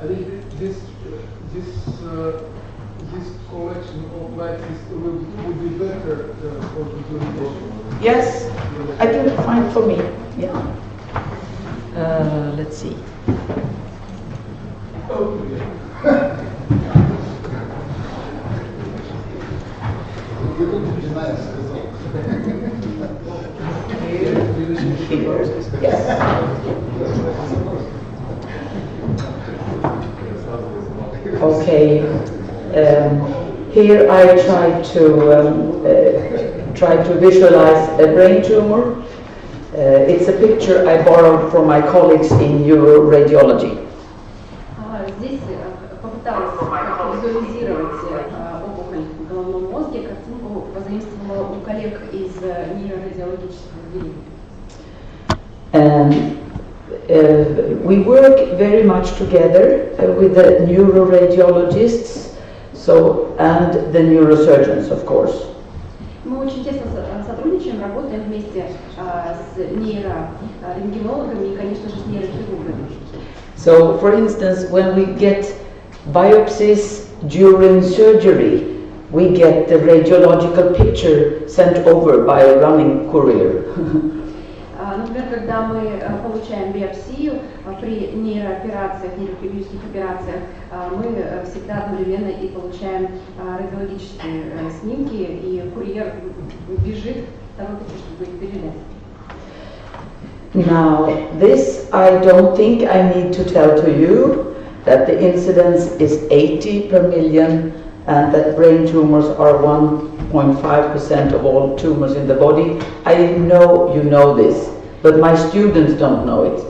I think this collection of lights would be better for visualization. Yes, I think it's fine for me. Yeah. Let's see. Yes. Okay. Here I try to visualize a brain tumor. It's a picture I borrowed from my colleagues in neuroradiology. Здесь попыталась визуализировать опухоль в головном мозге, картинку позаимствовала у коллег из нейрорадиологического отделения. We work very much together with the neuroradiologists and the neurosurgeons, of course. Мы очень тесно сотрудничаем, работаем вместе с нейрорентгенологами и, конечно же, с нейрохирургами. So, for instance, when we get biopsies during surgery, we get the radiological picture sent over by a running courier. Например, когда мы получаем биопсию при нейрооперациях, нейрохирургических операциях, мы всегда одновременно и получаем радиологические снимки, и курьер бежит торопится, чтобы их передать. Now, this I don't think I need to tell to you that the incidence is 80 per million and that brain tumors are 1.5% of all tumors in the body. I know you know this, but my students don't know it.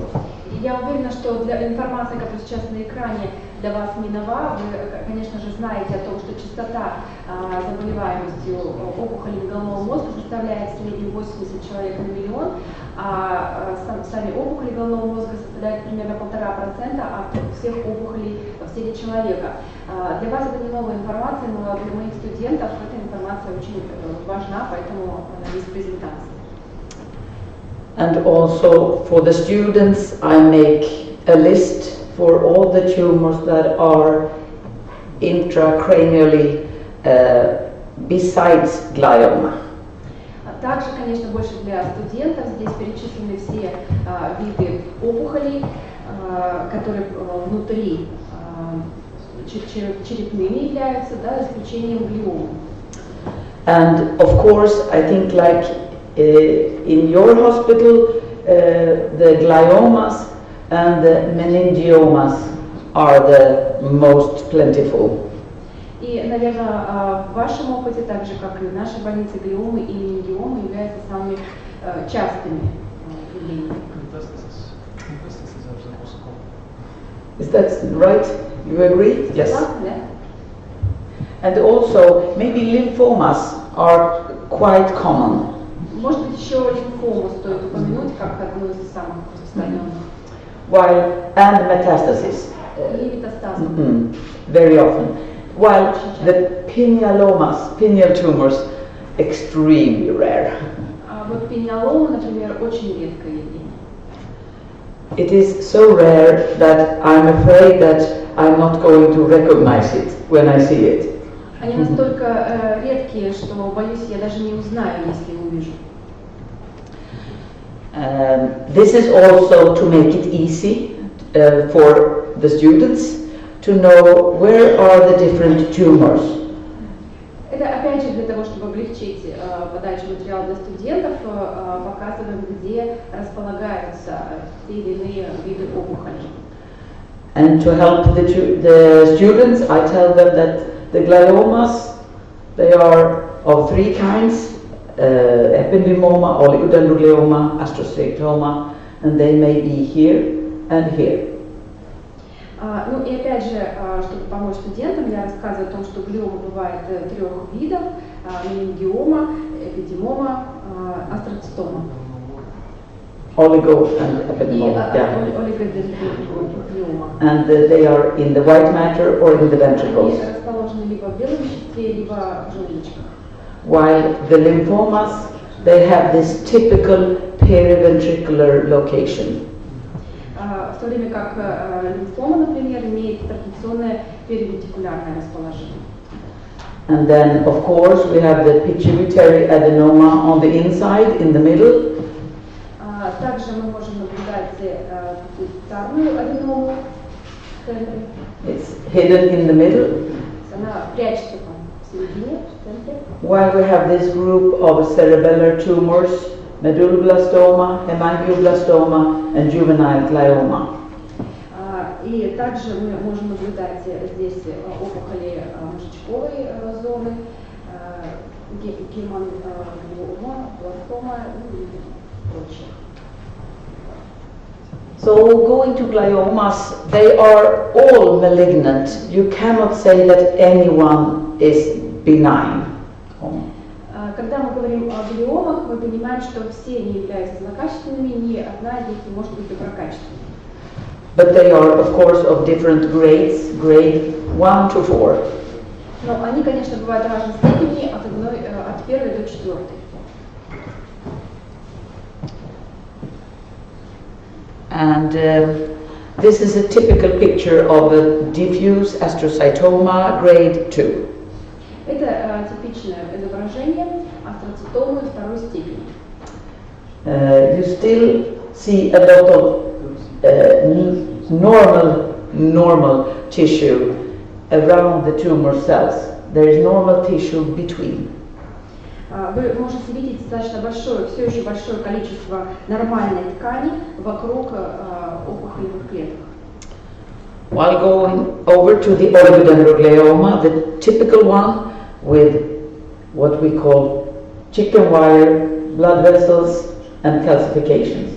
Я уверена, что для информации, которая сейчас на экране, для вас не нова. Вы, конечно же, знаете о том, что частота заболеваемости опухолей головного мозга составляет в среднем 80 человек на миллион, а сами опухоли головного мозга составляют примерно 1,5% от всех опухолей в теле человека. Для вас это не новая информация, но для моих студентов эта информация очень важна, поэтому она есть в презентации. And also for the students, I make a list for all the tumors that are intracranially besides glioma. Также, конечно, больше для студентов здесь перечислены все виды опухолей, которые внутри черепными являются, да, исключением глиомы. And of course, I think like in your hospital, the gliomas and the meningiomas are the most plentiful. И, наверное, в вашем опыте, так же как и в нашей больнице, глиомы и менингиомы являются самыми частыми явлениями. Is that right? You agree? Yes. Yeah. And also, maybe lymphomas are quite common. Может быть, еще лимфому стоит упомянуть как одну из самых распространенных. While and metastasis. И метастазы. Very often. While the pineal tumors, extremely rare. А вот пениалома, например, очень редкое явление. It is so rare that I'm afraid that I'm not going to recognize it when I see it. Они настолько редкие, что, боюсь, я даже не узнаю, если увижу. This is also to make it easy for the students to know where are the different tumors. Это опять же для того, чтобы облегчить подачу материала для студентов, показываем, где располагаются те или иные виды опухолей. And to help the students, I tell them that the gliomas, they are of three kinds: ependymoma, oligodendroglioma, astrocytoma, and they may be here and here. Ну и опять же, чтобы помочь студентам, я рассказываю о том, что глиома бывает трех видов: менингиома, эпидемома, астроцистома. Oligo and epidemoma. And they are in the white matter or in the ventricles. Они расположены либо в белом веществе, либо в желудочках. While the lymphomas, they have this typical periventricular location. в то время как лимфома, например, имеет традиционное перивентрикулярное расположение. And then, of course, we have the pituitary adenoma on the inside, in the middle. Также мы можем наблюдать пituitарную аденому в центре. It's hidden in the middle. Она прячется там в середине, в центре. While we have this group of cerebellar tumors, medulloblastoma, hemangioblastoma, and juvenile glioma. И также мы можем наблюдать здесь опухоли мозжечковой зоны, геманглиома, бластома и прочее. So going to gliomas, they are all malignant. You cannot say that anyone is benign. Когда мы говорим о глиомах, мы понимаем, что все не являются злокачественными, ни одна из них не может быть доброкачественной. But they are, of course, of different grades, grade 1 to 4. Но они, конечно, бывают разной степени, от 1 до 4. And this is a typical picture of a diffuse astrocytoma, grade 2. Это типичное изображение астроцитомы второй степени. You still see a lot of normal tissue around the tumor cells. There is normal tissue between. Вы можете видеть достаточно большое, все еще большое количество нормальной ткани вокруг опухолевых клеток. While going over to the oligodendroglioma, the typical one with what we call chicken wire, blood vessels, and calcifications.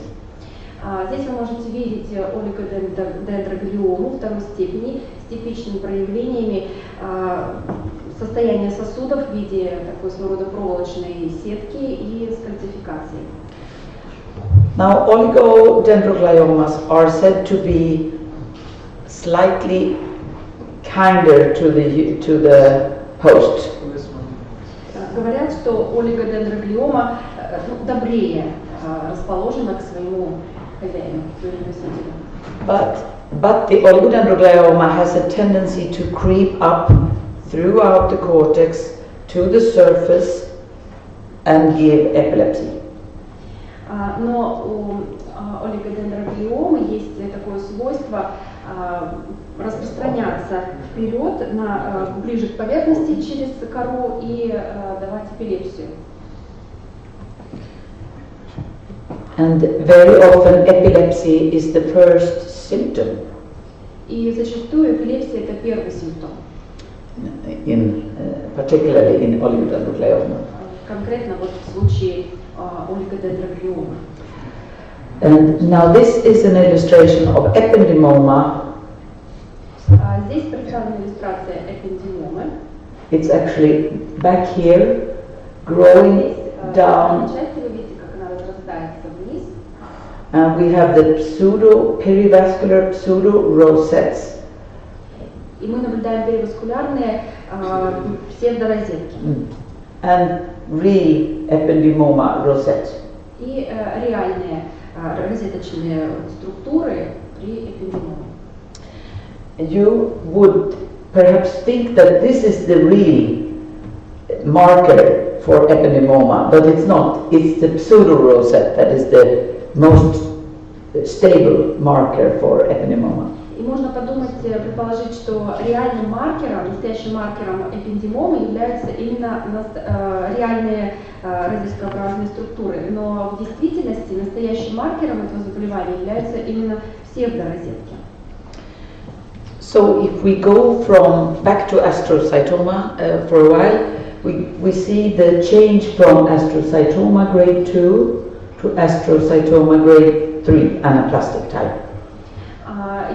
Здесь вы можете видеть олигодендроглиому второй степени с типичными проявлениями состояния сосудов в виде такой своего рода проволочной сетки и с кальцификацией. Now, oligodendrogliomas are said to be slightly kinder to the host. Говорят, что олигодендроглиома добрее расположена к своему хозяину, к своему носителю. But the oligodendroglioma has a tendency to creep up throughout the cortex to the surface and give epilepsy. Но у олигодендроглиомы есть такое свойство распространяться вперед, ближе к поверхности через кору и давать эпилепсию. And very often epilepsy is the first symptom. И зачастую эпилепсия это первый симптом. Particularly in oligodendroglioma. Конкретно вот в случае олигодендроглиомы. And now this is an illustration of ependymoma. Здесь представлена иллюстрация эпендимомы. It's actually back here, growing down. And we have the perivascular pseudo-rosettes. И мы наблюдаем периваскулярные псевдорозетки. And real ependymoma rosettes. И реальные розеточные структуры при эпендимоме. You would perhaps think that this is the real marker for ependymoma, but it's not. It's the pseudo-rosette that is the most stable marker for ependymoma. И можно подумать, предположить, что реальным маркером, настоящим маркером эпендимомы являются именно реальные розеткообразные структуры. Но в действительности настоящим маркером этого заболевания являются именно псевдорозетки. So if we go back to astrocytoma for a while, we see the change from astrocytoma grade 2 to astrocytoma grade 3, anaplastic type.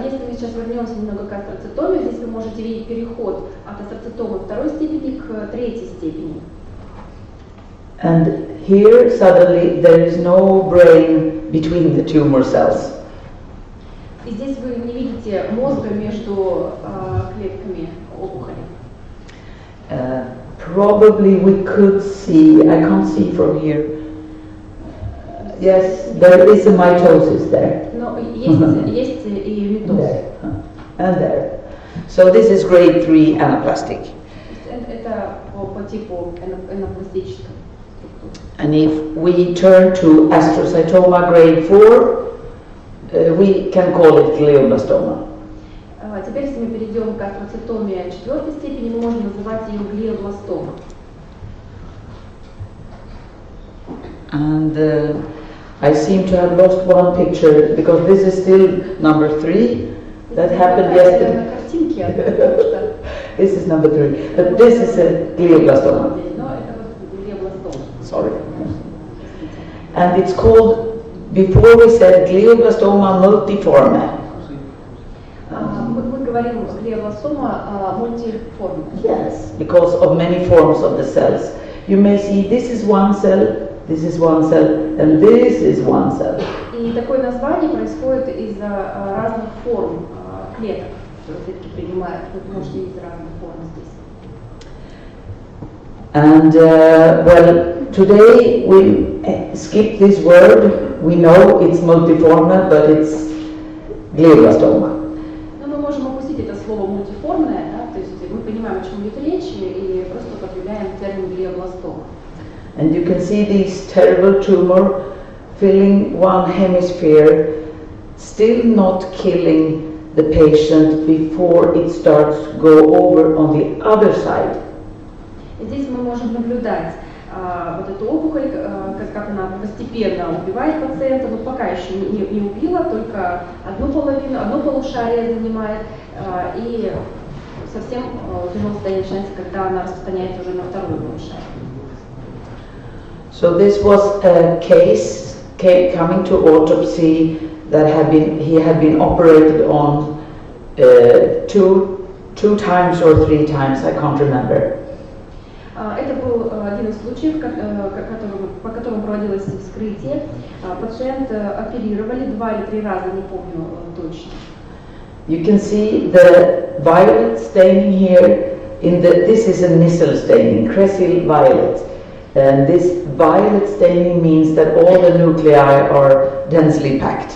Если мы сейчас вернемся немного к астроцитоме, здесь вы можете видеть переход от астроцитомы второй степени к третьей степени. And here suddenly there is no brain between the tumor cells. И здесь вы не видите мозга между клетками опухоли. Probably we could see, I can't see from here. Yes, there is a mitosis there. Но есть и метоз. There. And there. So this is grade 3 anaplastic. Это по типу анапластического. And if we turn to astrocytoma grade 4, we can call it glioblastoma. Теперь, если мы перейдем к астроцитоме 4 степени, мы можем называть ее глиобластома. And I seem to have lost one picture because this is still number 3 that happened yesterday. This is number 3, but this is a glioblastoma. Sorry. And it's called, before we said glioblastoma multiforme. Мы говорим глиобластома мультиформа. Yes, because of many forms of the cells. You may see this is one cell, this is one cell, and this is one cell. И такое название происходит из-за разных форм клеток, которые клетки принимают. Вы можете видеть разные формы здесь. And well, today we skip this word. We know it's multiforme, but it's glioblastoma. Но мы можем опустить это слово мультиформное, да, то есть мы понимаем, о чем идет речь, и просто употребляем термин глиобластома. And you can see these terrible tumor filling one hemisphere, still not killing the patient before it starts to go over on the other side. Здесь мы можем наблюдать вот эту опухоль, как она постепенно убивает пациента, но пока еще не убила, только одну половину, одно полушарие занимает, и совсем тяжелое состояние начинается, когда она распространяется уже на второе полушарие. So this was a case coming to autopsy that he had been operated on two times or 3 times, I can't remember. Это был один из случаев, по которому проводилось вскрытие. Пациент оперировали 2 или 3 раза, не помню точно. You can see the violet staining here. This is a missile staining, cressyl violet. And this violet staining means that all the nuclei are densely packed.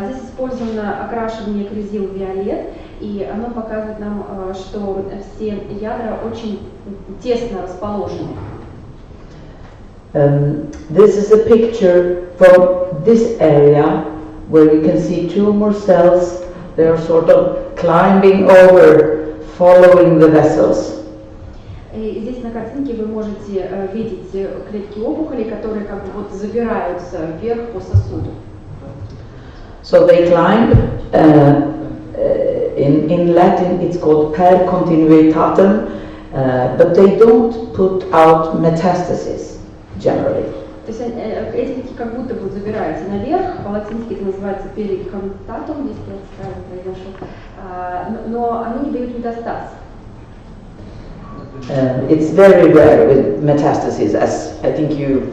Здесь использовано окрашивание крезил виолет, и оно показывает нам, что все ядра очень тесно расположены. This is a picture from this area where you can see tumor cells. They are sort of climbing over, following the vessels. И здесь на картинке вы можете видеть клетки опухолей, которые как бы вот забираются вверх по сосуду. So they climb. In Latin, it's called per continuitatem, but they don't put out metastasis generally. То есть эти клетки как будто бы забираются наверх, по-латински это называется периконтатум, если я правильно произношу, но они не дают метастаз. It's very rare with metastasis, as I think you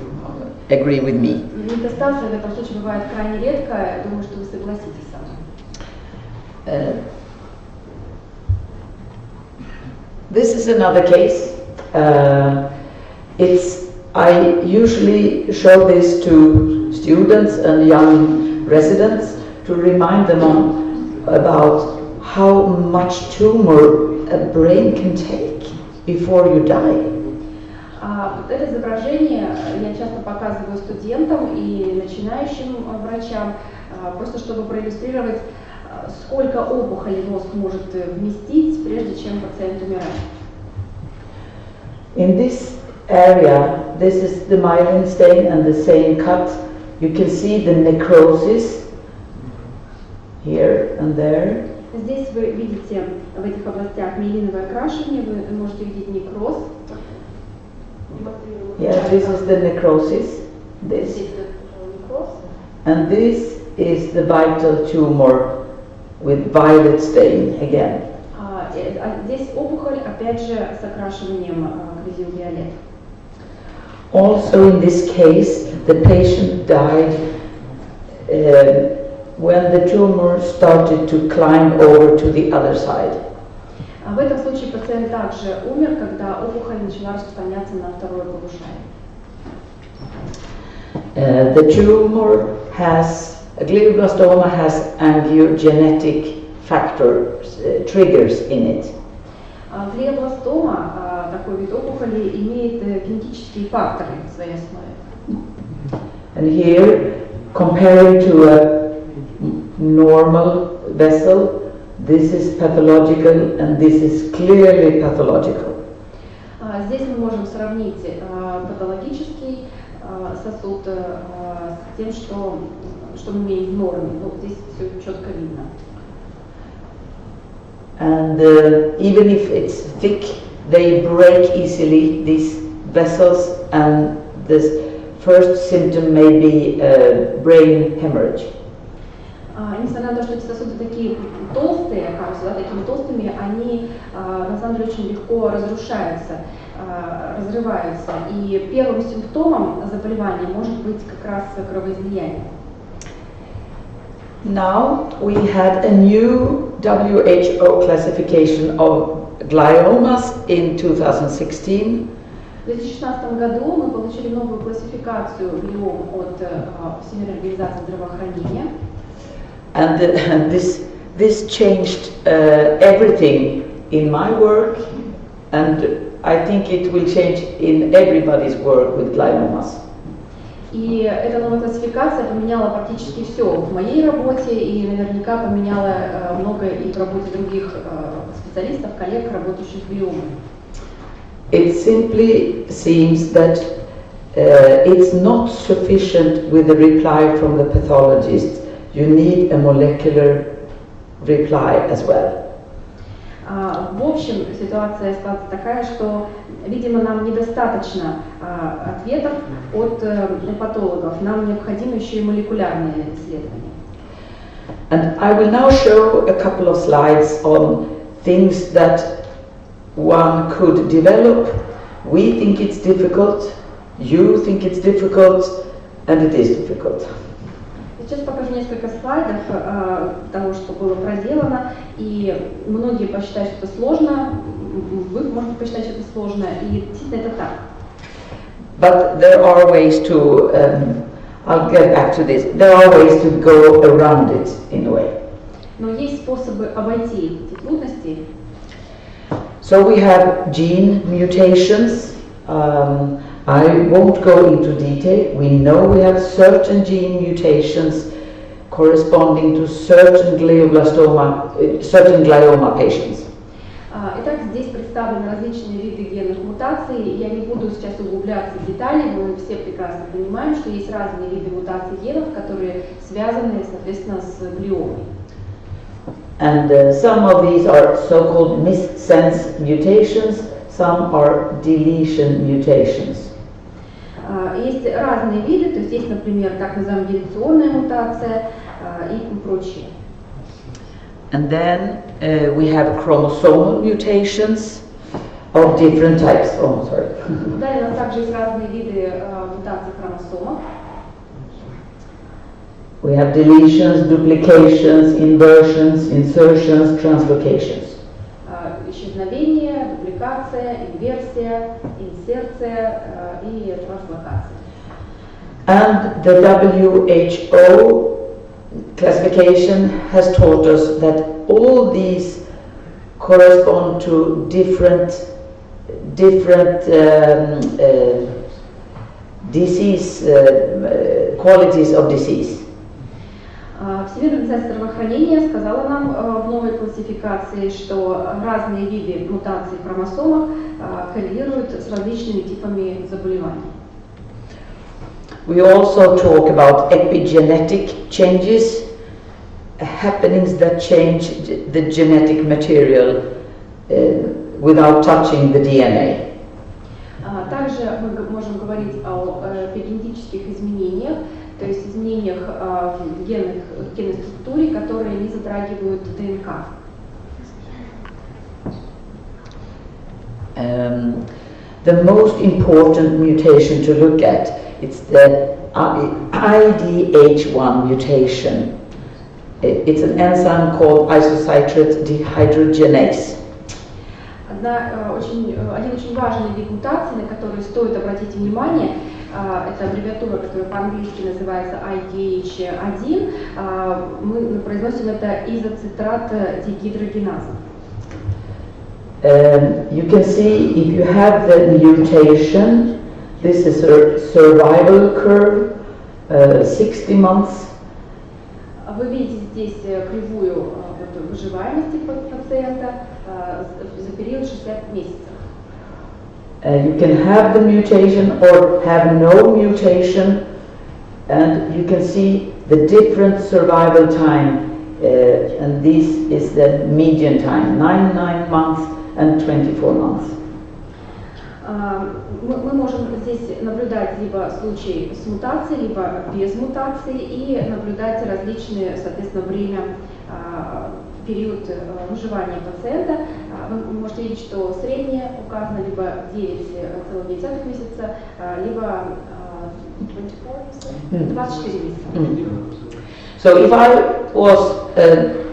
agree with me. Метастазы в этом случае бывает крайне редко, я думаю, что вы согласитесь со мной. This is another case. I usually show this to students and young residents to remind them about how much tumor a brain can take before you die. Это изображение я часто показываю студентам и начинающим врачам, просто чтобы проиллюстрировать, сколько опухолей мозг может вместить, прежде чем пациент умирает. In this area, this is the myelin stain and the same cut. You can see the necrosis here and there. Здесь вы видите в этих областях миелиновое окрашивание, вы можете видеть некроз. Yeah, this is the necrosis. This. And this is the vital tumor with violet stain again. Здесь опухоль, опять же, с окрашиванием крезил виолет. Also in this case, the patient died when the tumor started to climb over to the other side. В этом случае пациент также умер, когда опухоль начала распространяться на второе полушарие. The tumor has A glioblastoma has angiogenetic factors, triggers in it. Глиобластома, такой вид опухоли, имеет генетические факторы в своей основе. And here, comparing to a normal vessel, this is pathological and this is clearly pathological. Здесь мы можем сравнить патологический сосуд с тем, что мы имеем в норме. Ну, здесь все четко видно. And even if it's thick, they break easily, these vessels, and this first symptom may be brain hemorrhage. Несмотря на то, что эти сосуды такие толстые, кажутся, да, такими толстыми, они на самом деле очень легко разрушаются, разрываются. И первым симптомом заболевания может быть как раз кровоизлияние. Now we had a new WHO classification of gliomas in 2016. В 2016 году мы получили новую классификацию глиом от Всемирной организации здравоохранения. And this changed everything in my work, and I think it will change in everybody's work with gliomas. И эта новая классификация поменяла практически все в моей работе и наверняка поменяла многое и в работе других специалистов, коллег, работающих с глиомами. It simply seems that it's not sufficient with a reply from the pathologist. You need a molecular reply as well. В общем, ситуация складывается такая, что, видимо, нам недостаточно ответов от патологов, нам необходимы еще и молекулярные исследования. And I will now show a couple of slides on things that one could develop. We think it's difficult, you think it's difficult, and it is difficult. Сейчас покажу несколько слайдов того, что было проделано, и многие посчитают, что это сложно, вы можете посчитать, что это сложно, и действительно это так. But there are ways to, I'll get back to this, there are ways to go around it in a way. Но есть способы обойти эти трудности. So we have gene mutations. I won't go into detail. We know we have certain gene mutations corresponding to certain glioblastoma, certain glioma patients. Итак, здесь представлены различные виды генных мутаций. Я не буду сейчас углубляться в детали, мы все прекрасно понимаем, что есть разные виды мутаций генов, которые связаны, соответственно, с глиомой. And some of these are so-called missense mutations, some are deletion mutations. Есть разные виды, то есть есть, например, так называемая делеционная мутация и прочие. And then we have chromosomal mutations of different types. Oh, sorry. Далее у нас также есть разные виды мутаций хромосомов. We have deletions, duplications, inversions, insertions, translocations. Исчезновение, дупликация, инверсия, инсерция и транслокация. And the WHO classification has taught us that all these correspond to different disease qualities of disease. Всемирная организация здравоохранения сказала нам в новой классификации, что разные виды мутаций в хромосомах коррелируют с различными типами заболеваний. We also talk about epigenetic changes, happenings that change the genetic material without touching the DNA. Также мы можем говорить о эпигенетических изменениях, то есть изменениях в генной структуре, которые не затрагивают ДНК. The most important mutation to look at is the IDH1 mutation. It's an enzyme called isocitrate dehydrogenase. Один очень важный вид мутации, на который стоит обратить внимание, это аббревиатура, которая по-английски называется IDH1, мы произносим это изоцитрат дегидрогеназа. You can see if you have the mutation, this is a survival curve, 60 months. Вы видите здесь кривую выживаемости пациента за период 60 месяцев. You can have the mutation or have no mutation, and you can see the different survival time, and this is the median time, 9 months and 24 months. Мы можем здесь наблюдать либо случай с мутацией, либо без мутации, и наблюдать различные, соответственно, время, период выживания пациента. Вы можете видеть, что среднее указано либо 9,9 месяца, либо 24 месяца. So if I was a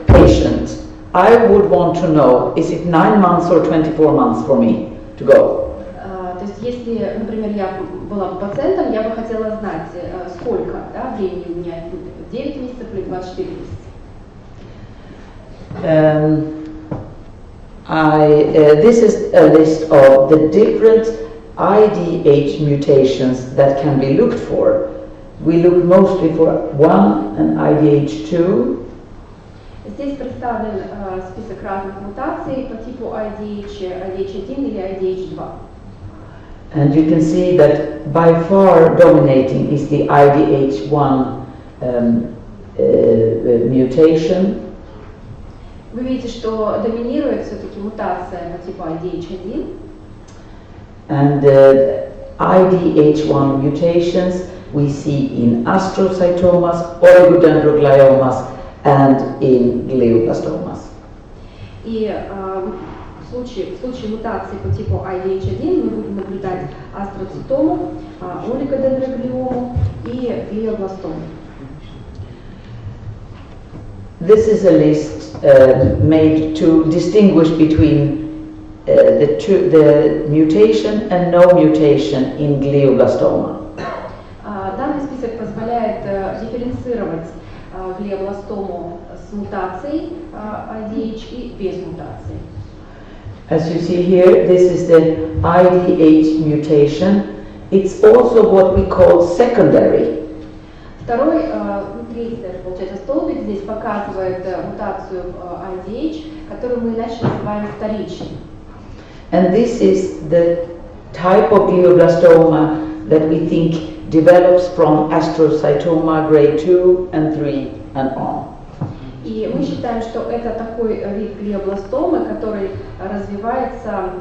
patient, I would want to know, is it 9 months or 24 months for me to go? То есть, если, например, я была бы пациентом, я бы хотела знать, сколько времени у меня, 9 месяцев или 24 месяца. This is a list of the different IDH mutations that can be looked for. We look mostly for 1 and IDH2. Здесь представлен список разных мутаций по типу IDH, IDH1 или IDH2. And you can see that by far dominating is the IDH1 mutation. Вы видите, что доминирует все-таки мутация по типу IDH1. And IDH1 mutations we see in astrocytomas, oligodendrogliomas, and in glioblastomas. И в случае мутации по типу IDH1 мы будем наблюдать астроцитому, олигодендроглиому и глиобластому. This is a list made to distinguish between the mutation and no mutation in glioblastoma. Данный список позволяет дифференцировать глиобластому с мутацией IDH и без мутации. As you see here, this is the IDH mutation. It's also what we call secondary. Второй, третий даже, получается, столбик здесь показывает мутацию IDH, которую мы иначе называем вторичной. And this is the type of glioblastoma that we think develops from astrocytoma grade 2 and 3 and on. И мы считаем, что это такой вид глиобластомы, который развивается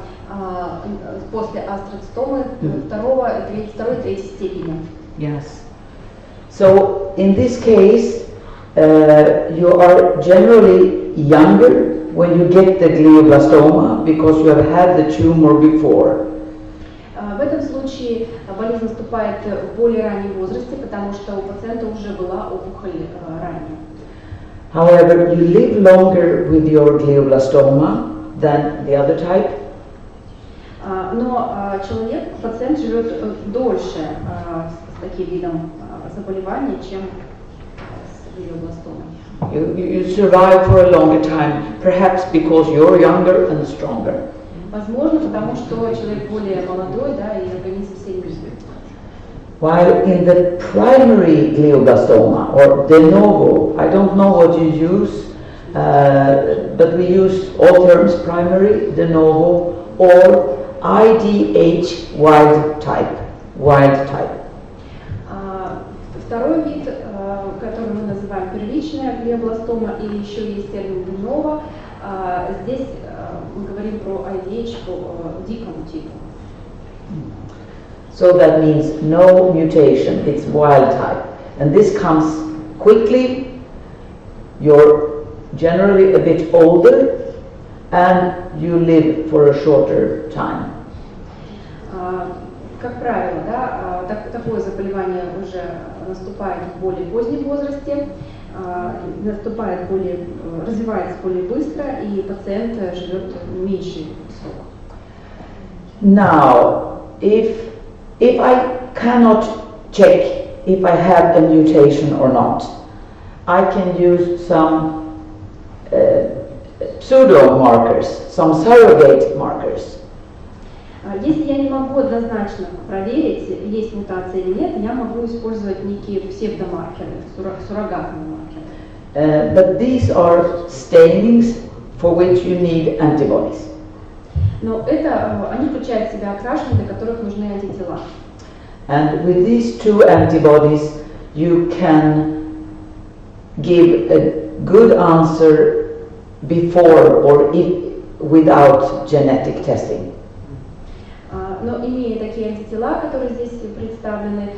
после астроцитомы второй и третьей степени. Yes. So in this case, you are generally younger when you get the glioblastoma because you have had the tumor before. В этом случае болезнь наступает в более раннем возрасте, потому что у пациента уже была опухоль ранее. However, you live longer with your glioblastoma than the other type. Но пациент живет дольше с таким видом заболевания, чем с глиобластомой. You survive for a longer time, perhaps because you're younger and stronger. Возможно, потому что человек более молодой, и организм сильнее. While in the primary glioblastoma, or de novo, I don't know what you use, but we use all terms primary, de novo, or IDH wild type. Второй вид, который мы называем первичная глиобластома, или еще есть термин de novo, здесь мы говорим про IDH по дикому типу. So that means no mutation, it's wild type. And this comes quickly, you're generally a bit older, and you live for a shorter time. Как правило, такое заболевание уже наступает в более позднем возрасте, развивается более быстро, и пациент живет меньший срок. Now, if I cannot check if I have a mutation or not, I can use some pseudo markers, some surrogate markers. Если я не могу однозначно проверить, есть мутация или нет, я могу использовать некие псевдомаркеры, суррогатные маркеры. But these are stainings for which you need antibodies. Но это, они включают в себя окрашивания, для которых нужны антитела. And with these two antibodies, you can give a good answer before or without genetic testing. Но имея такие антитела, которые здесь представлены,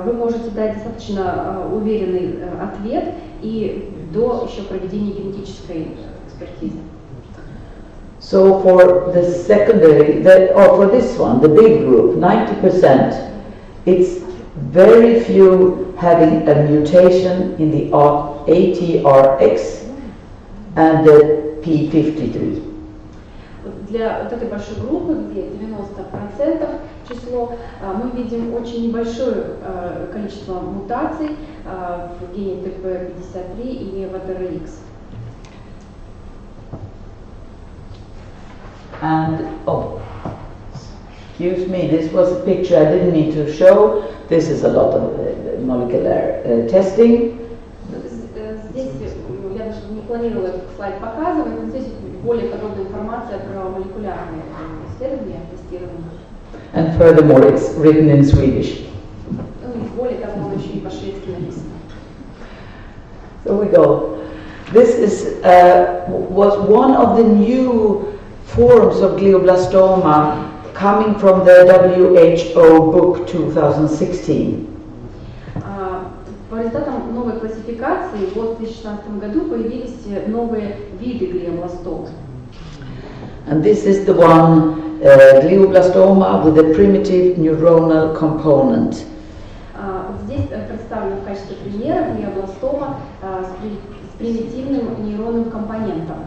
вы можете дать достаточно уверенный ответ и до еще проведения генетической экспертизы. So for the secondary, or for this one, the big group, 90%, it's very few having a mutation in the ATRX and the P53. Для вот этой большой группы, где 90% число, мы видим очень небольшое количество мутаций в гене TP53 и в ATRX. And, excuse me, this was a picture I didn't need to show. This is a lot of molecular testing. Здесь я даже не планировала этот слайд показывать, но здесь более подробная информация про молекулярные исследования, тестирования. And furthermore, it's written in Swedish. Ну и более того, он еще и по-шведски написан. So we go. This was one of the new forms of glioblastoma coming from the WHO book 2016. По результатам новой классификации в 2016 году появились новые виды глиобластомы. And this is the one glioblastoma with a primitive neuronal component. Вот здесь представлена в качестве примера глиобластома с примитивным нейронным компонентом.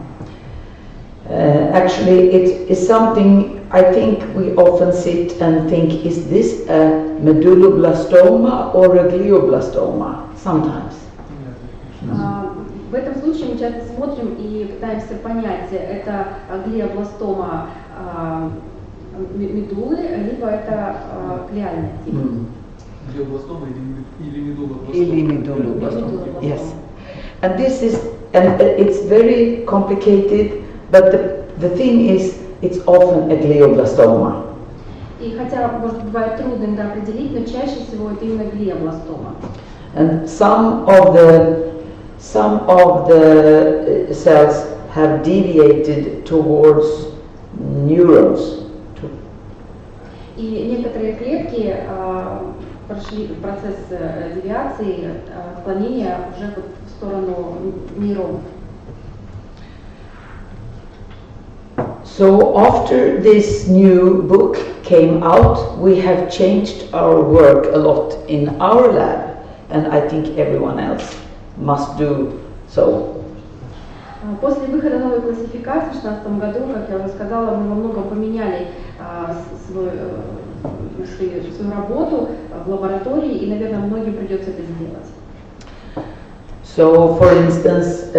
Actually, it is something I think we often sit and think, is this a medulloblastoma or a glioblastoma? Sometimes. В этом случае мы часто смотрим и пытаемся понять, это глиобластома медулы, либо это глиальная тип. Глиобластома или медулобластома? Или медулloblastoma, yes. And this is, and it's very complicated, but the thing is, it's often a glioblastoma. И хотя, может, бывает трудно иногда определить, но чаще всего это именно глиобластома. And some of the cells have deviated towards neurons. И некоторые клетки прошли процесс девиации, отклонения уже в сторону нейронов. So after this new book came out, we have changed our work a lot in our lab, and I think everyone else must do so. После выхода новой классификации в 2016 году, как я уже сказала, мы во многом поменяли свою работу в лаборатории, и, наверное, многим придется это сделать. So, for instance,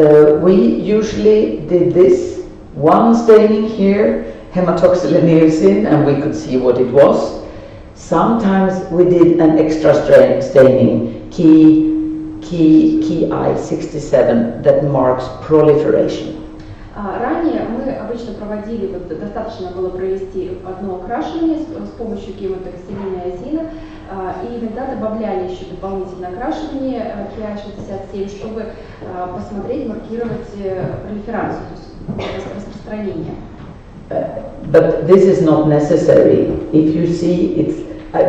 we usually did this. One staining here, hematoxylin, and we could see what it was. Sometimes we did an extra staining, key I67, that marks proliferation. Ранее мы обычно проводили, достаточно было провести одно окрашивание с помощью гематоксилина, и иногда добавляли еще дополнительное окрашивание KI67, чтобы посмотреть, маркировать пролиферацию, то есть распространение. But this is not necessary. If you see,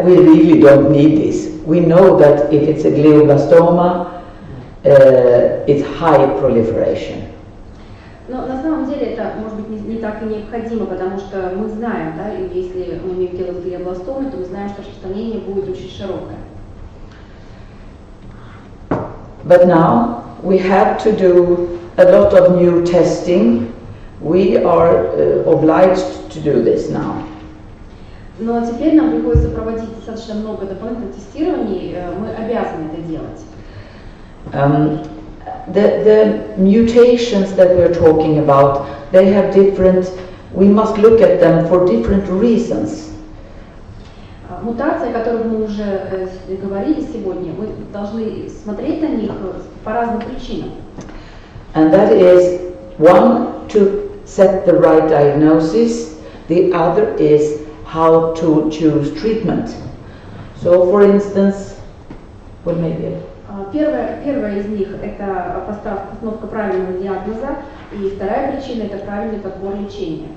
we really don't need this. We know that if it's a glioblastoma, it's high proliferation. Но на самом деле это, может быть, не так и необходимо, потому что мы знаем, да, и если мы имеем дело с глиобластомой, то мы знаем, что распространение будет очень широкое. But now we have to do a lot of new testing. We are obliged to do this now. Но теперь нам приходится проводить достаточно много дополнительных тестирований, мы обязаны это делать. The mutations that we're talking about, they have different, we must look at them for different reasons. Мутации, о которых мы уже говорили сегодня, мы должны смотреть на них по разным причинам. And that is, one, to set the right diagnosis, the other is how to choose treatment. So, for instance, well, maybe. Первая из них – это постановка правильного диагноза, и вторая причина – это правильный подбор лечения.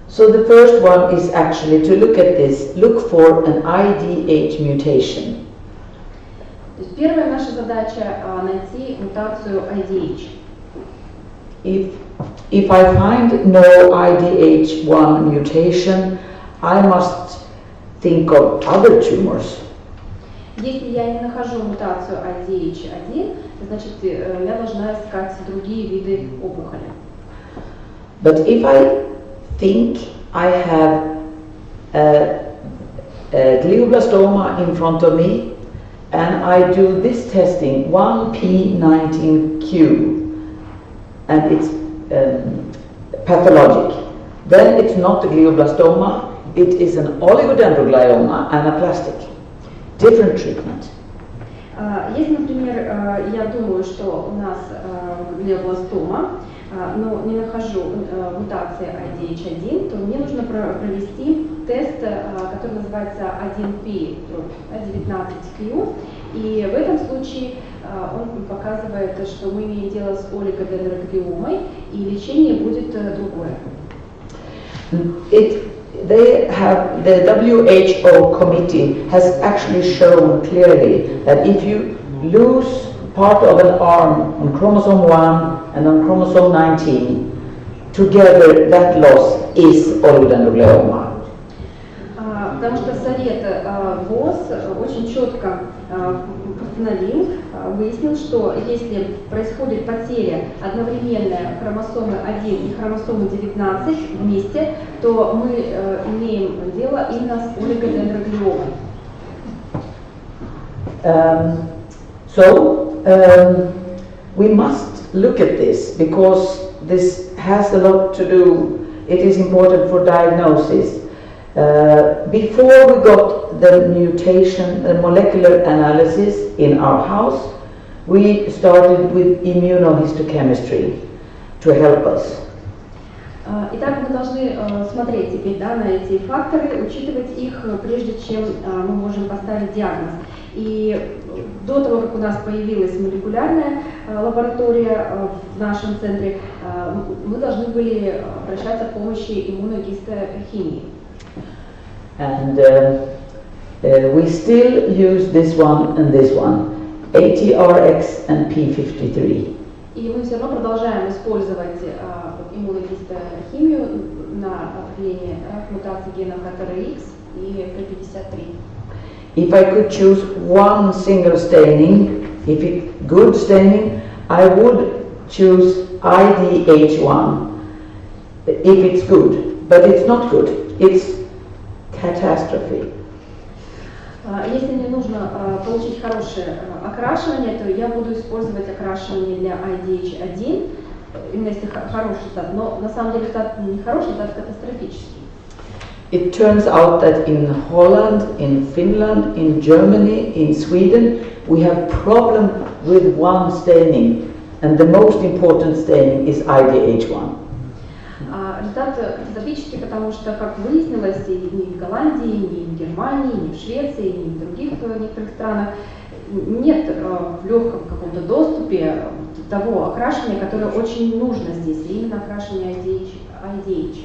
So the first one is actually to look at this, look for an IDH mutation. То есть первая наша задача – найти мутацию IDH. If I find no IDH1 mutation, I must think of other tumors. Если я не нахожу мутацию IDH1, значит, я должна искать другие виды опухоли. But if I think I have a glioblastoma in front of me, and I do this testing, 1p19q, and it's pathologic, then it's not a glioblastoma, it is an oligodendroglioma anaplastic. Different treatment. Если, например, я думаю, что у нас глиобластома, но не нахожу мутации IDH1, то мне нужно провести тест, который называется 1p19q, и в этом случае он показывает, что мы имеем дело с олигодендроглиомой, и лечение будет другое. The WHO committee has actually shown clearly that if you lose part of an arm on chromosome 1 and on chromosome 19, together that loss is oligodendroglioma. Потому что Совет ВОЗ очень четко постановил, выяснил, что если происходит потеря одновременная хромосомы 1 и хромосомы 19 вместе, то мы имеем дело именно с олигодендроглиомой. We must look at this because this has a lot to do, it is important for diagnosis. Before we got the mutation, the molecular analysis in our house, we started with immunohistochemistry to help us. Итак, мы должны смотреть теперь на эти факторы, учитывать их, прежде чем мы можем поставить диагноз. И до того, как у нас появилась молекулярная лаборатория в нашем центре, мы должны были обращаться к помощи иммуногистохимии. And we still use this one and this one, ATRX and P53. И мы все равно продолжаем использовать иммуногистохимию на определение мутаций генов ATRX и P53. If I could choose one single staining, if it's good staining, I would choose IDH1 if it's good, but it's not good. It's catastrophe. Если мне нужно получить хорошее окрашивание, то я буду использовать окрашивание для IDH1, именно если хороший результат, но на самом деле результат не хороший, результат катастрофический. It turns out that in Holland, in Finland, in Germany, in Sweden, we have problem with one staining, and the most important staining is IDH1. Результат катастрофический, потому что, как выяснилось, ни в Голландии, ни в Германии, ни в Швеции, ни в других некоторых странах нет в легком каком-то доступе того окрашивания, которое очень нужно здесь, именно окрашивание IDH.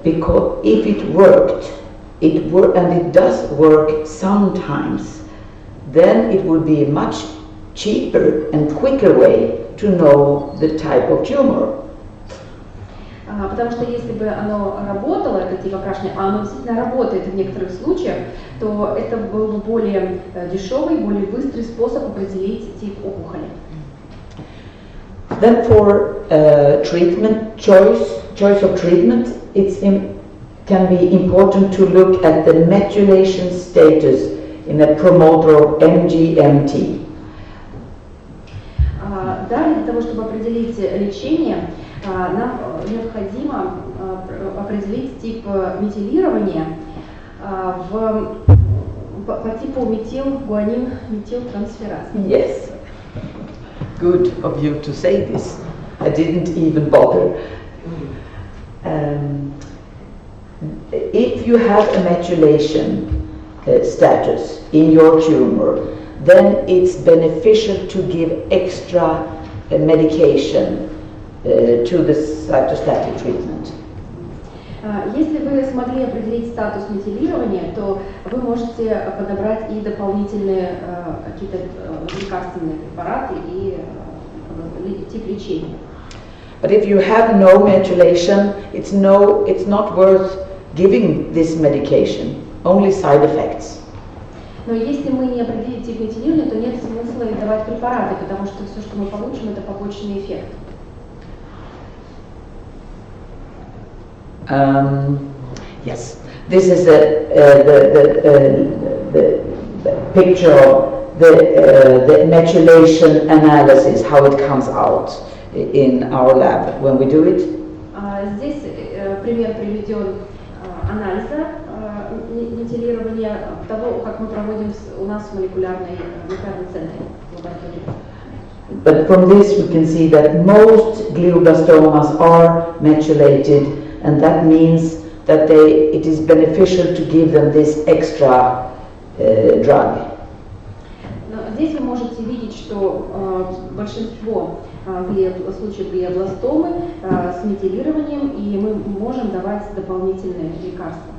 Because if it worked, and it does work sometimes, then it would be a much cheaper and quicker way to know the type of tumor. Потому что если бы оно работало, это тип окрашивания, а оно действительно работает в некоторых случаях, то это был бы более дешевый, более быстрый способ определить тип опухоли. Then for treatment choice of treatment, it's can be important to look at the methylation status in a promoter of MGMT. Далее, для того, чтобы определить лечение, нам необходимо определить тип метилирования по типу метилгуанин-метилтрансфераз. Yes. Good of you to say this. I didn't even bother. If you have a methylation status in your tumor, then it's beneficial to give extra medication to the cytostatic treatment. Если вы смогли определить статус метилирования, то вы можете подобрать и дополнительные какие-то лекарственные препараты и тип лечения. But if you have no methylation, it's not worth giving this medication. Only side effects. Но если мы не определим тип метилирования, то нет смысла и давать препараты, потому что все, что мы получим, это побочный эффект. Yes, this is the picture of the methylation analysis, how it comes out in our lab when we do it. Здесь пример приведен анализа метилирования того, как мы проводим у нас в молекулярном центре лаборатории. But from this we can see that most glioblastomas are methylated, and that means that it is beneficial to give them this extra drug. Здесь вы можете видеть, что большинство случаев глиобластомы с метилированием, и мы можем давать дополнительные лекарства.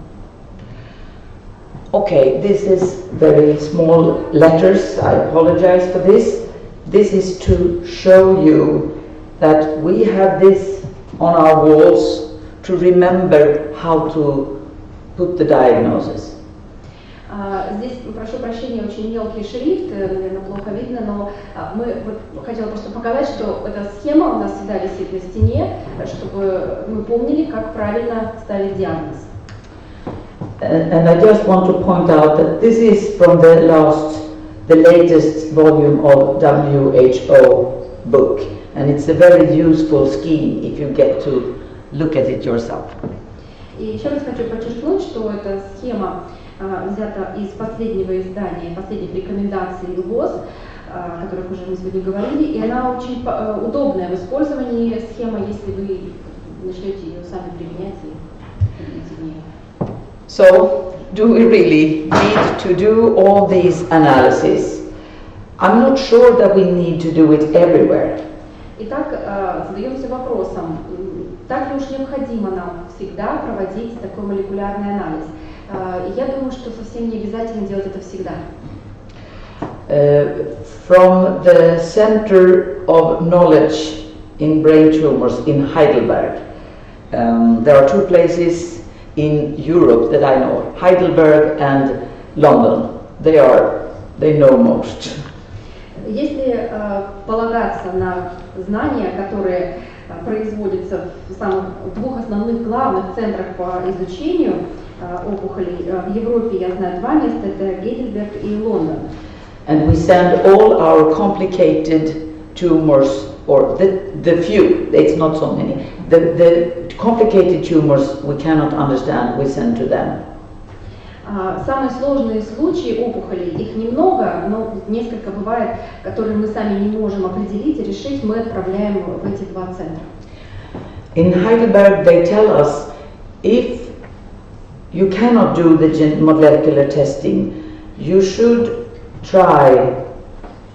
Okay, this is very small letters. I apologize for this. This is to show you that we have this on our walls to remember how to put the diagnosis. Здесь, прошу прощения, очень мелкий шрифт, наверное, плохо видно, но хотела просто показать, что эта схема у нас всегда висит на стене, чтобы мы помнили, как правильно ставить диагноз. And I just want to point out that this is from the latest volume of WHO book, and it's a very useful scheme if you get to look at it yourself. И еще раз хочу подчеркнуть, что эта схема взята из последнего издания, последних рекомендаций ВОЗ, о которых уже мы сегодня говорили, и она очень удобная в использовании схема, если вы начнете ее сами применять и будете в ней. So, do we really need to do all these analyses? I'm not sure that we need to do it everywhere. Итак, задаемся вопросом, так ли уж необходимо нам всегда проводить такой молекулярный анализ? Я думаю, что совсем не обязательно делать это всегда. From the Center of Knowledge in Brain Tumors in Heidelberg, there are two places in Europe that I know, Heidelberg and London. They know most. Если полагаться на знания, которые производятся в двух основных главных центрах по изучению опухолей, в Европе я знаю два места, это Гейдельберг и Лондон. And we send all our complicated tumors, or the few, it's not so many, the complicated tumors we cannot understand, we send to them. Самые сложные случаи опухолей, их немного, но несколько бывает, которые мы сами не можем определить и решить, мы отправляем в эти два центра. In Heidelberg they tell us if you cannot do the molecular testing, you should try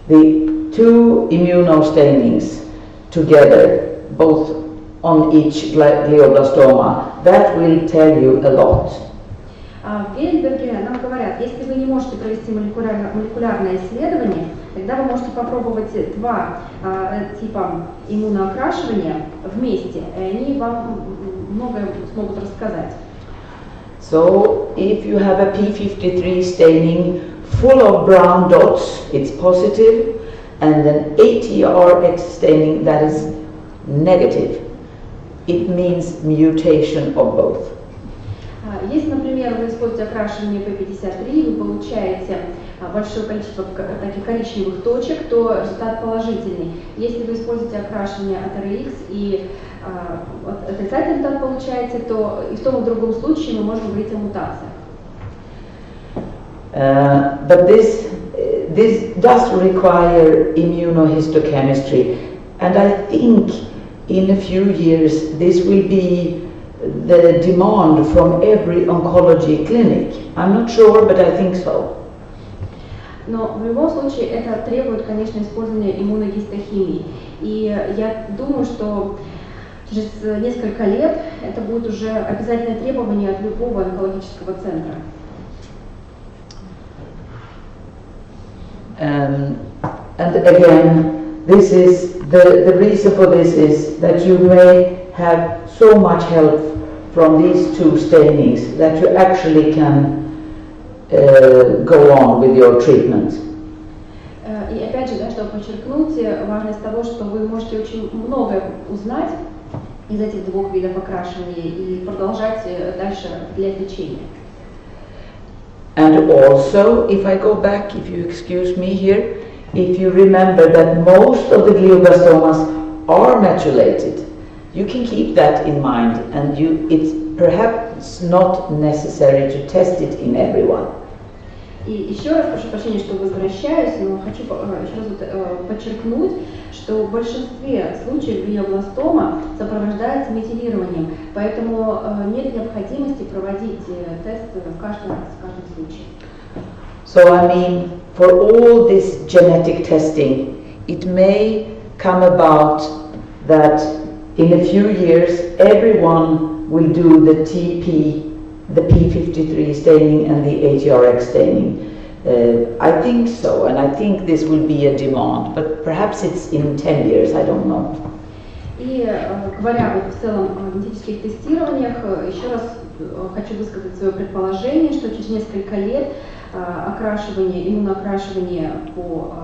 the two immunostainings together, both on each glioblastoma. That will tell you a lot. В Гейдельберге нам говорят, если вы не можете провести молекулярное исследование, тогда вы можете попробовать два типа иммуноокрашивания вместе, и они вам многое смогут рассказать. So, if you have a P53 staining full of brown dots, it's positive, and an ATRX staining that is negative, it means mutation of both. Если, например, вы используете окрашивание P53, вы получаете большое количество таких коричневых точек, то результат положительный. Если вы используете окрашивание от RX и отрицательный результат получаете, то и в том и в другом случае мы можем говорить о мутациях. But this does require immunohistochemistry, and I think in a few years this will be the demand from every oncology clinic. I'm not sure, but I think so. Но в любом случае это требует, конечно, использования иммуногистохимии. И я думаю, что через несколько лет это будет уже обязательное требование от любого онкологического центра. And again, this is the reason for this is that you may have so much help from these two stainings that you actually can go on with your treatment. И опять же, да, чтобы подчеркнуть важность того, что вы можете очень многое узнать из этих двух видов окрашивания и продолжать дальше определять лечение. And also, if I go back, if you excuse me here, if you remember that most of the glioblastomas are methylated, you can keep that in mind, and it's perhaps not necessary to test it in everyone. И еще раз прошу прощения, что возвращаюсь, но хочу еще раз подчеркнуть, что в большинстве случаев глиобластома сопровождается метилированием, поэтому нет необходимости проводить тест в каждом случае. So I mean, for all this genetic testing, it may come about that in a few years everyone will do the TP, the P53 staining and the ATRX staining. I think so, and I think this will be a demand, but perhaps it's in 10 years, I don't know. И говоря вот в целом о генетических тестированиях, еще раз хочу высказать свое предположение, что через несколько лет окрашивание, иммуноокрашивание по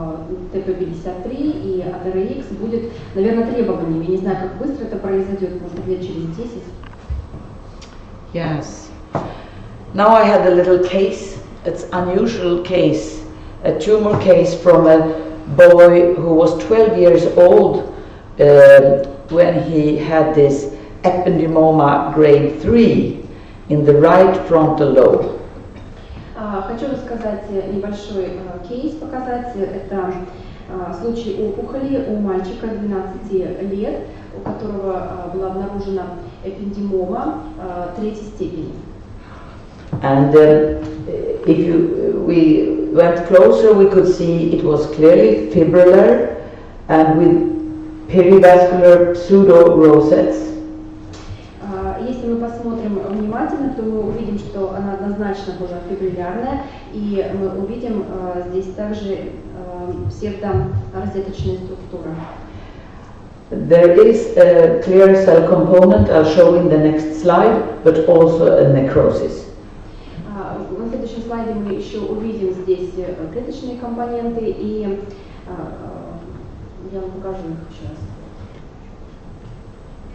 ТП-53 и АТРХ будет, наверное, требованием. Я не знаю, как быстро это произойдет, может быть, лет через 10. Yes. Now I had a little case, it's unusual case, a tumor case from a boy who was 12 years old when he had this ependymoma grade 3 in the right frontal lobe. Хочу рассказать небольшой кейс, показать. Это случай опухоли у мальчика 12 лет, у которого была обнаружена эпендимома третьей степени. And we went closer, we could see it was clearly fibrillar and with perivascular pseudo-rosettes. Если мы посмотрим внимательно, то мы увидим, что она однозначно была фибриллярная, и мы увидим здесь также псевдорозеточная структура. There is a clear cell component, I'll show in the next slide, but also a necrosis. На следующем слайде мы еще увидим здесь клеточные компоненты, и я вам покажу их еще раз.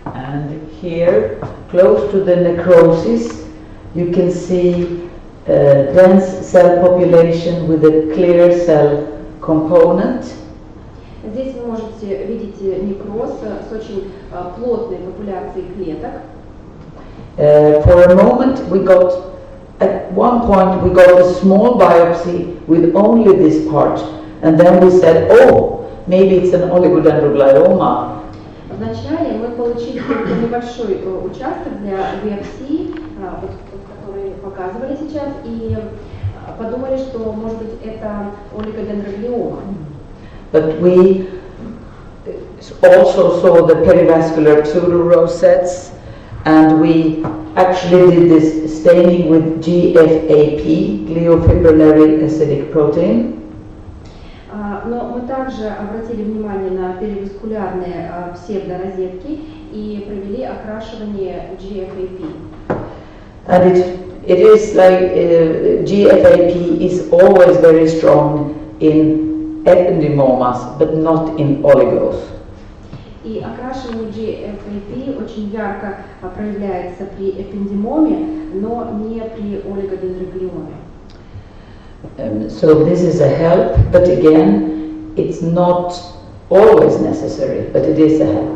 And here, close to the necrosis, you can see a dense cell population with a clear cell component. Здесь вы можете видеть некроз с очень плотной популяцией клеток. For a moment, at one point, we got a small biopsy with only this part, and then we said, oh, maybe it's an oligodendroglioma. Вначале мы получили только небольшой участок для биопсии, который показывали сейчас, и подумали, что, может быть, это олигодендроглиома. But we also saw the perivascular pseudo-rosettes, and we actually did this staining with GFAP, gliofibrillary acidic protein. Но мы также обратили внимание на периваскулярные псевдорозетки и провели окрашивание GFAP. And it is like GFAP is always very strong in ependymomas, but not in oligos. И окрашивание GFAP очень ярко проявляется при эпендимоме, но не при олигодендроглиоме. So this is a help, but again, it's not always necessary, but it is a help.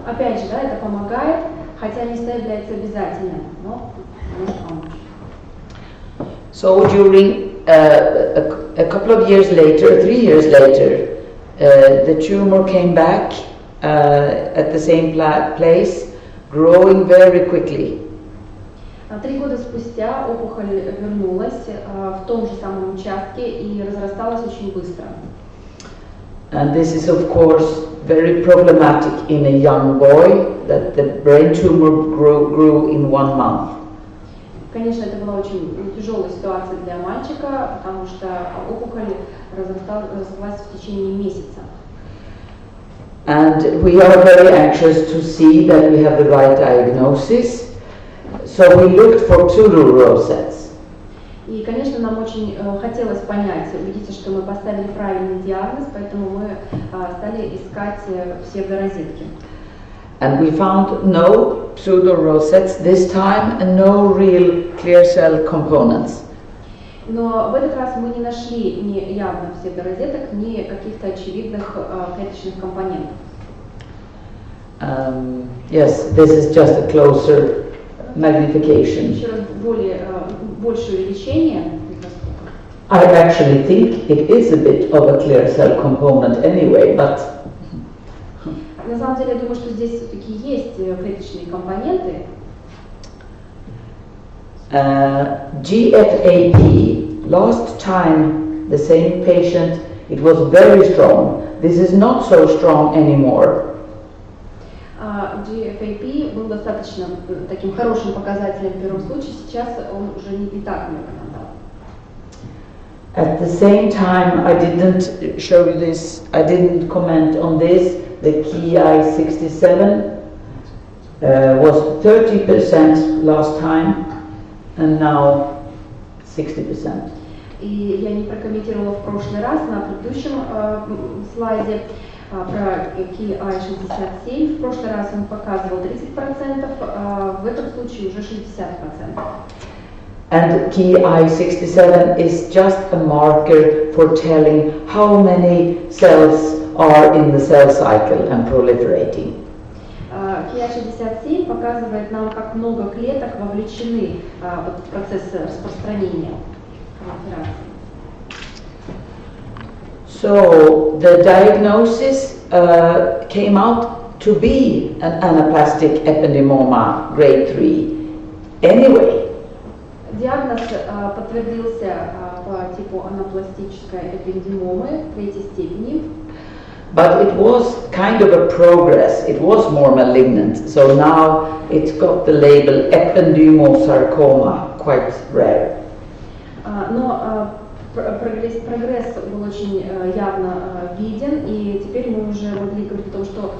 Опять же, да, это помогает, хотя не всегда является обязательным, но может помочь. So during a couple of years later, 3 years later, the tumor came back at the same place, growing very quickly. 3 года спустя опухоль вернулась в том же самом участке и разрасталась очень быстро. And this is of course very problematic in a young boy, that the brain tumor grew in 1 month. Конечно, это была очень тяжелая ситуация для мальчика, потому что опухоль разрослась в течение месяца. And we are very anxious to see that we have the right diagnosis, so we looked for pseudorosettes. И, конечно, нам очень хотелось понять, убедиться, что мы поставили правильный диагноз, поэтому мы стали искать псевдорозетки. And we found no pseudorosettes this time and no real clear cell components. Но в этот раз мы не нашли ни явно псевдорозеток, ни каких-то очевидных клеточных компонентов. Yes, this is just a closer magnification. Еще раз большее увеличение микроскопа. I actually think it is a bit of a clear cell component anyway, but На самом деле, я думаю, что здесь все-таки есть клеточные компоненты. GFAP, last time the same patient, it was very strong. This is not so strong anymore. GFAP был достаточно таким хорошим показателем в первом случае, сейчас он уже не так много нам дал. At the same time, I didn't show you this, I didn't comment on this. The KI67 was 30% last time and now 60%. И я не прокомментировала в прошлый раз на предыдущем слайде про KI67. В прошлый раз он показывал 30%, в этом случае уже 60%. And KI67 is just a marker for telling how many cells are in the cell cycle and proliferating. KI67 показывает нам, как много клеток вовлечены в процесс распространения пролиферации. So the diagnosis came out to be an anaplastic ependymoma grade 3 anyway. Диагноз подтвердился по типу анапластической эпендимомы 3-й степени. But it was kind of a progress. It was more malignant, so now it's got the label ependymosarcoma, quite rare. Но прогресс был очень явно виден, и теперь мы уже могли говорить о том, что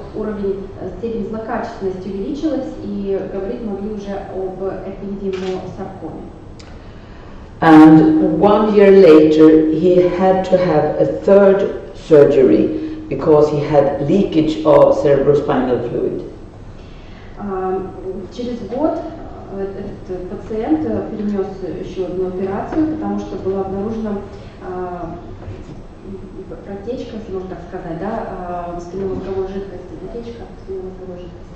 степень злокачественности увеличилась, и говорить могли уже об эпендимосаркоме. And 1 year later, he had to have a third surgery because he had leakage of cerebrospinal fluid. Через год этот пациент перенес еще одну операцию, потому что была обнаружена протечка, если можно так сказать, да, спинномозговой жидкости, протечка спинномозговой жидкости.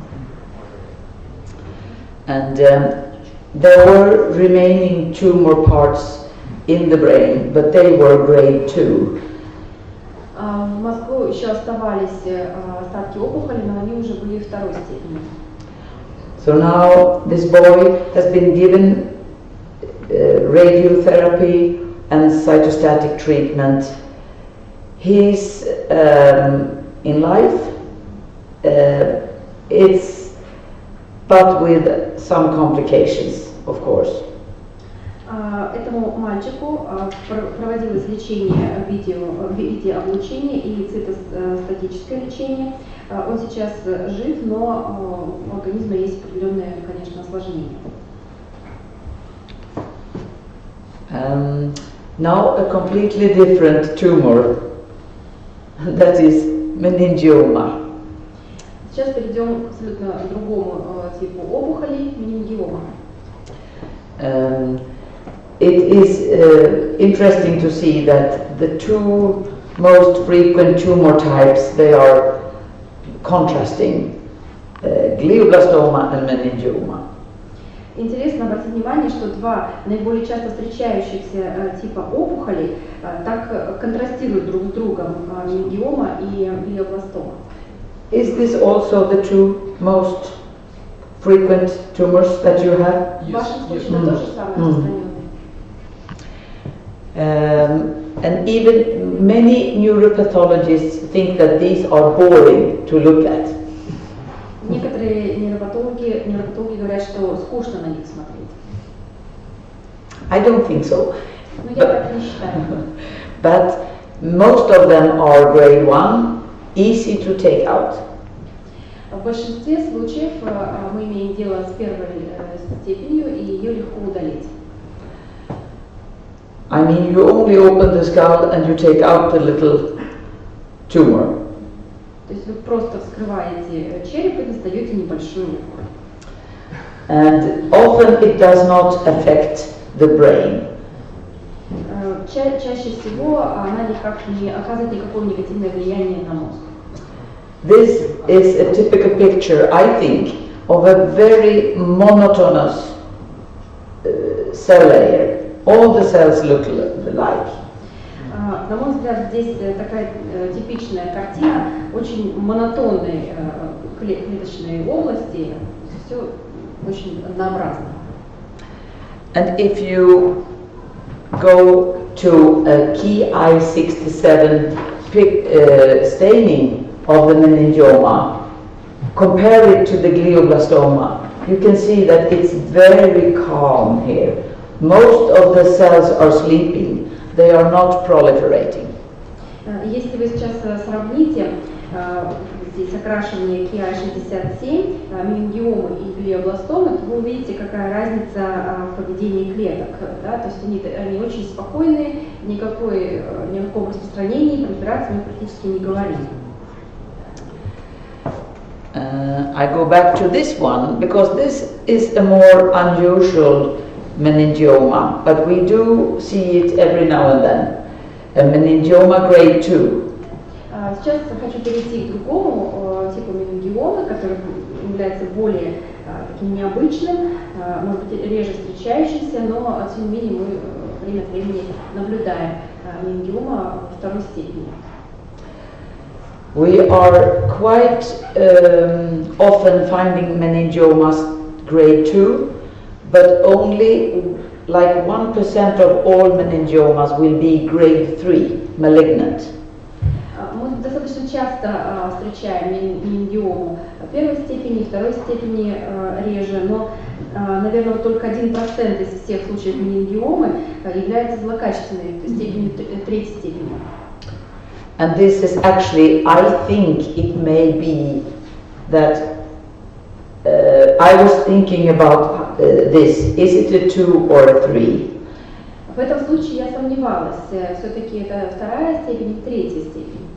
And there were remaining tumor parts in the brain, but they were grade 2. В мозгу еще оставались остатки опухоли, но они уже были второй степени. So now this boy has been given radiotherapy and cytostatic treatment. He's in life, but with some complications, of course. Этому мальчику проводилось лечение в виде облучения и цитостатическое лечение. Он сейчас жив, но у организма есть определенные, конечно, осложнения. Now a completely different tumor, that is meningioma. Сейчас перейдем к абсолютно другому типу опухолей, менингиома. It is interesting to see that the two most frequent tumor types, they are contrasting, glioblastoma and meningioma. Интересно обратить внимание, что два наиболее часто встречающихся типа опухолей так контрастируют друг с другом, менингиома и глиобластома. Is this also the two most frequent tumors that you have? В вашем случае это тоже самое распространенное. And even many neuropathologists think that these are boring to look at. Некоторые невропатологи говорят, что скучно на них смотреть. I don't think so. Но я так не считаю. But most of them are grade 1, easy to take out. В большинстве случаев мы имеем дело с первой степенью, и ее легко удалить. I mean, you only open the skull and you take out the little tumor. То есть вы просто вскрываете череп и достаете небольшую опухоль. And often it does not affect the brain. Чаще всего она никак не оказывает никакое негативное влияние на мозг. This is a typical picture, I think, of a very monotonous cell layer. All the cells look alike. На мой взгляд, здесь такая типичная картина очень монотонной клеточной области, все очень однообразно. And if you go to a Ki-67 staining of the meningioma, compare it to the glioblastoma, you can see that it's very calm here. Most of the cells are sleeping, they are not proliferating. Если вы сейчас сравните здесь окрашивание Ki-67, менингиомы и глиобластомы, то вы увидите, какая разница в поведении клеток. Да? То есть они очень спокойные, ни о каком распространении, пролиферации мы практически не говорим. I go back to this one because this is a more unusual meningioma, but we do see it every now and then. A meningioma grade 2. Сейчас хочу перейти к другому типу менингиомы, который является более таким необычным, может быть, реже встречающимся, но тем не менее мы время от времени наблюдаем менингиома второй степени. We are quite often finding meningiomas grade 2, but only like 1% of all meningiomas will be grade 3, malignant. Мы достаточно часто встречаем менингиому первой степени, второй степени реже, но, наверное, только 1% из всех случаев менингиомы является злокачественной степенью третьей степени. And this is actually, I think it may be that I was thinking about this. Is it a 2 or a 3? В этом случае я сомневалась, все-таки это вторая степень и третья степень.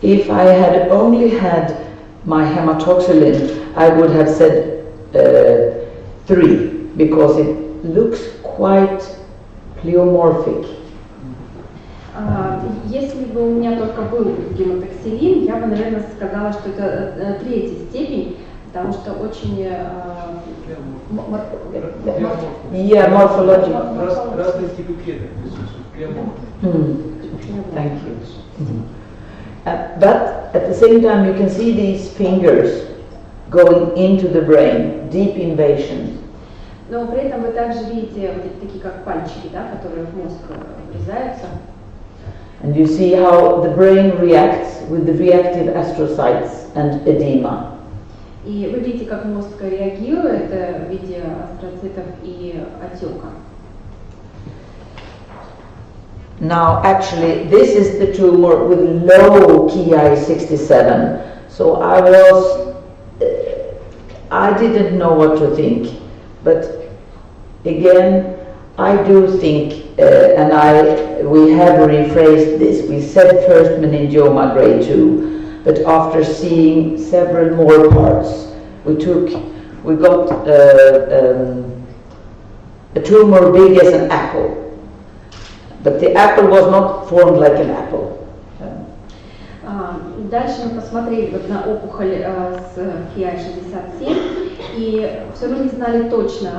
If I had only had my hematoxylin, I would have said 3 because it looks quite pleomorphic. Если бы у меня только был гематоксилин, я бы, наверное, сказала, что это третья степень, потому что очень morphological. Разные типы клеток присутствуют. Thank you. But at the same time, you can see these fingers going into the brain, deep invasion. Но при этом вы также видите вот эти такие как пальчики, да, которые в мозг врезаются. And you see how the brain reacts with the reactive astrocytes and edema. И вы видите, как мозг реагирует в виде астроцитов и отека. Now, actually, this is the tumor with low Ki-67. So I didn't know what to think. But again, I do think, we have rephrased this. We said first meningioma grade 2, but after seeing several more parts, we got a tumor big as an apple, but the apple was not formed like an apple. Дальше мы посмотрели вот на опухоль с KI67, и все равно не знали точно,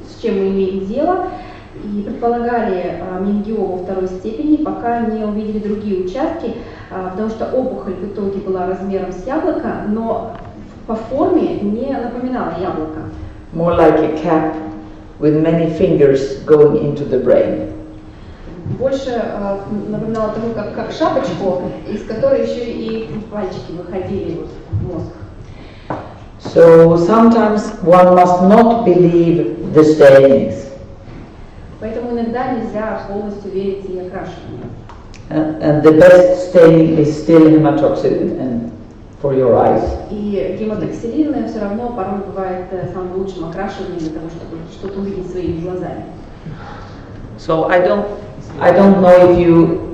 с чем мы имеем дело, и предполагали менингиому второй степени, пока не увидели другие участки, потому что опухоль в итоге была размером с яблоко, но по форме не напоминала яблоко. More like a cap with many fingers going into the brain. Больше напоминало тому, как шапочку, из которой еще и пальчики выходили в мозг. So sometimes one must not believe the stainings. Поэтому иногда нельзя полностью верить и окрашиванию. And the best staining is still hematoxylin and for your eyes. И гемотоксилинное все равно порой бывает самым лучшим окрашиванием для того, чтобы что-то увидеть своими глазами. So I don't know if you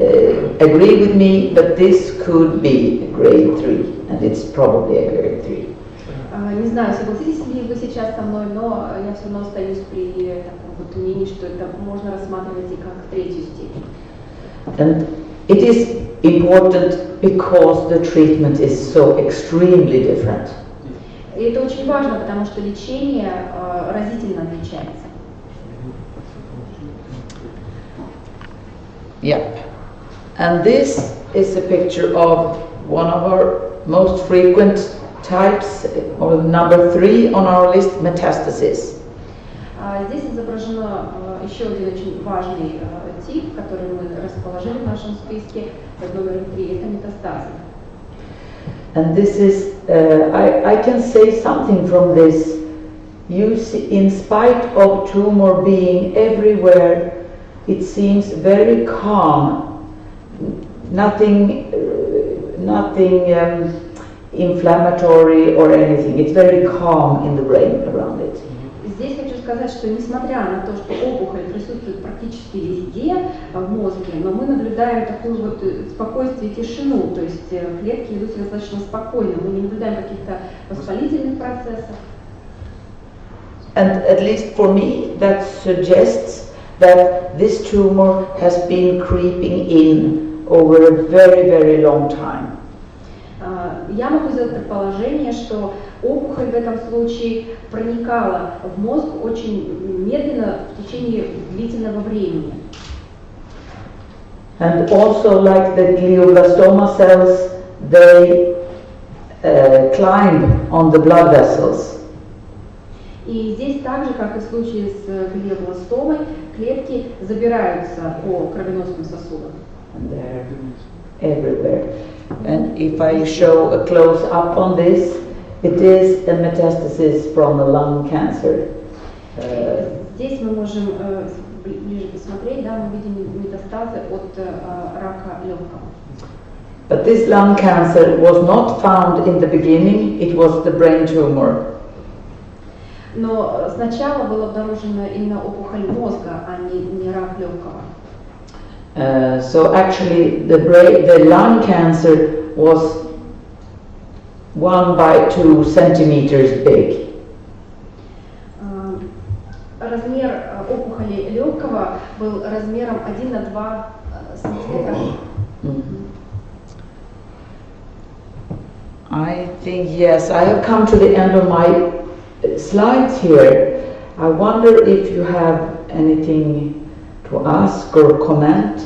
agree with me, but this could be a grade 3, and it's probably a grade 3. Не знаю, согласитесь ли вы сейчас со мной, но я все равно остаюсь при таком вот мнении, что это можно рассматривать и как третью степень. And it is important because the treatment is so extremely different. И это очень важно, потому что лечение разительно отличается. Yep. And this is a picture of one of our most frequent types, or number 3 on our list, metastasis. Здесь изображено еще один очень важный тип, который мы расположили в нашем списке, номер 3, это метастазы. And this is, I can say something from this. You see, in spite of tumor being everywhere, it seems very calm, nothing inflammatory or anything. It's very calm in the brain around it. Здесь хочу сказать, что несмотря на то, что опухоль присутствует практически везде в мозге, но мы наблюдаем такую вот спокойствие и тишину, то есть клетки идут достаточно спокойно, мы не наблюдаем каких-то воспалительных процессов. And at least for me, that suggests that this tumor has been creeping in over a very, very long time. Я могу сделать предположение, что опухоль в этом случае проникала в мозг очень медленно в течение длительного времени. And also, like the glioblastoma cells, they climb on the blood vessels. И здесь так же, как и в случае с глиобластомой, клетки забираются по кровеносным сосудам. And they're everywhere. And if I show a close up on this, it is a metastasis from a lung cancer. Здесь мы можем ближе посмотреть, да, мы видим метастазы от рака легкого. But this lung cancer was not found in the beginning, it was the brain tumor. Но сначала была обнаружена именно опухоль мозга, а не рак легкого. So actually the lung cancer was 1 by 2 centimeters big. Размер опухоли легкого был размером 1 на 2 сантиметра. I think, yes, I have come to the end of my slides here. I wonder if you have anything to ask or comment.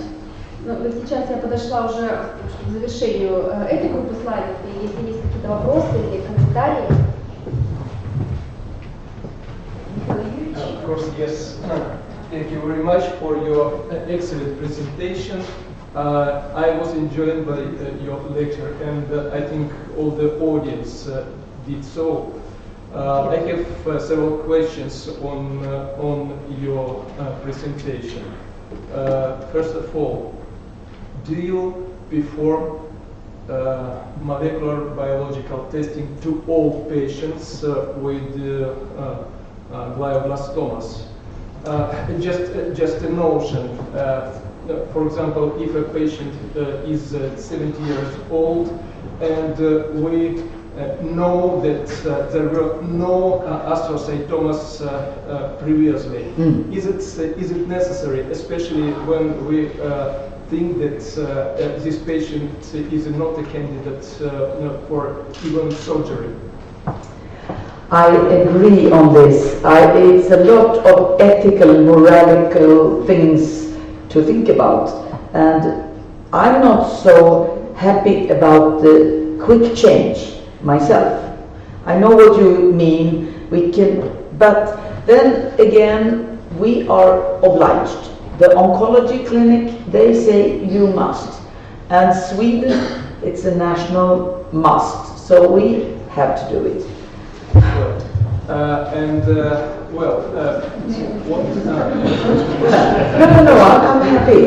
Ну, вот сейчас я подошла уже к завершению этой группы слайдов, и если есть какие-то вопросы или комментарии. Of course, yes. Thank you very much for your excellent presentation. I was enjoyed by your lecture, and I think all the audience did so. I have several questions on your presentation. First of all, do you perform molecular biological testing to all patients with glioblastomas? Just a notion. For example, if a patient is 70 years old and we know that there were no astrocytomas previously. Is it necessary, especially when we think that this patient is not a candidate for even surgery? I agree on this. It's a lot of ethical, moralical things to think about, and I'm not so happy about the quick change myself. I know what you mean. But then again, we are obliged. The oncology clinic, they say you must, and Sweden, it's a national must. So we have to do it. No, I'm happy.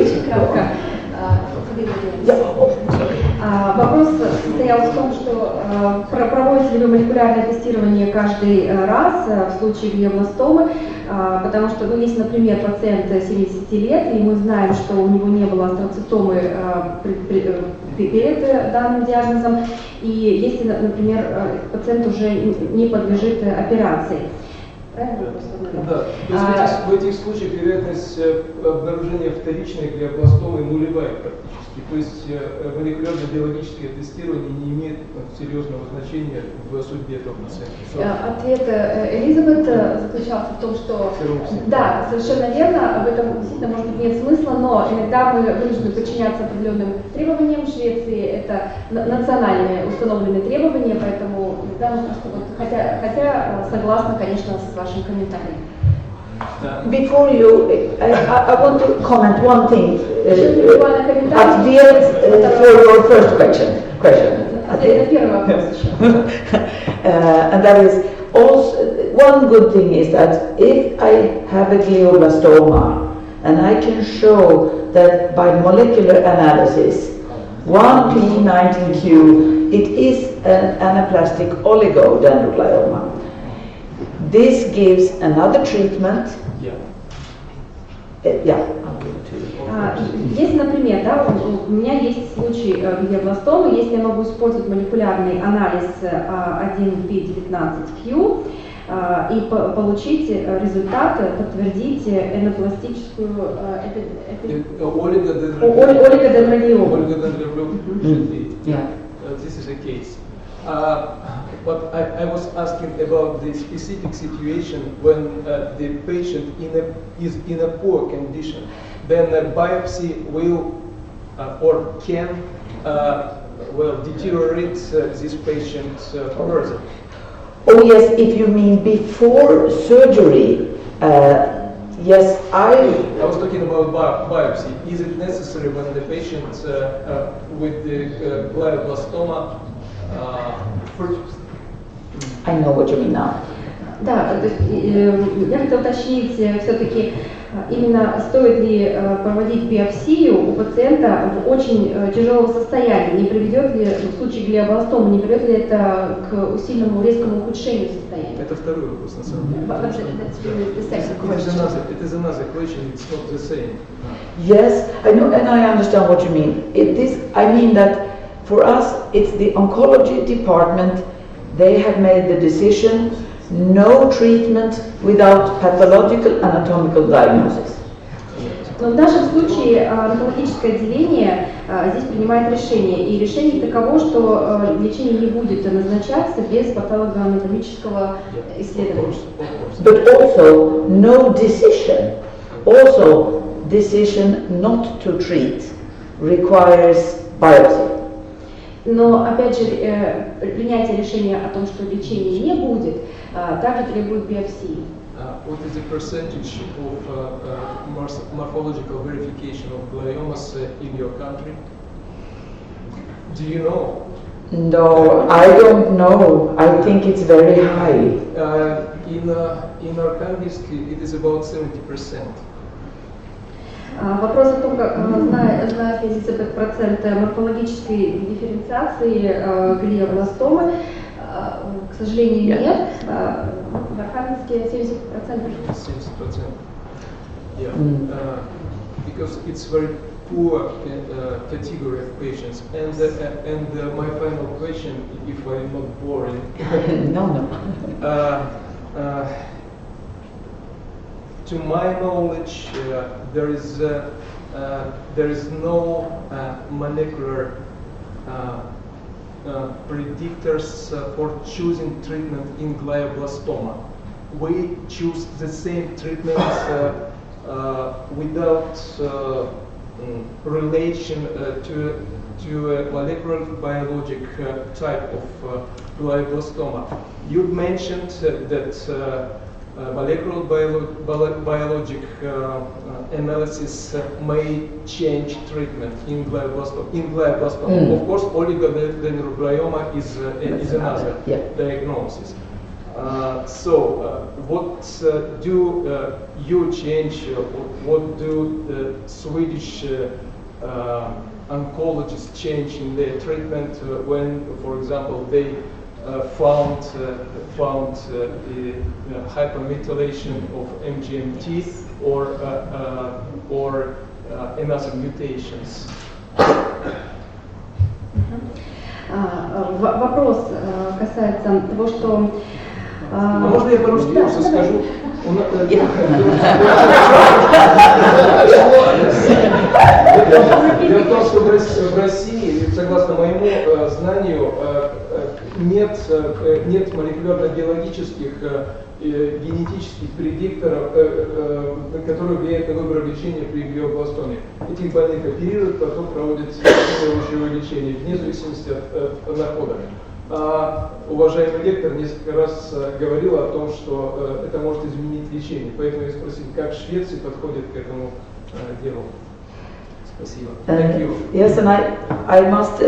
Вопрос состоял в том, что проводите ли вы молекулярное тестирование каждый раз в случае глиобластомы, потому что, есть, например, пациент 70 лет, и мы знаем, что у него не было астроцитомы перед данным диагнозом, и если, например, пациент уже не подлежит операции. Правильно? Да. То есть в этих случаях вероятность обнаружения вторичной глиобластомы нулевая практически. То есть молекулярно-биологическое тестирование не имеет серьезного значения в судьбе этого пациента. Ответ Элизабет заключался в том, что да, совершенно верно, в этом действительно может быть нет смысла, но иногда мы вынуждены подчиняться определенным требованиям. В Швеции это национальные установленные требования, поэтому да, мы просто хотя согласна, конечно, с вашим комментарием. Before you, I want to comment one thing. Ответ for your first question. And that is also one good thing is that if I have a glioblastoma and I can show that by molecular analysis 1p19q it is an anaplastic oligodendroglioma. This gives another treatment. Если, например, да, у меня есть случай глиобластомы, если я могу использовать молекулярный анализ 1p19q и получить результаты, подтвердить энопластическую олигодендрогиому. This is a case. But I was asking about the specific situation when the patient is in a poor condition. Then a biopsy will or can deteriorate this patient further. Oh yes, if you mean before surgery, yes, I was talking about biopsy. Is it necessary when the patient with the glioblastoma I know what you mean now. Да, то есть я хотела уточнить все-таки именно стоит ли проводить биопсию у пациента в очень тяжелом состоянии, не приведет ли в случае глиобластомы, не приведет ли это к усиленному резкому ухудшению состояния? Это второй вопрос на самом деле. It is another question. It's not the same. Yes, I know, and I understand what you mean. I mean that for us, it's the oncology department. They have made the decision, no treatment without pathological anatomical diagnosis. Но в нашем случае онкологическое отделение здесь принимает решение, и решение таково, что лечение не будет назначаться без патологоанатомического исследования. But also no decision, also decision not to treat requires biopsy. Но, опять же, принятие решения о том, что лечения не будет, также требует биопсии. What is the percentage of morphological verification of gliomas in your country? Do you know? No, I don't know. I think it's very high. In Arkhangelsky it is about 70%. Вопрос о том, как знает ли здесь этот процент морфологической дифференциации глиобластомы, к сожалению, нет. В Архангельске 70%. 70%. Yeah. Because it's very poor category of patients. And my final question, if I'm not boring. No. To my knowledge, there is no molecular predictors for choosing treatment in glioblastoma. We choose the same treatment without relation to a molecular biologic type of glioblastoma. You mentioned that molecular biologic analysis may change treatment in glioblastoma. Of course, oligodendroglioma is another diagnosis. What do you change? What do the Swedish oncologists change in their treatment when, for example, they found hypermethylation of MGMT or another mutations? Вопрос касается того, что... Можно я по-русски просто скажу? Дело в том, что в России, согласно моему знанию, нет молекулярно-биологических генетических предикторов, которые влияют на выбор лечения при глиобластоме. Этих больных оперируют, потом проводят лучевое лечение, вне зависимости от находок. Уважаемый лектор несколько раз говорил о том, что это может изменить лечение. Поэтому я спросил, как в Швеции подходит к этому делу. Спасибо. Thank you. Yes, and I must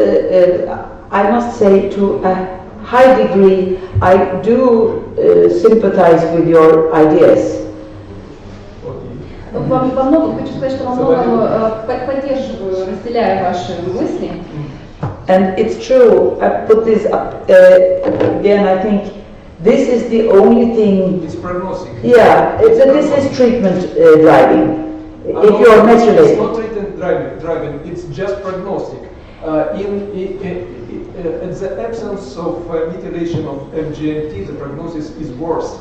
say to a high degree, I do sympathize with your ideas. Во многом хочу сказать, что во многом поддерживаю, разделяю ваши мысли. And it's true, I put this up again, I think this is the only thing... It's prognostic. Yeah, this is treatment driving. If you are methylated. It's not treatment driving, it's just prognostic. In the absence of methylation of MGMT, the prognosis is worse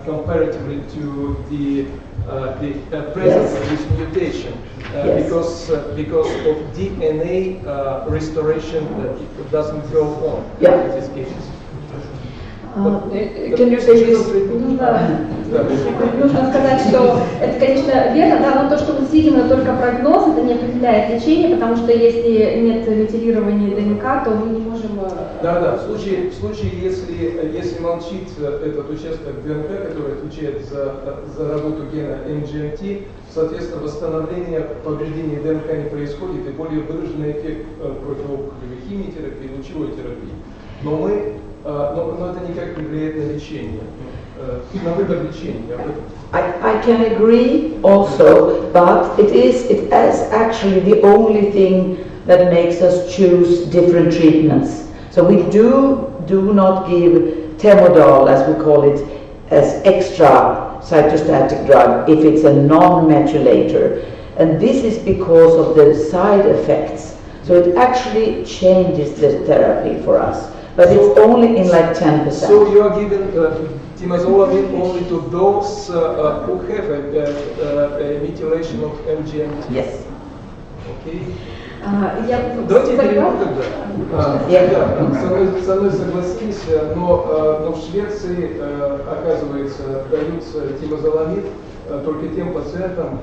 comparatively to the presence of this mutation. Because of DNA restoration, it doesn't go on in these cases. Can you say this? Нужно сказать, что это, конечно, верно, да, но то, что мы видим, это только прогноз, это не определяет лечение, потому что если нет метилирования ДНК, то мы не можем... Да, в случае, если молчит этот участок ДНК, который отвечает за работу гена MGMT, соответственно, восстановление повреждений ДНК не происходит и более выраженный эффект противоопухолевой химиотерапии, лучевой терапии. Но это никак не влияет на лечение, на выбор лечения. I can agree also, but it is actually the only thing that makes us choose different treatments. So we do not give Temodal, as we call it, as extra cytostatic drug if it's a non-methylator. And this is because of the side effects. So it actually changes the therapy for us. But it's only in like 10%. So you are giving temozolomid only to those who have a methylation of MGMT? Yes. Okay. Давайте перейдем тогда. Со мной согласились, но в Швеции, оказывается, дают темозоломид только тем пациентам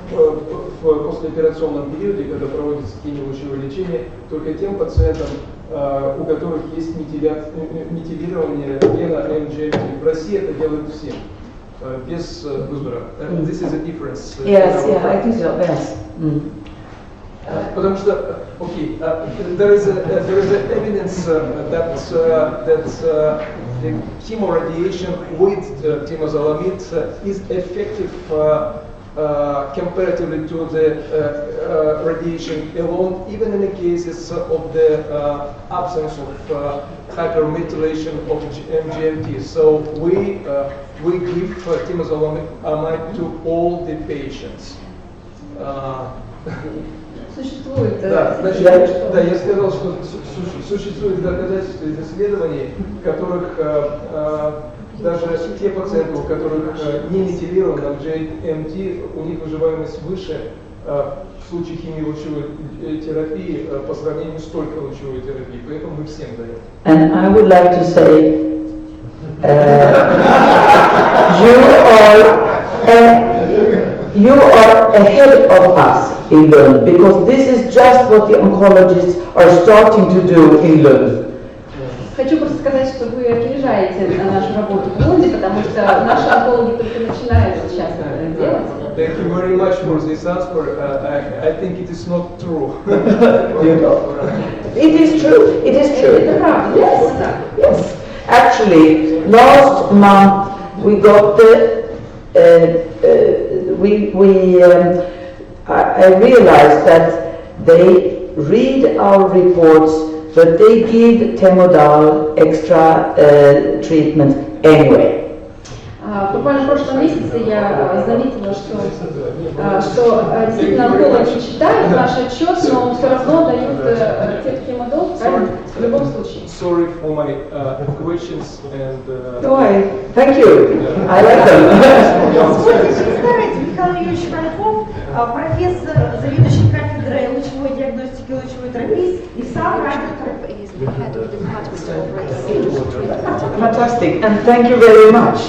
в послеоперационном периоде, когда проводится химиолучевое лечение, только тем пациентам, у которых есть метилирование гена MGMT. В России это делают все, без выбора. This is a difference. Yes, I think so. Yes. Потому что, there is evidence that the chemoradiation with temozolomid is effective comparatively to the radiation alone, even in the cases of the absence of hypermethylation of MGMT. So we give temozolomid to all the patients. Существует. Да, значит, я сказал, что существует доказательства из исследований, в которых даже те пациенты, у которых не метилировано GMT, у них выживаемость выше в случае химиолучевой терапии по сравнению с только лучевой терапией. Поэтому мы всем даем. And I would like to say, you are ahead of us in Lund, because this is just what the oncologists are starting to do in Lund. Хочу просто сказать, что вы опережаете нашу работу в Лунде, потому что наши онкологи только начинают сейчас это делать. Thank you very much for this answer. I think it is not true. It is true. It is true. Это правда. Yes. Yes. Actually, last month we got the. I realized that they read our reports, but they give Temodal extra treatment anyway. Буквально в прошлом месяце я заметила, что действительно онкологи читают наш отчет, но все равно дают Темодал в любом случае. Sorry for my questions and. Why? Thank you. I like them. Позвольте представить Михаил Юрьевич Франков, профессор, заведующий кафедрой лучевой диагностики и лучевой терапии и сам радиотерапевт. Fantastic, and thank you very much.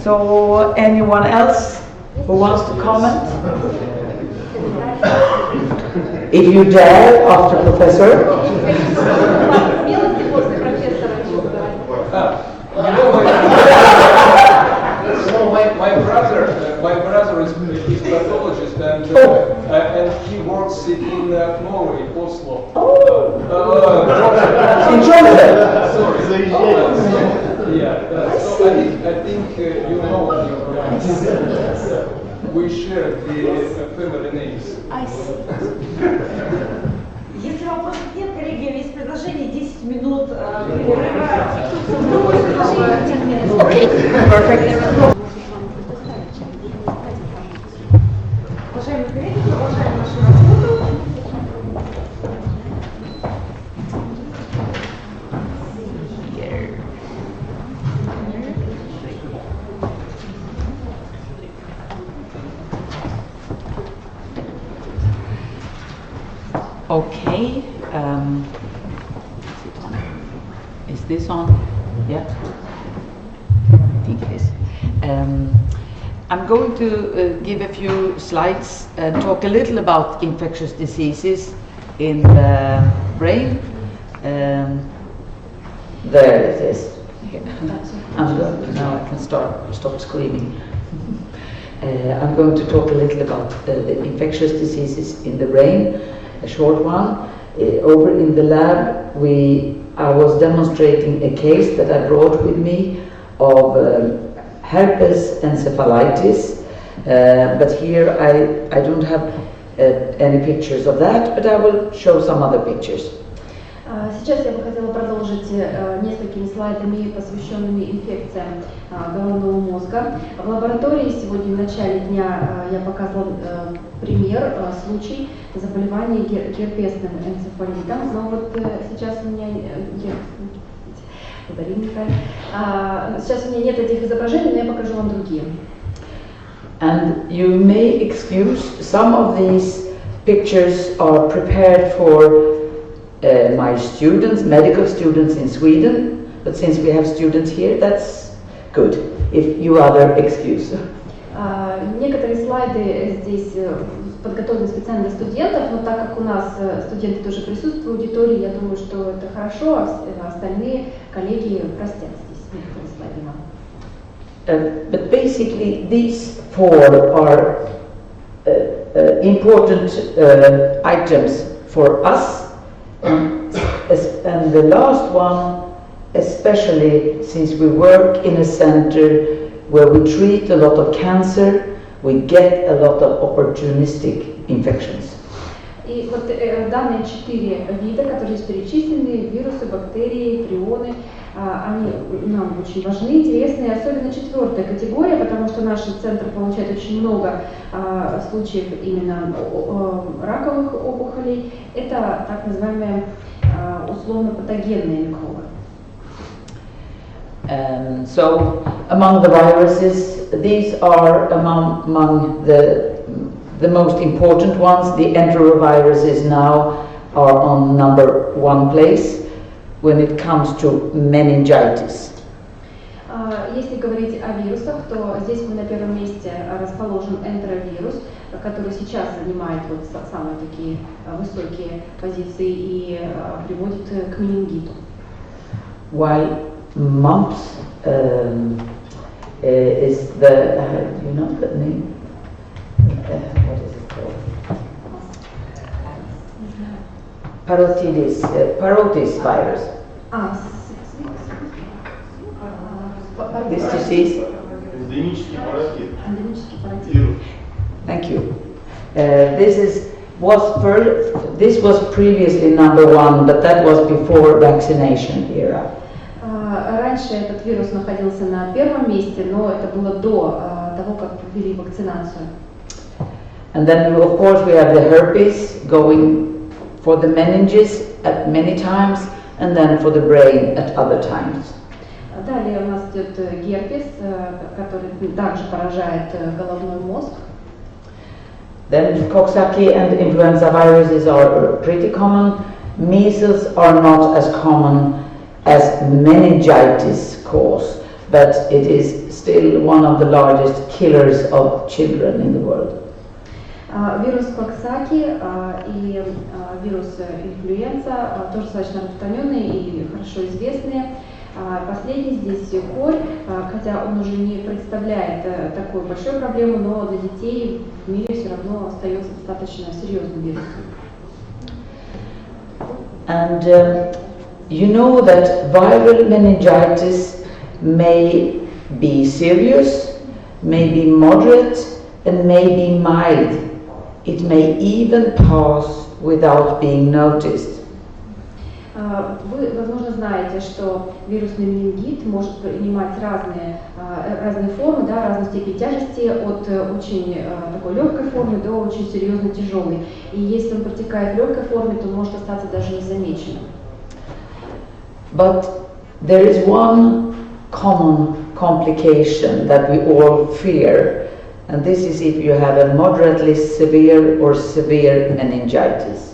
So, anyone else who wants to comment? If you dare, after Professor. My brother is pathologist and he works in Norway, Oslo. In Germany. Sorry. So I think you know him. We share the family names. Если вопросов нет, коллеги, есть предложение 10 минут перерыва. Другое предложение. Уважаемые коллеги, продолжаем нашу работу. Okay. Is this on? Yeah. I think it is. I'm going to give a few slides and talk a little about infectious diseases in the brain. There it is. Now I can stop screaming. I'm going to talk a little about the infectious diseases in the brain, a short one. Over in the lab, I was demonstrating a case that I brought with me of herpes encephalitis, but here I don't have any pictures of that, but I will show some other pictures. Сейчас я бы хотела продолжить несколькими слайдами, посвященными инфекциям головного мозга. В лаборатории сегодня в начале дня я показывала пример, случай заболевания герпесным энцефалитом. Но вот сейчас у меня сейчас у меня нет этих изображений, но я покажу вам другие. And you may excuse some of these pictures are prepared for my students, medical students in Sweden, but since we have students here, that's good. If you other excuse. Некоторые слайды здесь подготовлены специально для студентов, но так как у нас студенты тоже присутствуют в аудитории, я думаю, что это хорошо, а остальные коллеги простят здесь некоторые слайды нам. But basically, these four are important items for us. And the last one, especially since we work in a center where we treat a lot of cancer, we get a lot of opportunistic infections. И вот данные 4 вида, которые здесь перечислены, вирусы, бактерии, прионы, Они нам очень важны, интересны, особенно четвертая категория, потому что наш центр получает очень много случаев именно раковых опухолей. Это так называемые условно-патогенные микробы. So among the viruses, these are among the most important ones. The enteroviruses now are on number 1 place when it comes to meningitis. Если говорить о вирусах, то здесь мы на первом месте расположен энтеровирус, который сейчас занимает вот самые такие высокие позиции и приводит к менингиту. While mumps is the, you know the name? What is it called? Parotis virus. This disease. Эндемический паротит. Эндемический паротит. Thank you. This was previously number 1, but that was before vaccination era. Раньше этот вирус находился на первом месте, но это было до того, как ввели вакцинацию. And then, of course, we have the herpes going for the meninges at many times, and then for the brain at other times. Далее у нас идет герпес, который также поражает головной мозг. Then Coxsackie and influenza viruses are pretty common. Measles are not as common as meningitis cause, but it is still one of the largest killers of children in the world. Вирус Coxsackie и вирус инфлюенса тоже достаточно распространенные и хорошо известные. Последний здесь корь, хотя он уже не представляет такую большую проблему, но для детей в мире все равно остается достаточно серьезным вирусом. And you know that viral meningitis may be serious, may be moderate, and may be mild. It may even pass without being noticed. Вы, возможно, знаете, что вирусный менингит может принимать разные формы, да, разной степени тяжести, от очень такой легкой формы до очень серьезно тяжелой. И если он протекает в легкой форме, то может остаться даже незамеченным. But there is one common complication that we all fear, and this is if you have a moderately severe or severe meningitis.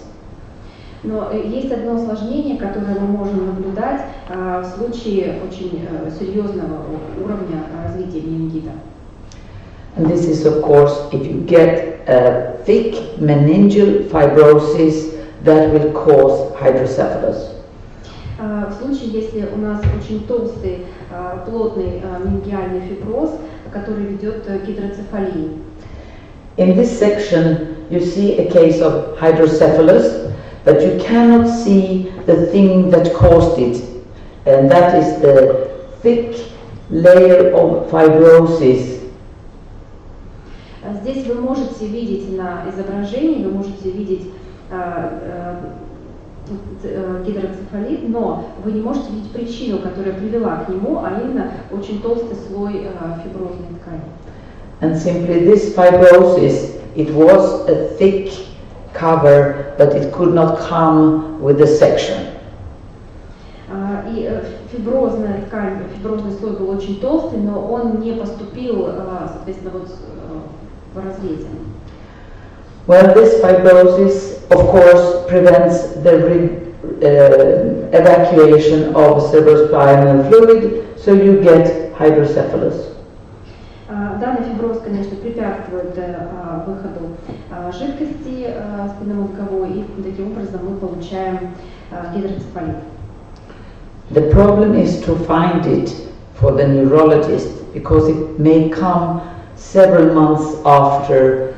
Но есть одно осложнение, которое мы можем наблюдать в случае очень серьезного уровня развития менингита. And this is, of course, if you get a thick meningeal fibrosis that will cause hydrocephalus. В случае, если у нас очень толстый, плотный менингиальный фиброз, который ведет к гидроцефалии. In this section, you see a case of hydrocephalus, but you cannot see the thing that caused it, and that is the thick layer of fibrosis. Здесь вы можете видеть на изображении, вы можете видеть гидроцефалит, но вы не можете видеть причину, которая привела к нему, а именно очень толстый слой фиброзной ткани. And simply this fibrosis, it was a thick cover, but it could not come with the section. И фиброзная ткань, фиброзный слой был очень толстый, но он не поступил, соответственно, вот в разрезе. Well, this fibrosis, of course, prevents the evacuation of cerebrospinal fluid, so you get hydrocephalus. Данный фиброз, конечно, препятствует выходу жидкости спинномозговой, и таким образом мы получаем гидроцефалит. The problem is to find it for the neurologist, because it may come several months after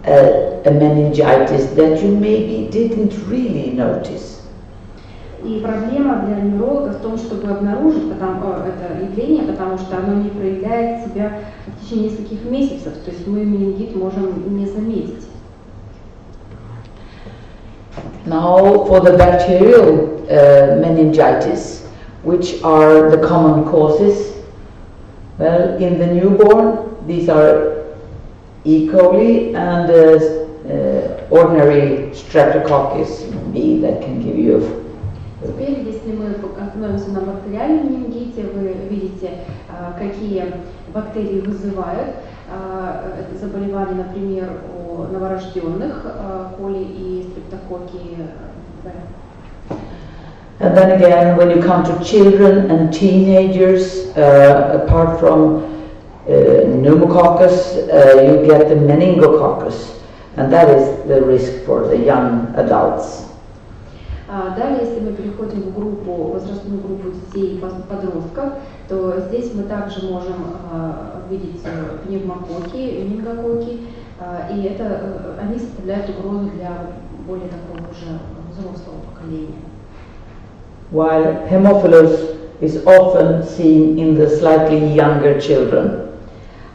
a meningitis that you maybe didn't really notice. И проблема для невролога в том, чтобы обнаружить это явление, потому что оно не проявляет себя в течение нескольких месяцев, то есть мы менингит можем не заметить. Now, for the bacterial meningitis, which are the common causes? Well, in the newborn, these are E. coli and ordinary Streptococcus B that can give you. Теперь, если мы остановимся на бактериальном менингите, вы видите, какие бактерии вызывают это заболевание, например, у новорожденных, коли и стрептококки. And then again, when you come to children and teenagers, apart from pneumococcus, you get the meningococcus, and that is the risk for the young adults. Далее, если мы переходим в группу, возрастную группу детей и подростков, то здесь мы также можем видеть пневмококки, менингококки, и они составляют угрозу для более такого уже взрослого поколения. While Haemophilus is often seen in the slightly younger children.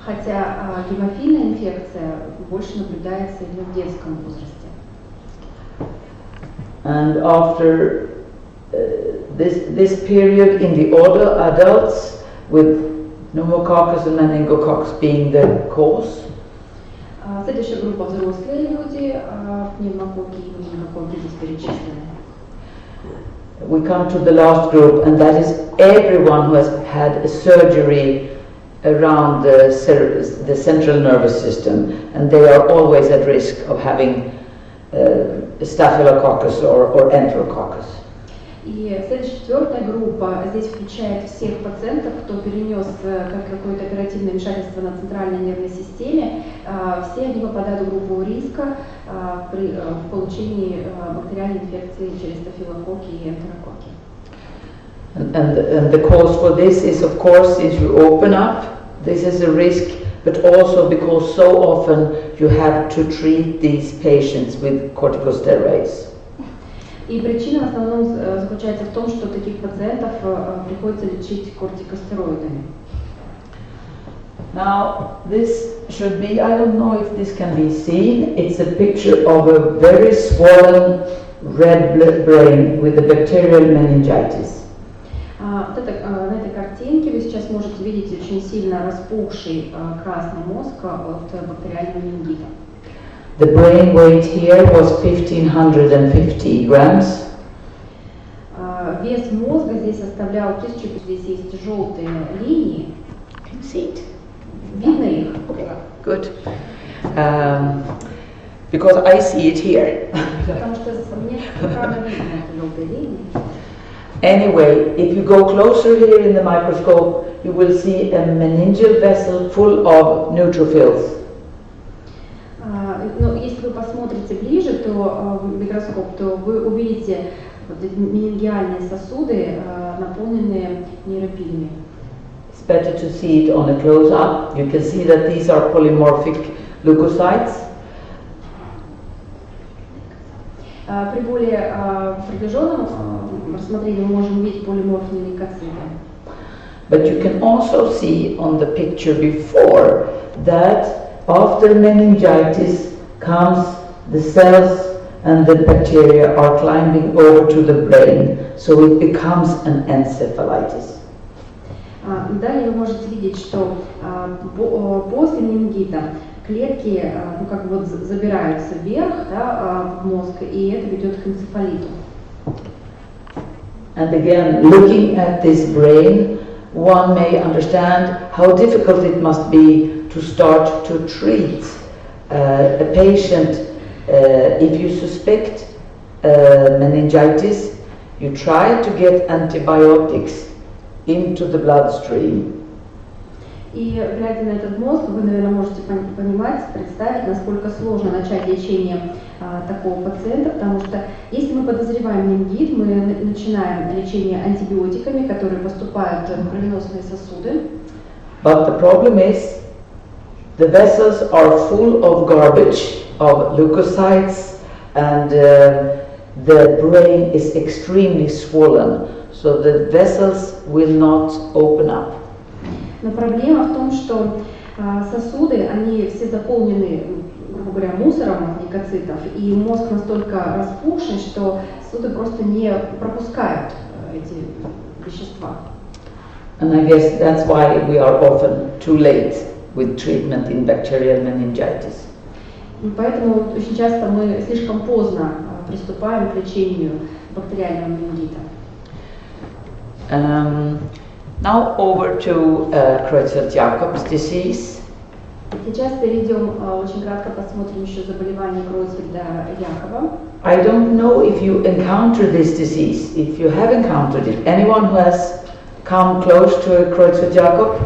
Хотя гемофильная инфекция больше наблюдается именно в детском возрасте. And after this period in the older adults, with pneumococcus and meningococcus being the cause, следующая группа взрослые люди, пневмококки и менингококки здесь перечислены. we come to the last group, and that is everyone who has had a surgery around the central nervous system, and they are always at risk of having Staphylococcus or Enterococcus. И следующая четвертая группа здесь включает всех пациентов, кто перенес какое-то оперативное вмешательство на центральной нервной системе. Все они попадают в группу риска при получении бактериальной инфекции через стафилококки и энтерококки. And the cause for this is, of course, if you open up, this is a risk, but also because so often you have to treat these patients with corticosteroids. И причина в основном заключается в том, что таких пациентов приходится лечить кортикостероидами. Now, this should be, I don't know if this can be seen, it's a picture of a very swollen red brain with a bacterial meningitis. На этой картинке вы сейчас можете видеть очень сильно распухший красный мозг от бактериального менингита. The brain weight here was 1550 grams. Вес мозга здесь составлял 1000, здесь есть желтые линии. Can you see it? Видно их? Good. Because I see it here. Потому что мне экрана видно эти желтые линии. Anyway, if you go closer here in the microscope, you will see a meningeal vessel full of neutrophils. Но если вы посмотрите ближе, то в микроскоп, то вы увидите вот эти менингиальные сосуды, наполненные нейропилями. It's better to see it on a close-up. You can see that these are polymorphic leukocytes. При более приближенном рассмотрении мы можем увидеть полиморфные лейкоциты. But you can also see on the picture before that after meningitis comes the cells and the bacteria are climbing over to the brain, so it becomes an encephalitis. Далее вы можете видеть, что после менингита клетки как бы вот забираются вверх, да, в мозг, и это ведет к энцефалиту. And again, looking at this brain, one may understand how difficult it must be to start to treat a patient. If you suspect meningitis, you try to get antibiotics into the bloodstream. И глядя на этот мозг, вы, наверное, можете понимать, представить, насколько сложно начать лечение такого пациента, потому что если мы подозреваем менингит, мы начинаем лечение антибиотиками, которые поступают в кровеносные сосуды. But the problem is, the vessels are full of garbage, of leukocytes, and the brain is extremely swollen, so the vessels will not open up. Но проблема в том, что сосуды, они все заполнены, грубо говоря, мусором лейкоцитов, и мозг настолько распухший, что сосуды просто не пропускают эти вещества. And I guess that's why we are often too late with treatment in bacterial meningitis. И поэтому очень часто мы слишком поздно приступаем к лечению бактериального менингита. Now over to Creutzfeldt-Jakob's disease. Сейчас перейдем, очень кратко посмотрим еще заболевание Кройцфельда-Якоба. I don't know if you encounter this disease, if you have encountered it. Anyone who has come close to a Creutzfeldt-Jakob?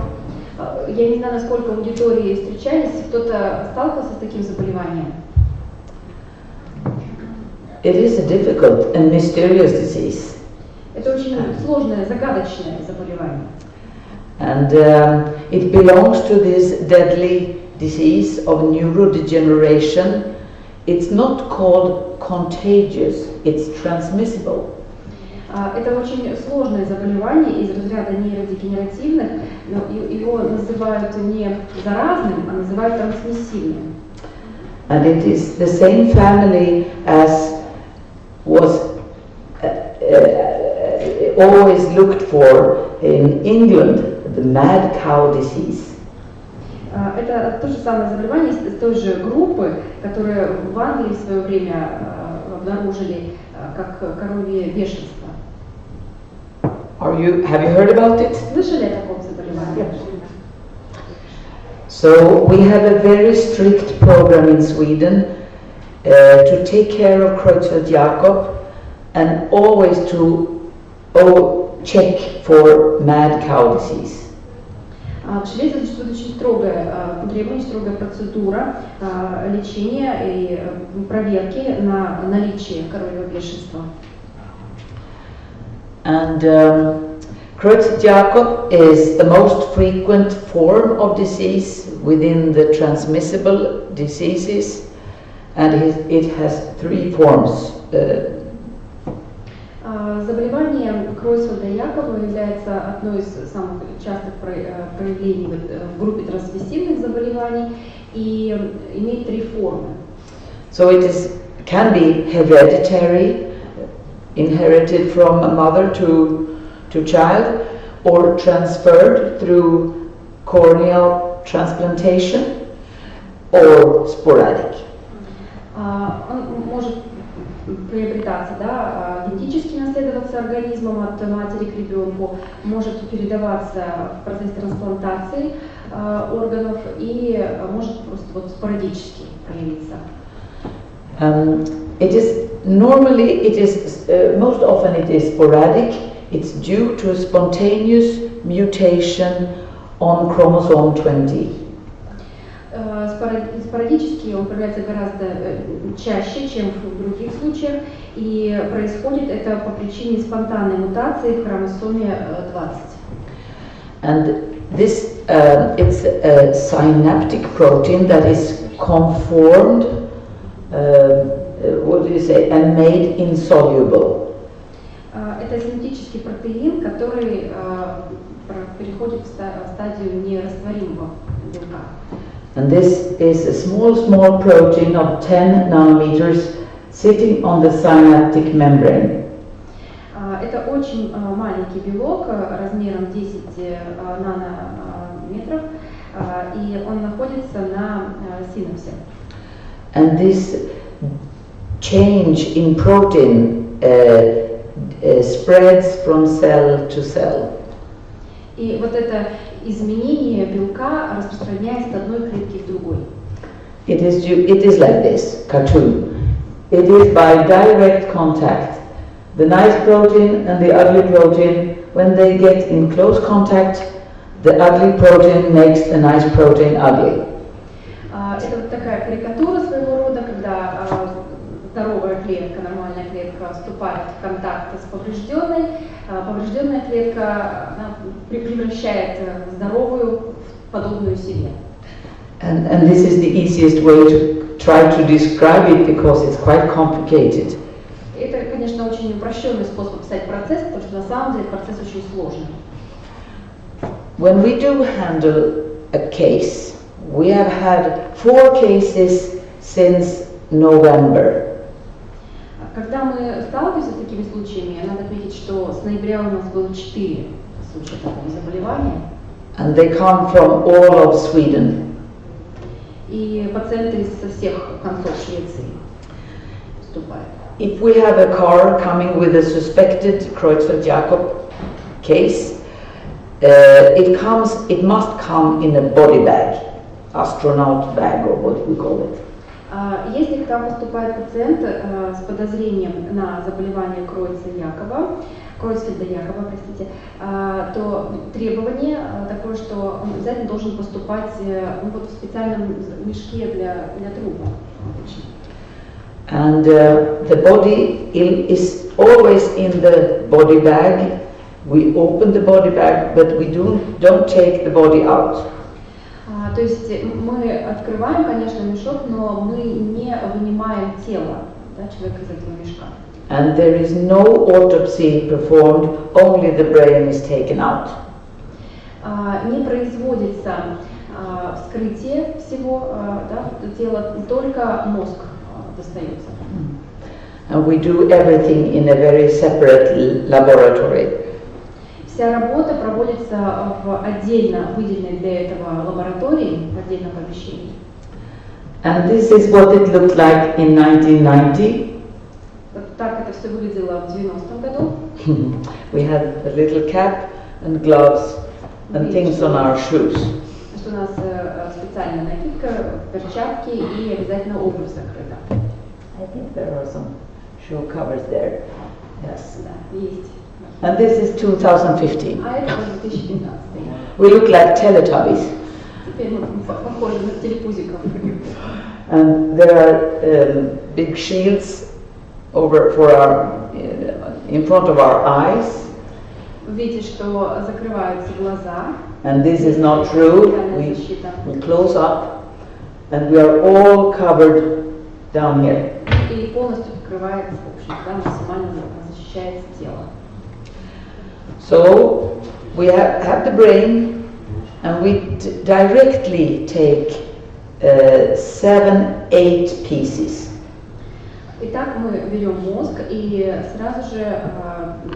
Я не знаю, насколько в аудитории встречались, кто-то сталкивался с таким заболеванием. It is a difficult and mysterious disease. Это очень сложное, загадочное заболевание. And it belongs to this deadly disease of neurodegeneration. It's not called contagious, it's transmissible. Это очень сложное заболевание из разряда нейродегенеративных, но его называют не заразным, а называют трансмиссивным. And it is the same family as was always looked for in England, the mad cow disease. Это то же самое заболевание из той же группы, которое в Англии в свое время обнаружили как коровье бешенство. Have you heard about it? Слышали о таком заболевании? So we have a very strict program in Sweden to take care of Creutzfeldt-Jakob and always to check for mad cow disease. В Швеции существует очень строгая требование, строгая процедура лечения и проверки на наличие коровьего бешенства. And Creutzfeldt-Jakob is the most frequent form of disease within the transmissible diseases, and it has 3 forms. Заболевание Кройцфельда-Якоба является одной из самых частых проявлений в группе трансмиссивных заболеваний и имеет 3 формы. So it can be hereditary, inherited from a mother to child, or transferred through corneal transplantation, or sporadic. Он может приобретаться, генетически наследоваться организмом от матери к ребенку, может передаваться в процессе трансплантации органов и может просто спорадически проявиться. Most often it is sporadic. It's due to a spontaneous mutation on chromosome 20. Спорадически он проявляется гораздо чаще, чем в других случаях, и происходит это по причине спонтанной мутации в хромосоме 20. And this it's a synaptic protein that is conformed, and made insoluble. Это синтетический протеин, который переходит в стадию нерастворимого белка. And this is a small protein of 10 nanometers sitting on the synaptic membrane. Это очень маленький белок размером 10 нанометров, и он находится на синапсе. And this change in protein spreads from cell to cell. И вот это изменение белка распространяется от одной клетки к другой. It is like this cartoon. It is by direct contact. The nice protein and the ugly protein, when they get in close contact, the ugly protein makes the nice protein ugly. Это вот такая карикатура своего рода, когда здоровая клетка, нормальная клетка вступает в контакт с поврежденной, поврежденная клетка превращает здоровую в подобную себе. And this is the easiest way to try to describe it because it's quite complicated. Это, конечно, очень упрощенный способ описать процесс, потому что на самом деле процесс очень сложный. When we do handle a case, we have had 4 cases since November. Когда мы сталкиваемся с такими случаями. Надо отметить, что с ноября у нас было 4 случая такого заболевания. And they come from all of Sweden. И пациенты со всех концов Швеции поступают. If we have a car coming with a suspected Creutzfeldt-Jakob case, it must come in a body bag, astronaut bag or what we call it. Если к нам поступает пациент с подозрением на заболевание Крeutzfeldt-Jakoba, то требование такое, что он обязательно должен поступать в специальном мешке для трупа. And the body is always in the body bag. We open the body bag, but we don't take the body out. То есть мы открываем, конечно, мешок, но мы не вынимаем тело человека из этого мешка. And there is no autopsy performed, only the brain is taken out. Не производится вскрытие всего тела, только мозг достается. And we do everything in a very separate laboratory. Вся работа проводится в отдельно выделенной для этого лаборатории, в отдельном помещении. And this is what it looked like in 1990. Так это все выглядело в 90-м году. We had a little cap and gloves and things on our shoes. Что у нас специальная накидка, перчатки и обязательно обувь закрыта. I think there are some shoe covers there. Yes. Да, есть. And this is 2015. А это 2015. We look like Teletubbies. Теперь мы похожи на телепузиков. And there are big shields in front of our eyes. Вы видите, что закрываются глаза. And this is not true. We close up and we are all covered down here. И полностью покрывается, в общем, максимально защищается тело. So we have the brain and we directly take 7-8 pieces. Итак, мы берем мозг и сразу же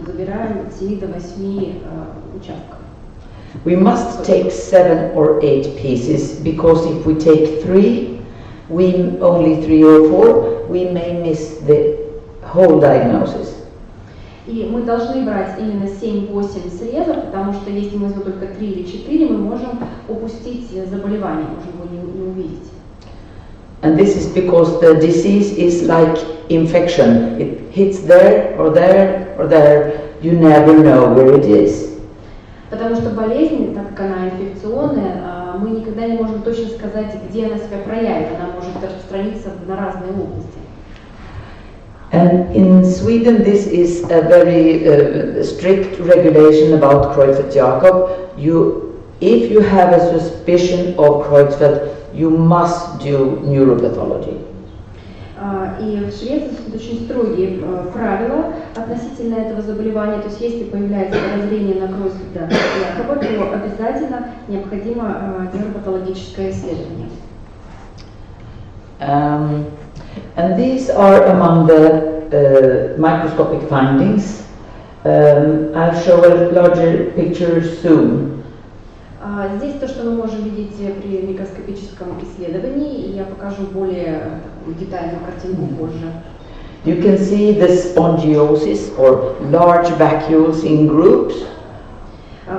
забираем от 7 до 8 участков. We must take 7 or 8 pieces because if we take 3, only 3 or 4, we may miss the whole diagnosis. И мы должны брать именно 7-8 срезов, потому что если мы возьмем только 3 или 4, мы можем упустить заболевание, можем его не увидеть. And this is because the disease is like infection. It hits there or there or there. You never know where it is. Потому что болезнь, так как она инфекционная, мы никогда не можем точно сказать, где она себя проявит. Она может распространиться на разные области. And in Sweden, this is a very strict regulation about Creutzfeldt-Jakob. If you have a suspicion of Creutzfeldt, you must do neuropathology. И в Швеции очень строгие правила относительно этого заболевания. То есть, если появляется подозрение на Creutzfeldt-Jakob, то обязательно необходимо нейропатологическое исследование. And these are among the microscopic findings. I'll show a larger picture soon. Здесь то, что мы можем видеть при микроскопическом исследовании, и я покажу более детальную картинку позже. You can see the spongiosis or large vacuoles in groups.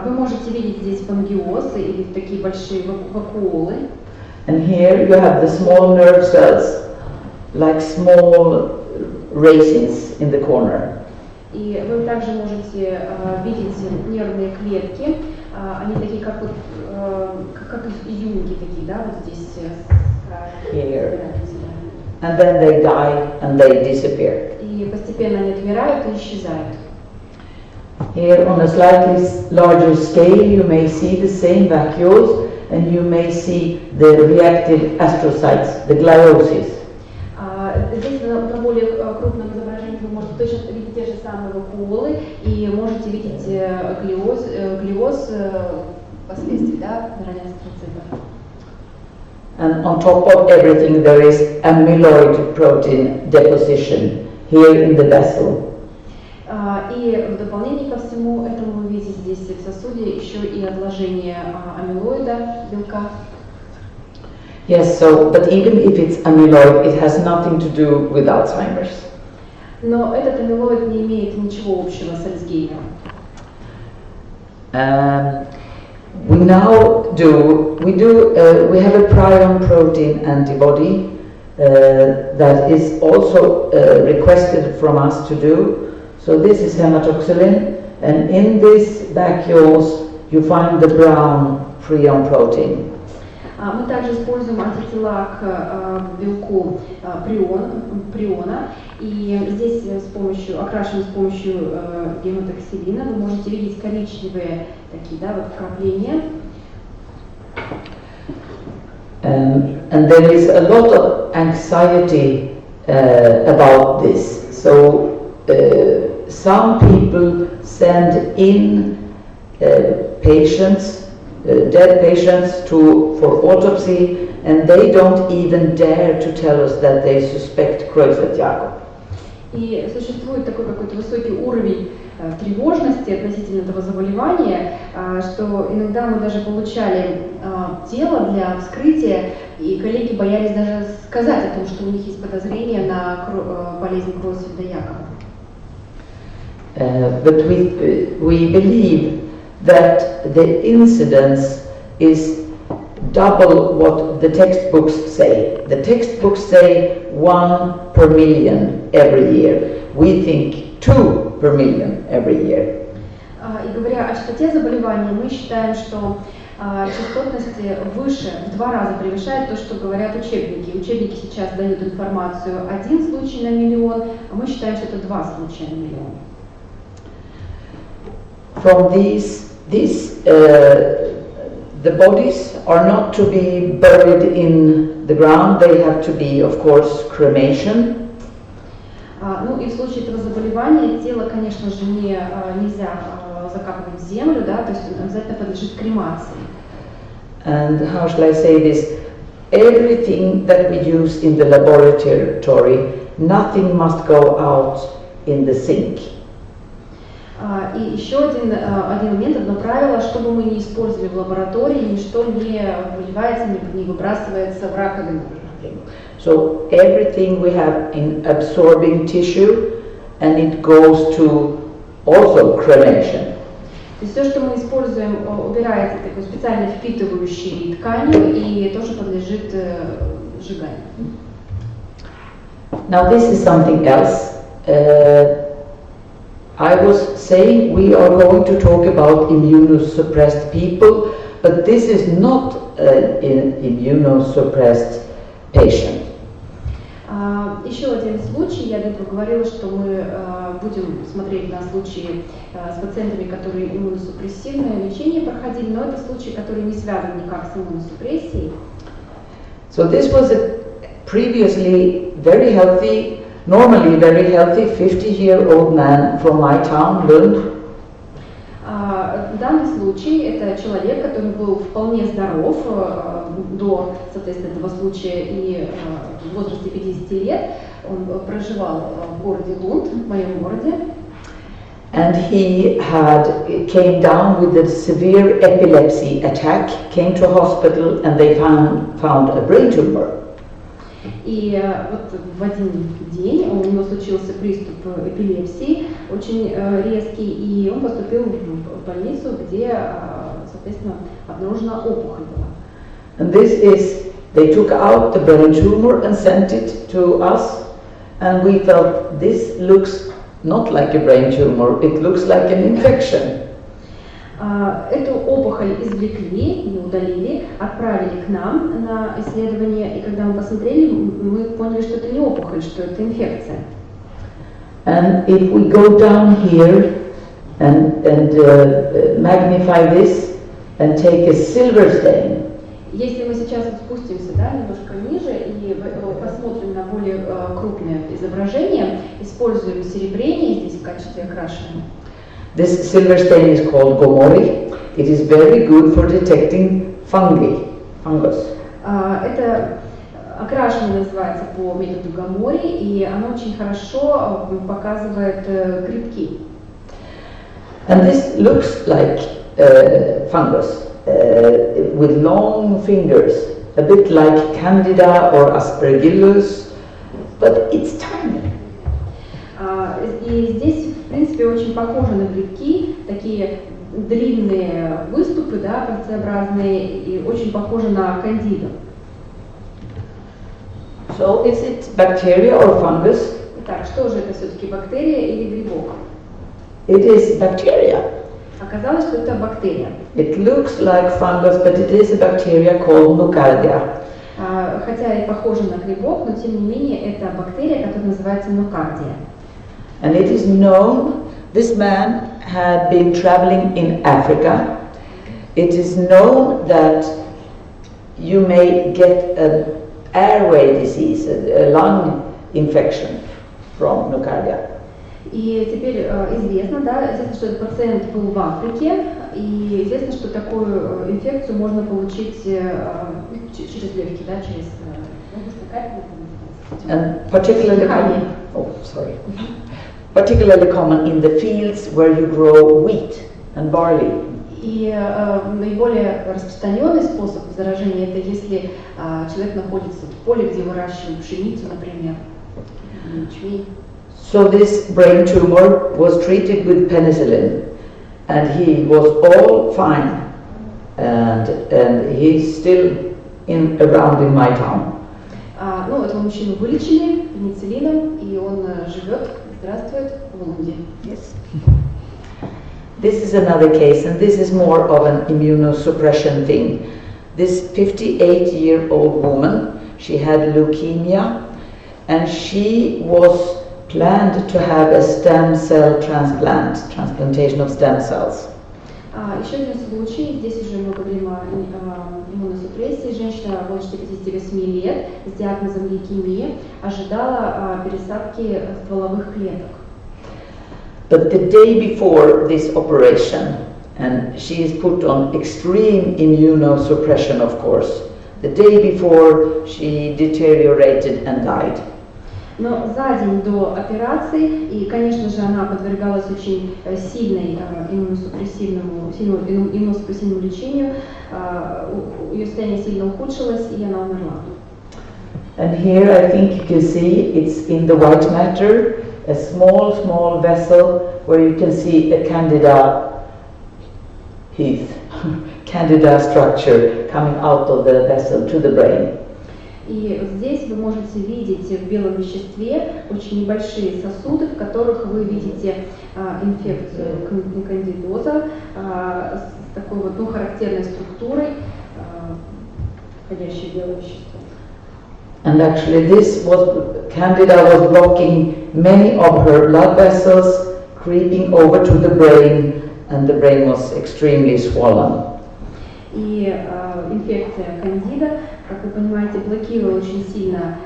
Вы можете видеть здесь спонгиоз или такие большие вакуолы. And here you have the small nerve cells, like small raisins in the corner. И вы также можете видеть нервные клетки. Они такие, как изюминки такие, да, вот здесь. Here. And then they die and they disappear. И постепенно они отмирают и исчезают. Here on a slightly larger scale you may see the same vacuoles and you may see the reactive astrocytes, the glioses. Здесь на более крупном изображении вы можете точно видеть те же самые вакуолы и можете видеть глиоз последствий, да, заранее астроцитов. And on top of everything there is amyloid protein deposition here in the vessel. И в дополнение ко всему этому вы видите здесь в сосуде еще и отложение амилоида, белка. Yes, so, but even if it's amyloid, it has nothing to do with Alzheimer's. Но этот амилоид не имеет ничего общего с Альцгеймером. We have a prion protein antibody that is also requested from us to do. So this is hematoxylin, and in these vacuoles you find the brown prion protein. Мы также используем антитела к белку приона, и здесь окрашиваем с помощью гематоксилина. Вы можете видеть коричневые такие, да, вот вкрапления. And there is a lot of anxiety about this. So some people send in patients, dead patients, for autopsy, and they don't even dare to tell us that they suspect Creutzfeldt-Jakob. И существует такой какой-то высокий уровень тревожности относительно этого заболевания, что иногда мы даже получали тело для вскрытия, и коллеги боялись даже сказать о том, что у них есть подозрение на болезнь Крeutzfeldt-Jakоба. But we believe that the incidence is double what the textbooks say. The textbooks say 1 per million every year. We think 2 per million every year. И говоря о частоте заболеваний, мы считаем, что частотность выше, в 2 раза превышает то, что говорят учебники. Учебники сейчас дают информацию 1 случай на миллион, а мы считаем, что это 2 случая на миллион. From the bodies are not to be buried in the ground, they have to be, of course, cremation. Ну и в случае этого заболевания тело, конечно же, нельзя закапывать в землю, да, то есть обязательно подлежит кремации. And how shall I say this? Everything that we use in the laboratory, nothing must go out in the sink. И еще один момент, одно правило, что бы мы ни использовали в лаборатории, ничто не выливается, не выбрасывается в раковину. So everything we have in absorbing tissue, and it goes to also cremation. То есть все, что мы используем, убирается такой специально впитывающей тканью и тоже подлежит сжиганию. Now this is something else. I was saying we are going to talk about immunosuppressed people, but this is not an immunosuppressed patient. Еще один случай, я до этого говорила, что мы будем смотреть на случаи с пациентами, которые иммуносупрессивное лечение проходили, но это случай, который не связан никак с иммуносупрессией. So this was a previously very healthy, normally very healthy 50-year-old man from my town, Lund. Данный случай – это человек, который был вполне здоров до, соответственно, этого случая и в возрасте 50 лет. Он проживал в городе Лунд, в моем городе. And he came down with a severe epilepsy attack, came to a hospital, and they found a brain tumor. И вот в один день у него случился приступ эпилепсии, очень резкий, и он поступил в больницу, где, соответственно, обнаружена опухоль была. And they took out the brain tumor and sent it to us, and we felt this looks not like a brain tumor, it looks like an infection. Эту опухоль извлекли и удалили, отправили к нам на исследование, и когда мы посмотрели, мы поняли, что это не опухоль, что это инфекция. And if we go down here and magnify this and take a silver stain, если мы сейчас спустимся, да, немножко ниже и посмотрим на более крупное изображение, используем серебрение здесь в качестве окрашивания. This silver stain is called gomori. It is very good for detecting fungus. Это окрашивание называется по методу Гомори, и оно очень хорошо показывает грибки. And this looks like fungus with long fingers, a bit like Candida or Aspergillus, but it's tiny. И здесь, в принципе, очень похоже на грибки, такие длинные выступы, да, кольцеобразные, и очень похоже на кандиду. So is it bacteria or fungus? Итак, что же это все-таки, бактерия или грибок? It is bacteria. Оказалось, что это бактерия. It looks like fungus, but it is a bacteria called Nocardia. Хотя и похоже на грибок, но тем не менее это бактерия, которая называется нокардия. And it is known, this man had been traveling in Africa. It is known that you may get an airway disease, a lung infection from Nocardia. И теперь известно, да, известно, что этот пациент был в Африке, и известно, что такую инфекцию можно получить через легкие, да, через And particularly common, particularly common in the fields where you grow wheat and barley. И наиболее распространенный способ заражения это если человек находится в поле, где выращивают пшеницу, например, ячмень. So this brain tumor was treated with penicillin, and he was all fine, and he's still around in my town. Ну, этого мужчину вылечили пенициллином, и он живет, здравствует в Лунде. Yes. This is another case, and this is more of an immunosuppression thing. This 58-year-old woman, she had leukemia, and she was planned to have a stem cell transplantation of stem cells. Еще один случай, здесь уже мы говорим о иммуносупрессии. Женщина в возрасте 58 лет с диагнозом лейкемия ожидала пересадки стволовых клеток. But the day before this operation, and she is put on extreme immunosuppression, of course, the day before she deteriorated and died. Но за день до операции, и, конечно же, она подвергалась очень сильному иммуносупрессивному лечению, ее состояние сильно ухудшилось, и она умерла. And here I think you can see it's in the white matter, a small vessel where you can see a candida heath, candida structure coming out of the vessel to the brain. И здесь вы можете видеть в белом веществе очень небольшие сосуды, в которых вы видите инфекцию кандидоза с такой вот характерной структурой, входящей в белое вещество. And actually candida was blocking many of her blood vessels, creeping over to the brain, and the brain was extremely swollen. И инфекция кандида, как вы понимаете, блокировала очень сильно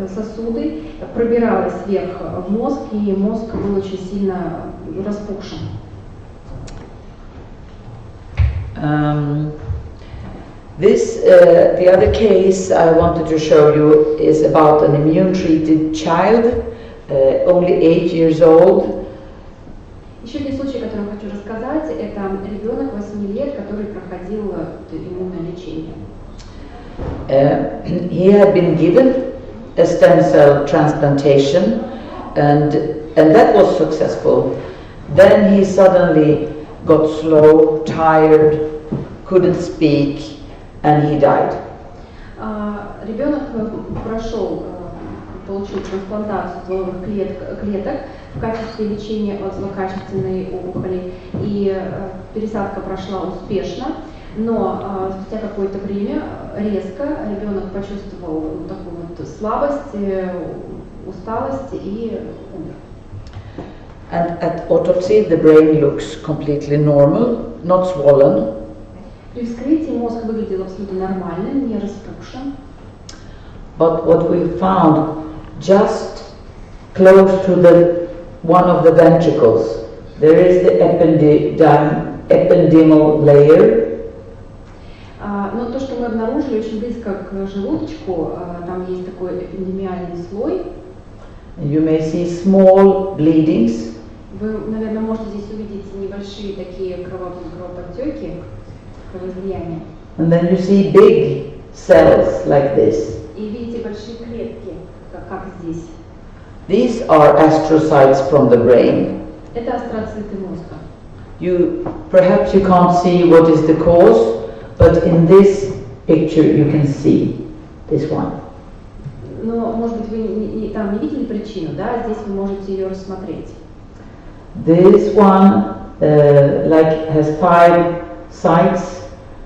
сосуды, пробиралась вверх в мозг, и мозг был очень сильно распухшим. The other case I wanted to show you is about an immune-treated child, only 8 years old. Еще один случай, который я хочу рассказать, это ребенок 8 лет, который проходил иммунное лечение. He had been given a stem cell transplantation, and that was successful. Then he suddenly got slow, tired, couldn't speak, and he died. Ребенок получил трансплантацию стволовых клеток в качестве лечения от злокачественной опухоли, и пересадка прошла успешно, но спустя какое-то время резко ребенок почувствовал такую вот слабость, усталость и умер. And at autopsy the brain looks completely normal, not swollen. При вскрытии мозг выглядел абсолютно нормальным, не распухшим. But what we found just close to one of the ventricles, there is the ependymal layer. Но то, что мы обнаружили очень близко к желудочку, там есть такой эпидемиальный слой. You may see small bleedings Вы, наверное, можете здесь увидеть небольшие такие кровоподтеки, кровоизлияния. And then you see big cells like this. И видите большие клетки, как здесь. These are astrocytes from the brain. Это астроциты мозга. Perhaps you can't see what is the cause, but in this picture you can see this one. Но, может быть, вы там не видели причину, да? Здесь вы можете ее рассмотреть. This one has 5 sites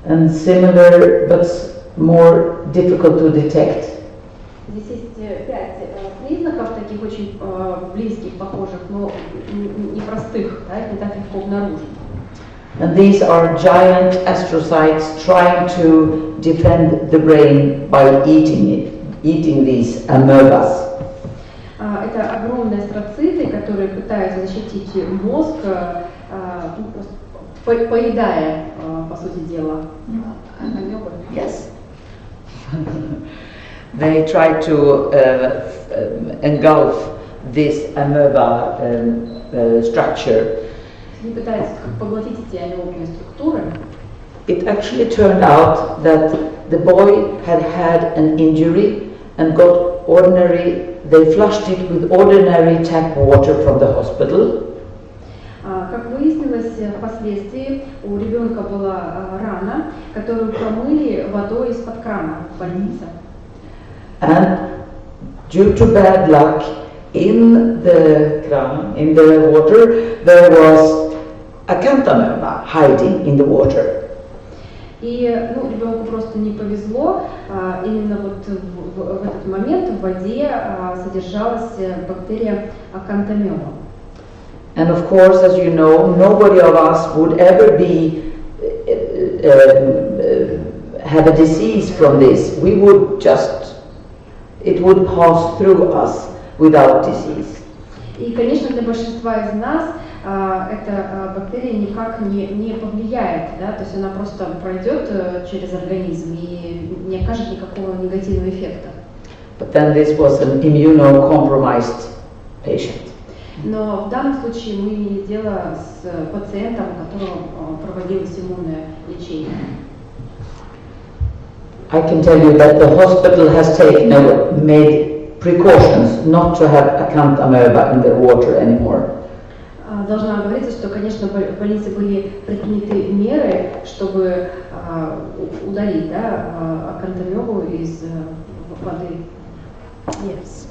and similar, but more difficult to detect. Здесь есть 5 признаков, таких очень близких, похожих, но непростых, да, их не так легко обнаружить. And these are giant astrocytes trying to defend the brain by eating these amoebas. Это огромные астроциты, которые пытаются защитить мозг, поедая, по сути дела, амебы. Yes. They try to engulf this amoeba structure. Они пытаются поглотить эти амебные структуры. It actually turned out that the boy had an injury and they flushed it with ordinary tap water from the hospital. Как выяснилось впоследствии, у ребенка была рана, которую промыли водой из-под крана в больнице. And due to bad luck, in the water, there was a amoeba hiding in the water. И ребенку просто не повезло, именно вот в этот момент в воде содержалась бактерия акантамеба. And of course, as you know, nobody of us would ever have a disease from this. It would pass through us without disease. И, конечно, для большинства из нас эта бактерия никак не повлияет, да, то есть она просто пройдет через организм и не окажет никакого негативного эффекта. But then this was an immunocompromised patient. Но в данном случае мы имели дело с пациентом, у которого проводилось иммунное лечение. I can tell you that the hospital has made precautions not to have amoeba in the water anymore. Должна оговориться, что, конечно, в больнице были предприняты меры, чтобы удалить, да, акантамебу из воды. Yes.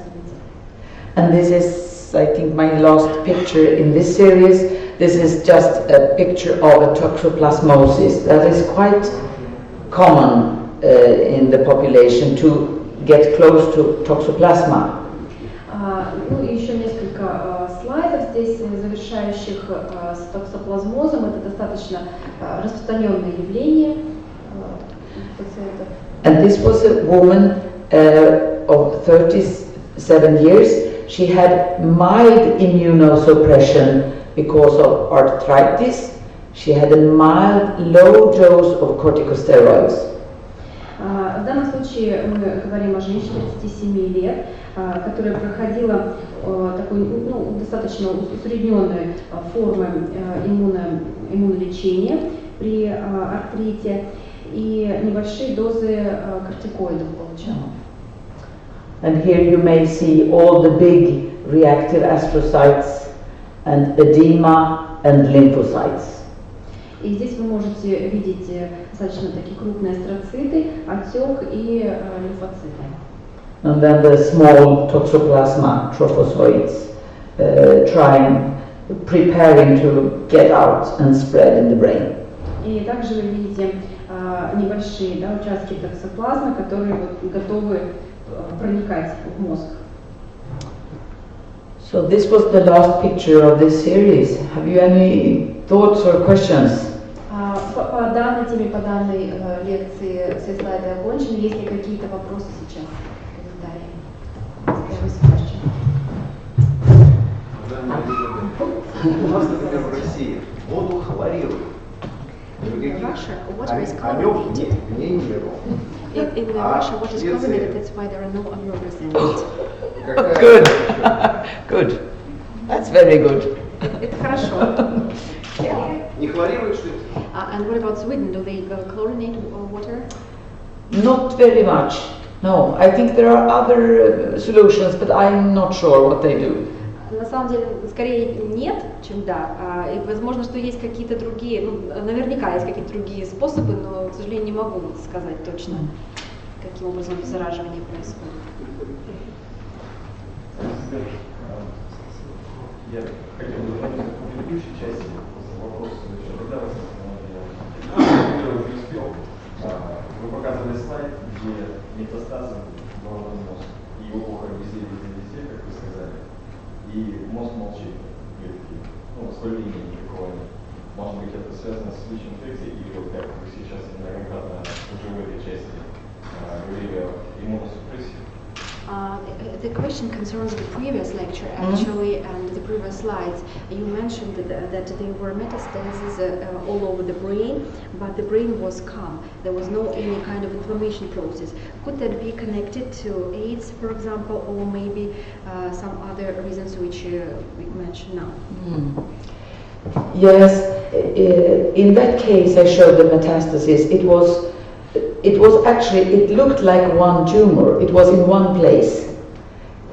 And this is, I think, my last picture in this series. This is just a picture of a toxoplasmosis that is quite common in the population to get close to toxoplasma. И еще несколько слайдов здесь, завершающих с токсоплазмозом. Это достаточно распространенное явление пациентов. And this was a woman of 37 years. She had mild immunosuppression because of arthritis. She had a mild low dose of corticosteroids. В данном случае мы говорим о женщине 37 лет, которая проходила такой, достаточно усредненной формы иммунолечения при артрите и небольшие дозы кортикоидов получала. And here you may see all the big reactive astrocytes and edema and lymphocytes. И здесь вы можете видеть достаточно такие крупные астроциты, отек и лимфоциты. And then the small toxoplasma trophozoites preparing to get out and spread in the brain. И также вы видите небольшие, да, участки токсоплазмы, которые готовы проникать в мозг. So this was the last picture of this series. Have you any thoughts or questions? По данной теме, по данной лекции все слайды окончены. Есть ли какие-то вопросы сейчас? У нас, например, в России воду хлорируют. Не нету. In Russia, what is chlorinated, that's why there are no amoebas in it. Good. Good. That's very good. Это хорошо. Не хлорирует, что ли? And what about Sweden? Do they chlorinate water? Not very much. No, I think there are other solutions, but I'm not sure what they do. На самом деле, скорее нет, чем да. И возможно, что есть какие-то другие, ну, наверняка есть какие-то другие способы, но, к сожалению, не могу сказать точно, каким образом зараживание происходит. Я хотел бы вернуться к предыдущей части вопроса, когда вы уже успел, вы показывали слайд, где метастазы в головной мозг и опухоль везде, как вы сказали, и мозг молчит, ну, воспаления никакого нет. Может быть, это связано с ВИЧ-инфекцией, или вот как вы сейчас неоднократно уже в этой части говорили о иммуносупрессии? The question concerns the previous lecture, actually, and the previous slides. You mentioned that there were metastases all over the brain, but the brain was calm. There was no any kind of inflammation process. Could that be connected to AIDS, for example, or maybe some other reasons which we mentioned now? Yes, in that case I showed the metastasis. It was actually, it looked like one tumor. It was in one place,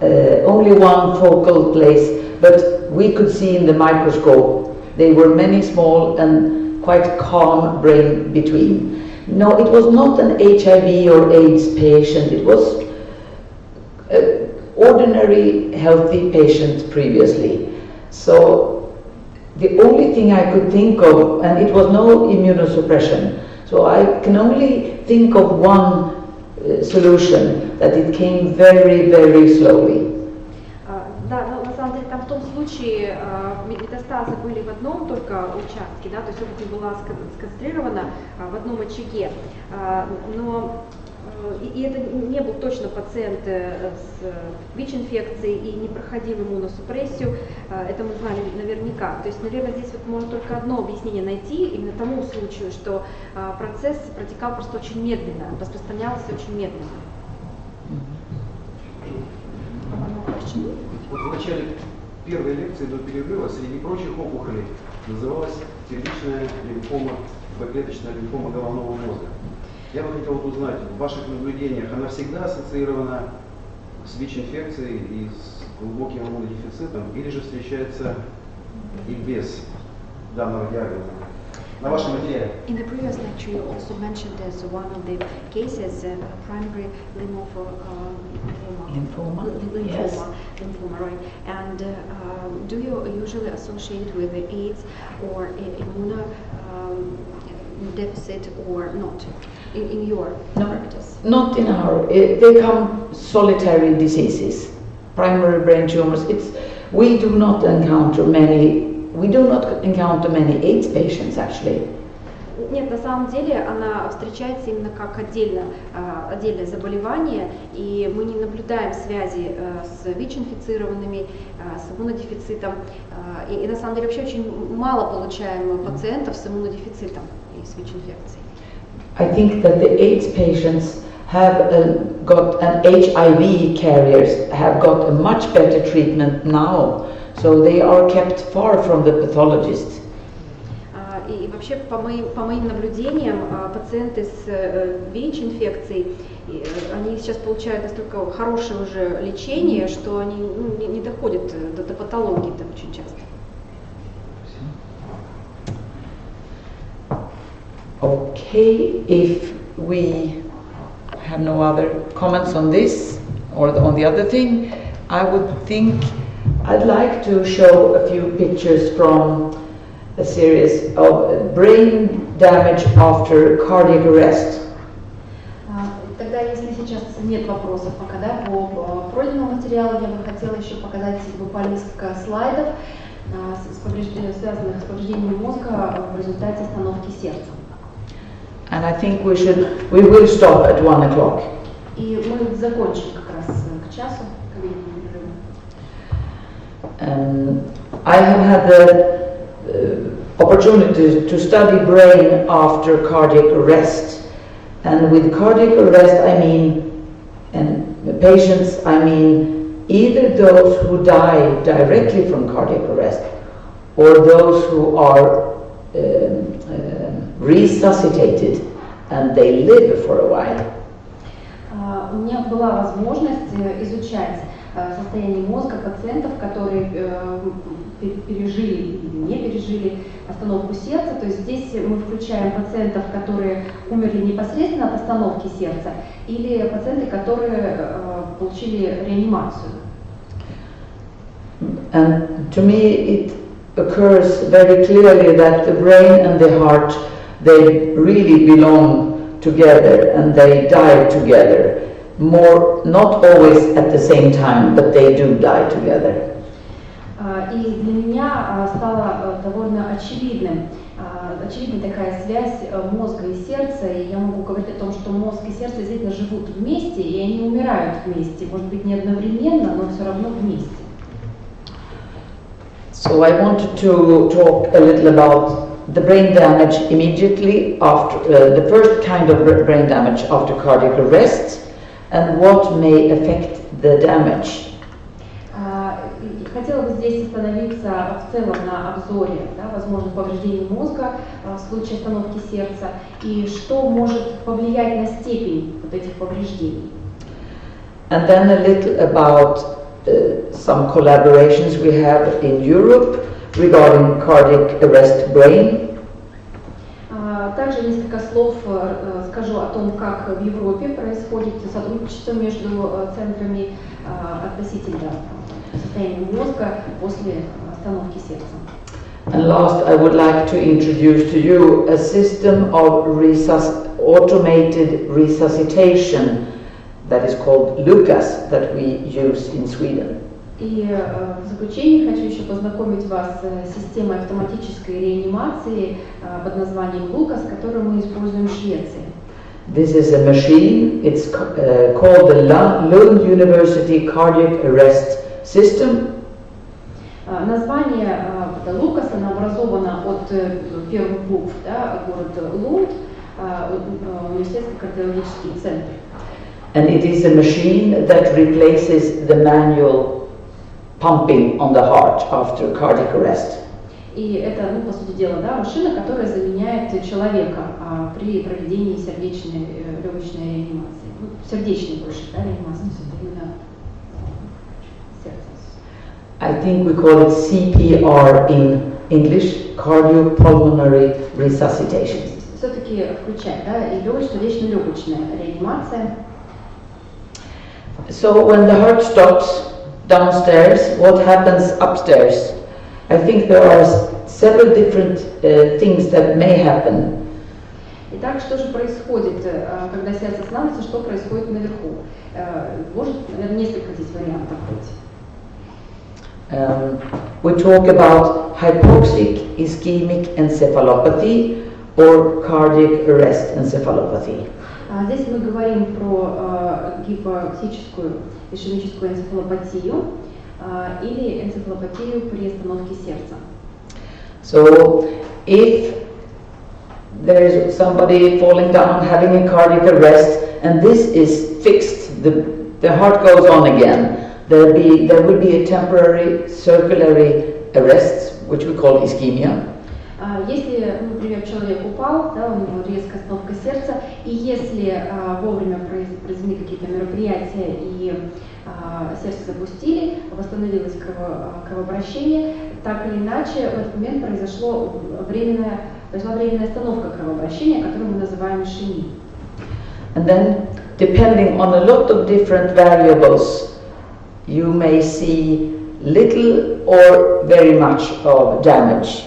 only one focal place, but we could see in the microscope they were many small and quite calm brain between. No, it was not an HIV or AIDS patient. It was an ordinary healthy patient previously. So the only thing I could think of, and it was no immunosuppression, so I can only think of one solution, that it came very, very slowly. Да, но на самом деле там в том случае метастазы были в одном только участке, да, то есть опухоль была сконцентрирована в одном очаге, но и это не был точно пациент с ВИЧ-инфекцией и не проходил иммуносупрессию, это мы знали наверняка. То есть, наверное, здесь вот можно только одно объяснение найти именно тому случаю, что процесс протекал просто очень медленно, распространялся очень медленно. Вот в начале первой лекции до перерыва среди прочих опухолей называлась первичная лимфома, двоклеточная лимфома головного мозга. Я бы хотел узнать, в ваших наблюдениях она всегда ассоциирована с ВИЧ-инфекцией и с глубоким иммунодефицитом, или же встречается и без данного диагноза? На вашем материале. In the previous lecture, you also mentioned as one of the cases primary lymphoma, right? And do you usually associate with the AIDS or immunodeficit or not in your practice? Not in our. They come solitary diseases, primary brain tumors. We do not encounter many AIDS patients actually. Нет, на самом деле она встречается именно как отдельное заболевание, и мы не наблюдаем связи с ВИЧ-инфицированными, с иммунодефицитом, и на самом деле вообще очень мало получаем пациентов с иммунодефицитом и с ВИЧ-инфекцией. I think that the AIDS patients have got, and HIV carriers have got a much better treatment now, so they are kept far from the pathologist. И вообще, по моим наблюдениям, пациенты с ВИЧ-инфекцией, они сейчас получают настолько хорошее уже лечение, что они не доходят до патологии там очень часто. Okay, if we have no other comments on this or on the other thing, I would think I'd like to show a few pictures from a series of brain damage after cardiac arrest. Тогда, если сейчас нет вопросов пока, да, по пройденному материалу, я бы хотела еще показать буквально несколько слайдов, связанных с повреждением мозга в результате остановки сердца. And I think we will stop at 1 o'clock. И мы закончим как раз к часу, к обеденному перерыву. I have had the opportunity to study brain after cardiac arrest, and with cardiac arrest I mean, and patients I mean either those who die directly from cardiac arrest or those who are resuscitated and they live for a while. У меня была возможность изучать состояние мозга пациентов, которые пережили или не пережили остановку сердца. То есть здесь мы включаем пациентов, которые умерли непосредственно от остановки сердца, или пациенты, которые получили реанимацию. And to me it occurs very clearly that the brain and the heart, they really belong together and they die together. More, not always at the same time, but they do die together. И для меня стало довольно очевидной такая связь мозга и сердца, и я могу говорить о том, что мозг и сердце действительно живут вместе, и они умирают вместе, может быть не одновременно, но все равно вместе. So I wanted to talk a little about the brain damage immediately after the first kind of brain damage after cardiac arrest and what may affect the damage. Хотела бы здесь остановиться в целом на обзоре возможных повреждений мозга в случае остановки сердца и что может повлиять на степень вот этих повреждений. And then a little about some collaborations we have in Europe regarding cardiac arrest brain. Также несколько слов скажу о том, как в Европе происходит сотрудничество между центрами относительно состояния мозга после остановки сердца. And last, I would like to introduce to you a system of automated resuscitation that is called Lucas that we use in Sweden. И в заключение хочу еще познакомить вас с системой автоматической реанимации под названием Lucas, которую мы используем в Швеции. This is a machine. It's called the Lund University Cardiac Arrest System. Название Lucas, оно образовано от первых букв, город Лунд, университетский кардиологический центр. And it is a machine that replaces the manual pumping on the heart after cardiac arrest. И это, по сути дела, машина, которая заменяет человека при проведении сердечной легочной реанимации. Сердечной больше, реанимации, именно сердца. I think we call it CPR in English, cardiopulmonary resuscitation. Все-таки включать, и сердечно-легочная реанимация. So when the heart stops downstairs, what happens upstairs? I think there are several different things that may happen. Итак, что же происходит, когда сердце останавливается, что происходит наверху? Может, наверное, несколько здесь вариантов быть. We talk about hypoxic ischemic encephalopathy or cardiac arrest encephalopathy. Здесь мы говорим про гипоксическую ишемическую энцефалопатию или энцефалопатию при остановке сердца. So, if there is somebody falling down having a cardiac arrest and this is fixed, the heart goes on again, there will be a temporary circulatory arrest, which we call ischemia. Если, например, человек упал, у него резкая остановка сердца, и если вовремя произвели какие-то мероприятия и сердце запустили, восстановилось кровообращение, так или иначе в этот момент произошла временная остановка кровообращения, которую мы называем ишемией. And then, depending on a lot of different variables, you may see little or very much of damage.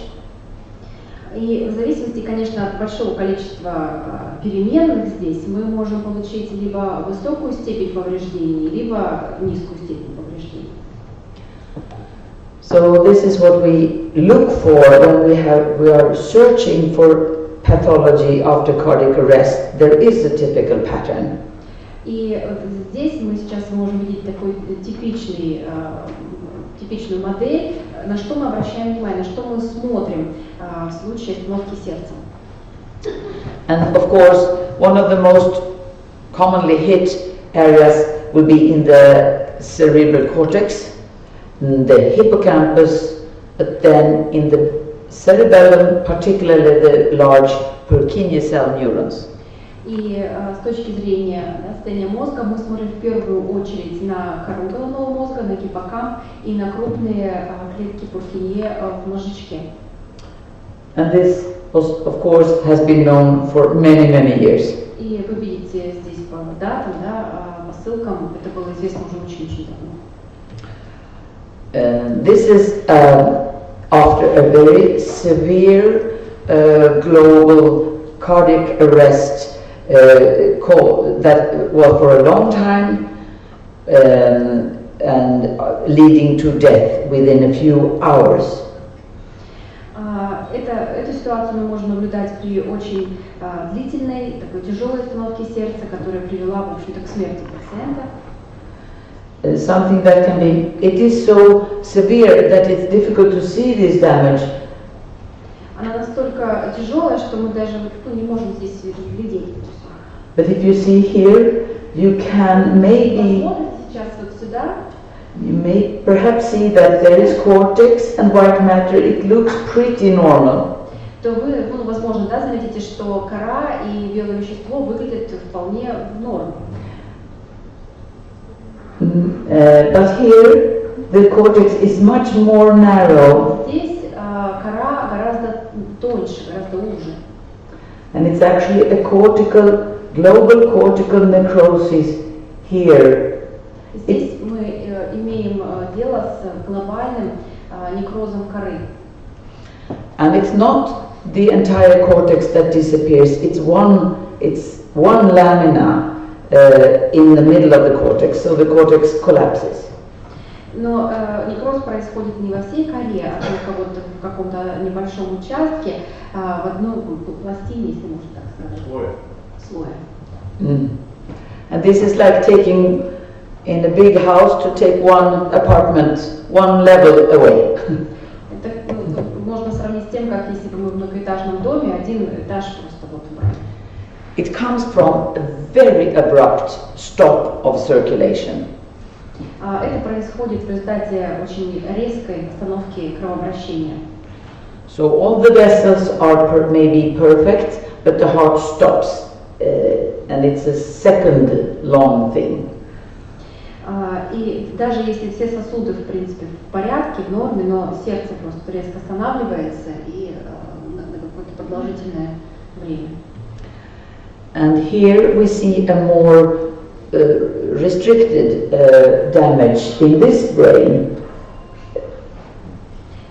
И в зависимости, конечно, от большого количества переменных здесь, мы можем получить либо высокую степень повреждений, либо низкую степень повреждений. So this is what we look for when we are searching for pathology after cardiac arrest. There is a typical pattern. И здесь мы сейчас можем видеть такой типичную модель, на что мы обращаем внимание, на что мы смотрим в случае остановки сердца. And of course, one of the most commonly hit areas will be in the cerebral cortex, the hippocampus, but then in the cerebellum, particularly the large Purkinje cell neurons. И с точки зрения состояния мозга мы смотрим в первую очередь на кору головного мозга, на гиппокамп и на крупные клетки Пуркинье в мозжечке. And this, of course, has been known for many, many years. И вы видите здесь по датам, да, по ссылкам, это было известно уже очень-очень давно. This is after a very severe global cardiac arrest that was for a long time and leading to death within a few hours. Эту ситуацию мы можем наблюдать при очень длительной, такой тяжелой остановке сердца, которая привела, в общем-то, к смерти пациента. Something that can be, it is so severe that it's difficult to see this damage. Она настолько тяжелая, что мы даже не можем здесь разглядеть. But if you see here, you can maybe, сейчас вот сюда. you may perhaps see that there is cortex and white matter. It looks pretty normal. То вы, возможно, да, заметите, что кора и белое вещество выглядят вполне в норме. But here, the cortex is much more narrow. Здесь кора гораздо тоньше, гораздо уже. And it's actually a global cortical necrosis here. Здесь мы имеем дело с глобальным некрозом коры. And it's not the entire cortex that disappears. It's one lamina in the middle of the cortex, so the cortex collapses. Но некроз происходит не во всей коре, а только вот в каком-то небольшом участке, в одной пластине, если можно так сказать. Слоя. And this is like taking in a big house to take one apartment, one level away. Это можно сравнить с тем, как если бы мы в многоэтажном доме один этаж просто вот убрали. It comes from a very abrupt stop of circulation. Это происходит в результате очень резкой остановки кровообращения. So all the vessels are maybe perfect, but the heart stops, and it's a second long thing. И даже если все сосуды в принципе в порядке, в норме, но сердце просто резко останавливается и на какое-то продолжительное время. And here we see a more restricted damage in this brain.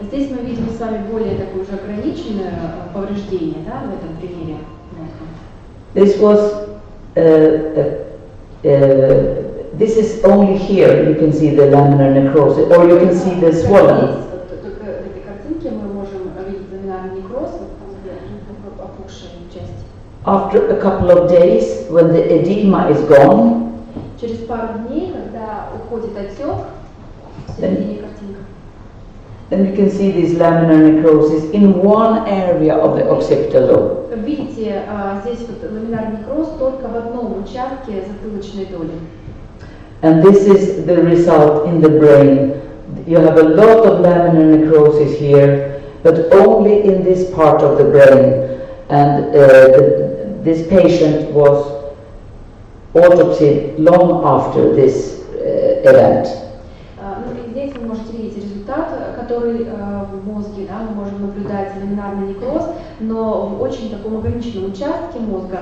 Здесь мы видим с вами более такое уже ограниченное повреждение, да, в этом примере. This was this is only here you can see the laminar necrosis, or you can see the swelling. Только в этой картинке мы можем видеть ламинарный некроз, вот там опухшая часть. After a couple of days, when the edema is gone, через пару дней, когда уходит отек, в середине картинка. Then you can see this laminar necrosis in one area of the occipital lobe. Видите, здесь вот ламинарный некроз только в одном участке затылочной доли. And this is the result in the brain. You have a lot of laminar necrosis here, but only in this part of the brain. And this patient was autopsied long after this event. Здесь вы можете видеть результат, который в мозге, да, мы можем наблюдать ламинарный некроз, но в очень таком ограниченном участке мозга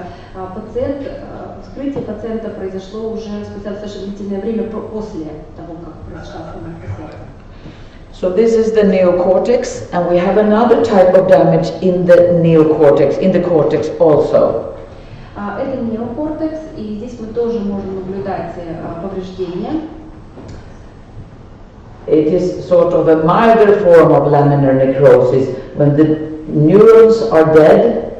вскрытие пациента произошло уже спустя достаточно длительное время после того, как произошла остановка сердца. So this is the neocortex, and we have another type of damage in the neocortex, in the cortex also. Это неокортекс, и здесь мы тоже можем наблюдать повреждения. It is sort of a milder form of laminar necrosis. When the neurons are dead,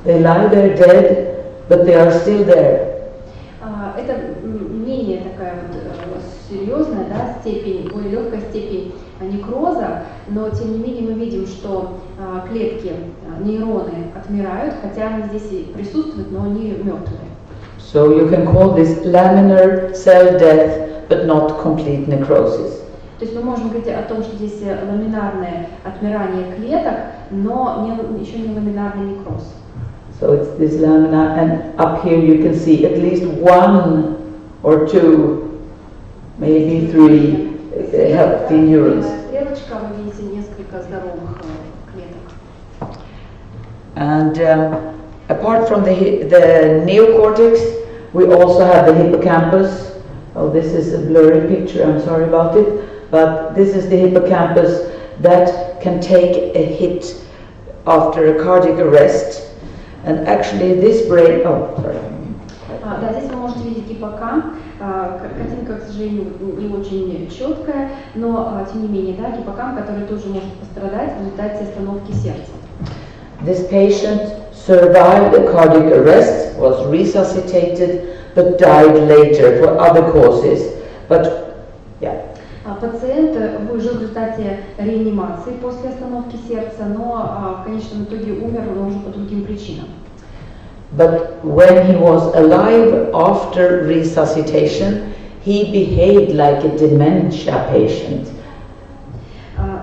they lie there dead, but they are still there. Это менее такая вот серьезная, да, степень, более легкая степень некроза, но тем не менее мы видим, что клетки, нейроны отмирают, хотя они здесь и присутствуют, но они мертвые. So you can call this laminar cell death, but not complete necrosis. То То есть мы можем говорить о том, что здесь ламинарное отмирание клеток, но еще не ламинарный некроз. So it's this lamina, and up here you can see at least 1 or 2, maybe 3 healthy neurons. Стрелочка, вы видите несколько здоровых клеток. And apart from the neocortex, we also have the hippocampus. Oh, this is a blurry picture, I'm sorry about it. But this is the hippocampus that can take a hit after a cardiac arrest. And actually this brain, oh, sorry. Да, здесь вы можете видеть гиппокамп. Картинка, к сожалению, не очень четкая, но тем не менее, да, гиппокамп, который тоже может пострадать в результате остановки сердца. This patient survived a cardiac arrest, was resuscitated, but died later for other causes. But, yeah. Пациент выжил в результате реанимации после остановки сердца, но в конечном итоге умер, но уже по другим причинам. But when he was alive after resuscitation, he behaved like a dementia patient.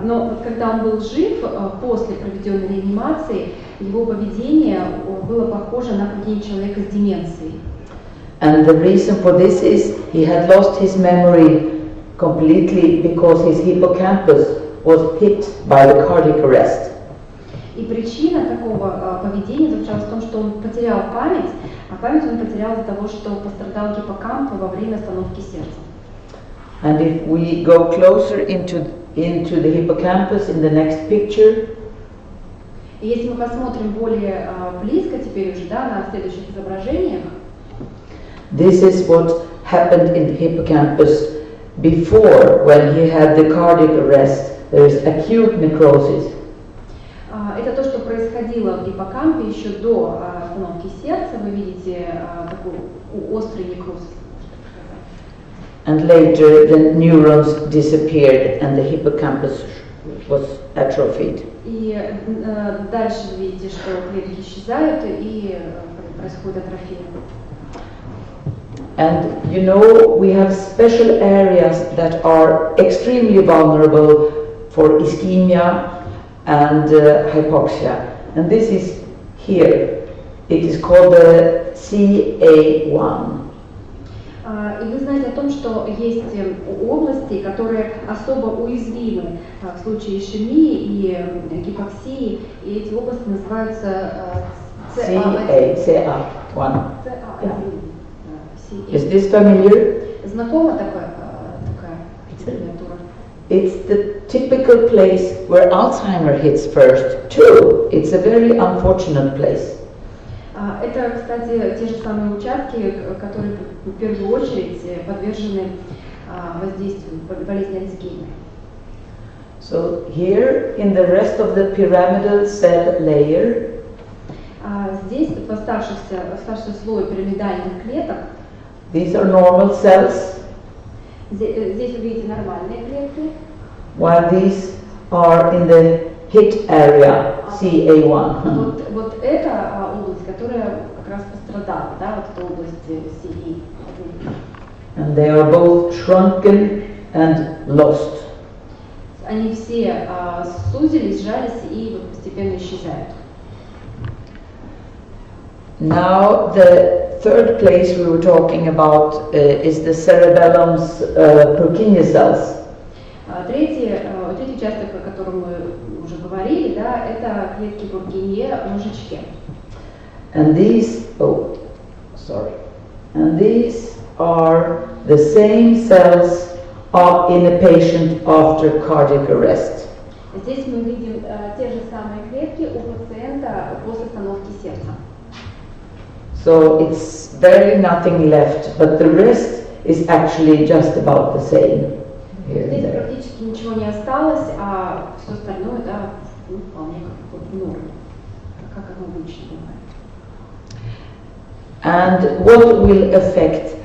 Но вот когда он был жив, после проведенной реанимации, его поведение было похоже на поведение человека с деменцией. And the reason for this is he had lost his memory completely because his hippocampus was hit by the cardiac arrest. И причина такого поведения заключалась в том, что он потерял память, а память он потерял из-за того, что пострадал гиппокамп во время остановки сердца. And if we go closer into the hippocampus in the next picture, И если мы посмотрим более близко теперь уже, да, на следующих изображениях, this is what happened in the hippocampus before when he had the cardiac arrest. There is acute necrosis. это то, что происходило в гиппокампе еще до остановки сердца. Вы видите такой острый некроз. And later the neurons disappeared and the hippocampus was atrophied. И дальше вы видите, что клетки исчезают и происходит атрофия. And you know, we have special areas that are extremely vulnerable for ischemia and hypoxia. And this is here. It is called the CA1. И вы знаете о том, что есть области, которые особо уязвимы в случае ишемии и гипоксии, и эти области называются CA1. Is this familiar? Знакома такая аббревиатура? It's the typical place where Alzheimer hits first, too. It's a very unfortunate place. Это, кстати, те же самые участки, которые в первую очередь подвержены воздействию болезни Альцгеймера. So here in the rest of the pyramidal cell layer, здесь в оставшийся слой пирамидальных клеток, these are normal cells, здесь вы видите нормальные клетки, while these are in the hit area, CA1. Вот эта область, которая как раз пострадала, да, вот эта область CA1. And they are both shrunken and lost. Они все сузились, сжались и вот постепенно исчезают. Now the third place we were talking about is the cerebellum's Purkinje cells. Третий участок, о котором мы уже говорили, да, это клетки Пуркинье в мозжечке. And these are the same cells in a patient after cardiac arrest. Здесь мы видим те же самые клетки у пациента после остановки сердца. So it's barely nothing left, but the rest is actually just about the same. Здесь практически ничего не осталось, а все остальное, да, вполне как в норме, как оно обычно бывает. And what will affect?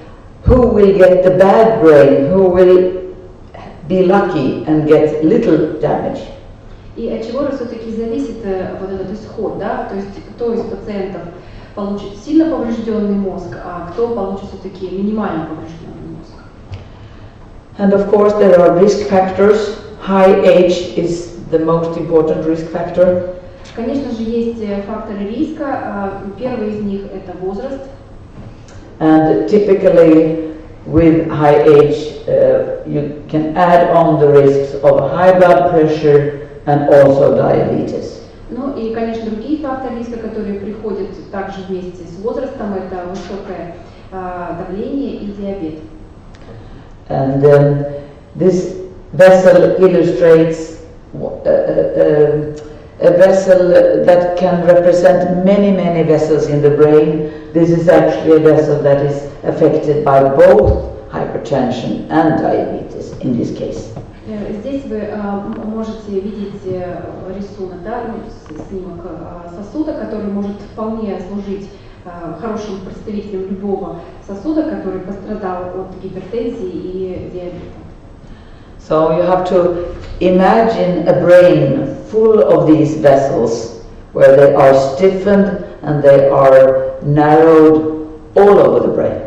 Who will get the bad brain? Who will be lucky and get little damage? И от чего же все-таки зависит вот этот исход, да? То есть кто из пациентов получит сильно поврежденный мозг, а кто получит все-таки минимально поврежденный мозг? And of course there are risk factors. High age is the most important risk factor. Конечно же, есть факторы риска. Первый из них – это возраст. And typically with high age you can add on the risks of high blood pressure and also diabetes. Ну и, конечно, другие факторы риска, которые приходят также вместе с возрастом, это высокое давление и диабет. And this vessel illustrates a vessel that can represent many vessels in the brain. This is actually a vessel that is affected by both hypertension and diabetes in this case. Здесь вы можете видеть рисунок, да, снимок сосуда, который может вполне служить хорошим представителем любого сосуда, который пострадал от гипертензии и диабета. So you have to imagine a brain full of these vessels where they are stiffened and they are narrowed all over the brain.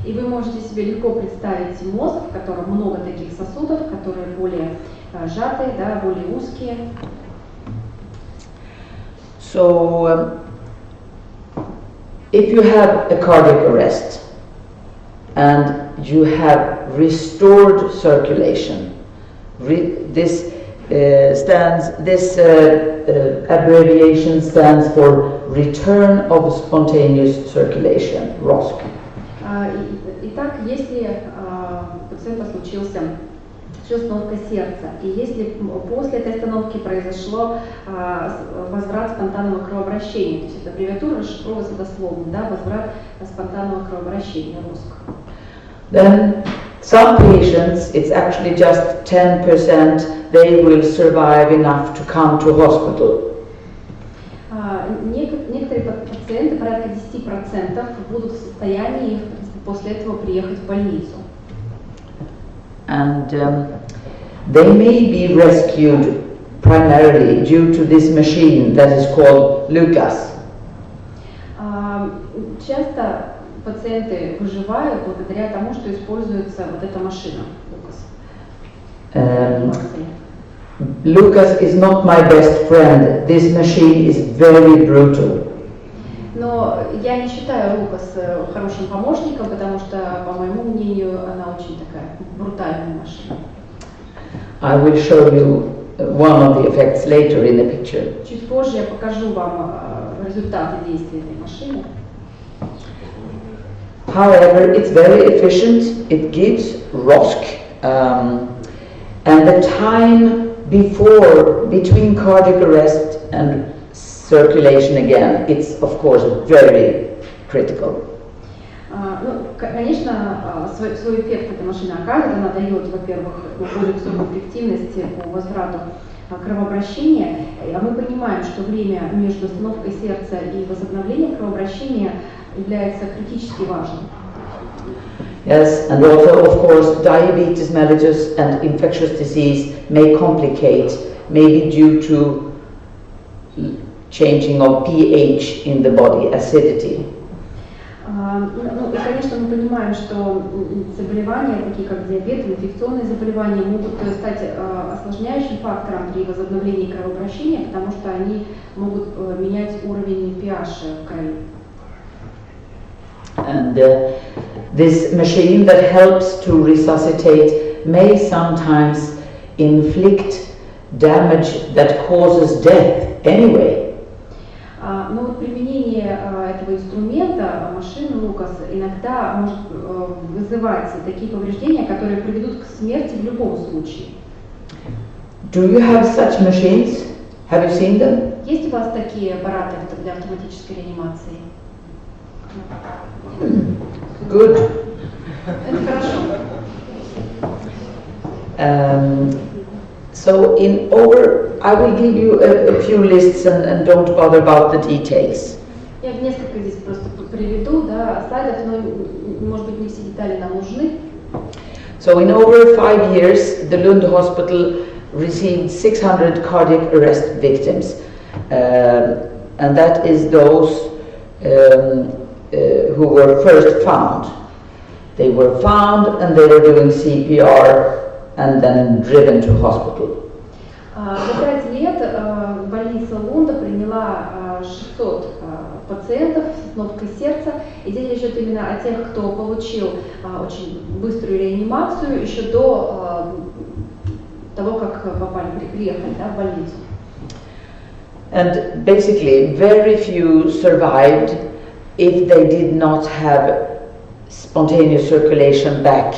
И вы можете себе легко представить мозг, в котором много таких сосудов, которые более сжатые, да, более узкие. So if you have a cardiac arrest and you have restored circulation, this abbreviation stands for return of spontaneous circulation, ROSC. Итак, если у пациента случилась остановка сердца, и если после этой остановки произошло возврат спонтанного кровообращения, то есть эта аббревиатура расшифровывается дословно, да, возврат спонтанного кровообращения, ROSC. Then some patients, it's actually just 10%, they will survive enough to come to hospital. Некоторые пациенты, порядка 10%, будут в состоянии после этого приехать в больницу. And they may be rescued primarily due to this machine that is called Lucas. Часто пациенты выживают благодаря тому, что используется вот эта машина, Lucas. Lucas is not my best friend. This machine is very brutal. Но я не считаю Лукас хорошим помощником, потому что, по моему мнению, она очень такая брутальная машина. I will show you one of the effects later in the picture. Чуть позже я покажу вам результаты действия этой машины. However, it's very efficient. It gives ROSC, and the time between cardiac arrest and circulation again, it's of course very critical. Ну, конечно, свой эффект эта машина оказывает. Она дает, во-первых, более высокую эффективность по возврату кровообращения. А мы понимаем, что время между остановкой сердца и возобновлением кровообращения является критически важным. Yes, and also of course diabetes mellitus and infectious disease may complicate, maybe due to changing of pH in the body, acidity. Ну и, конечно, мы понимаем, что заболевания, такие как диабет, инфекционные заболевания, могут стать осложняющим фактором при возобновлении кровообращения, потому что они могут менять уровень pH в крови. And this machine that helps to resuscitate may sometimes inflict damage that causes death anyway. Но вот применение этого инструмента, машины Лукас, иногда может вызывать такие повреждения, которые приведут к смерти в любом случае. Do you have such machines? Have you seen them? Есть у вас такие аппараты для автоматической реанимации? Good. Это хорошо. So I will give you a few lists and don't bother about the details. Я несколько здесь просто приведу, да, слайдов, но, может быть, не все детали нам нужны. So in over 5 years, the Lund Hospital received 600 cardiac arrest victims, and that is those who were first found. They were found and they were doing CPR and then driven to hospital. За 5 лет больница Лунда приняла 600 пациентов с остановкой сердца, и здесь речь идет именно о тех, кто получил очень быструю реанимацию еще до того, как приехали в больницу. And basically, very few survived if they did not have spontaneous circulation back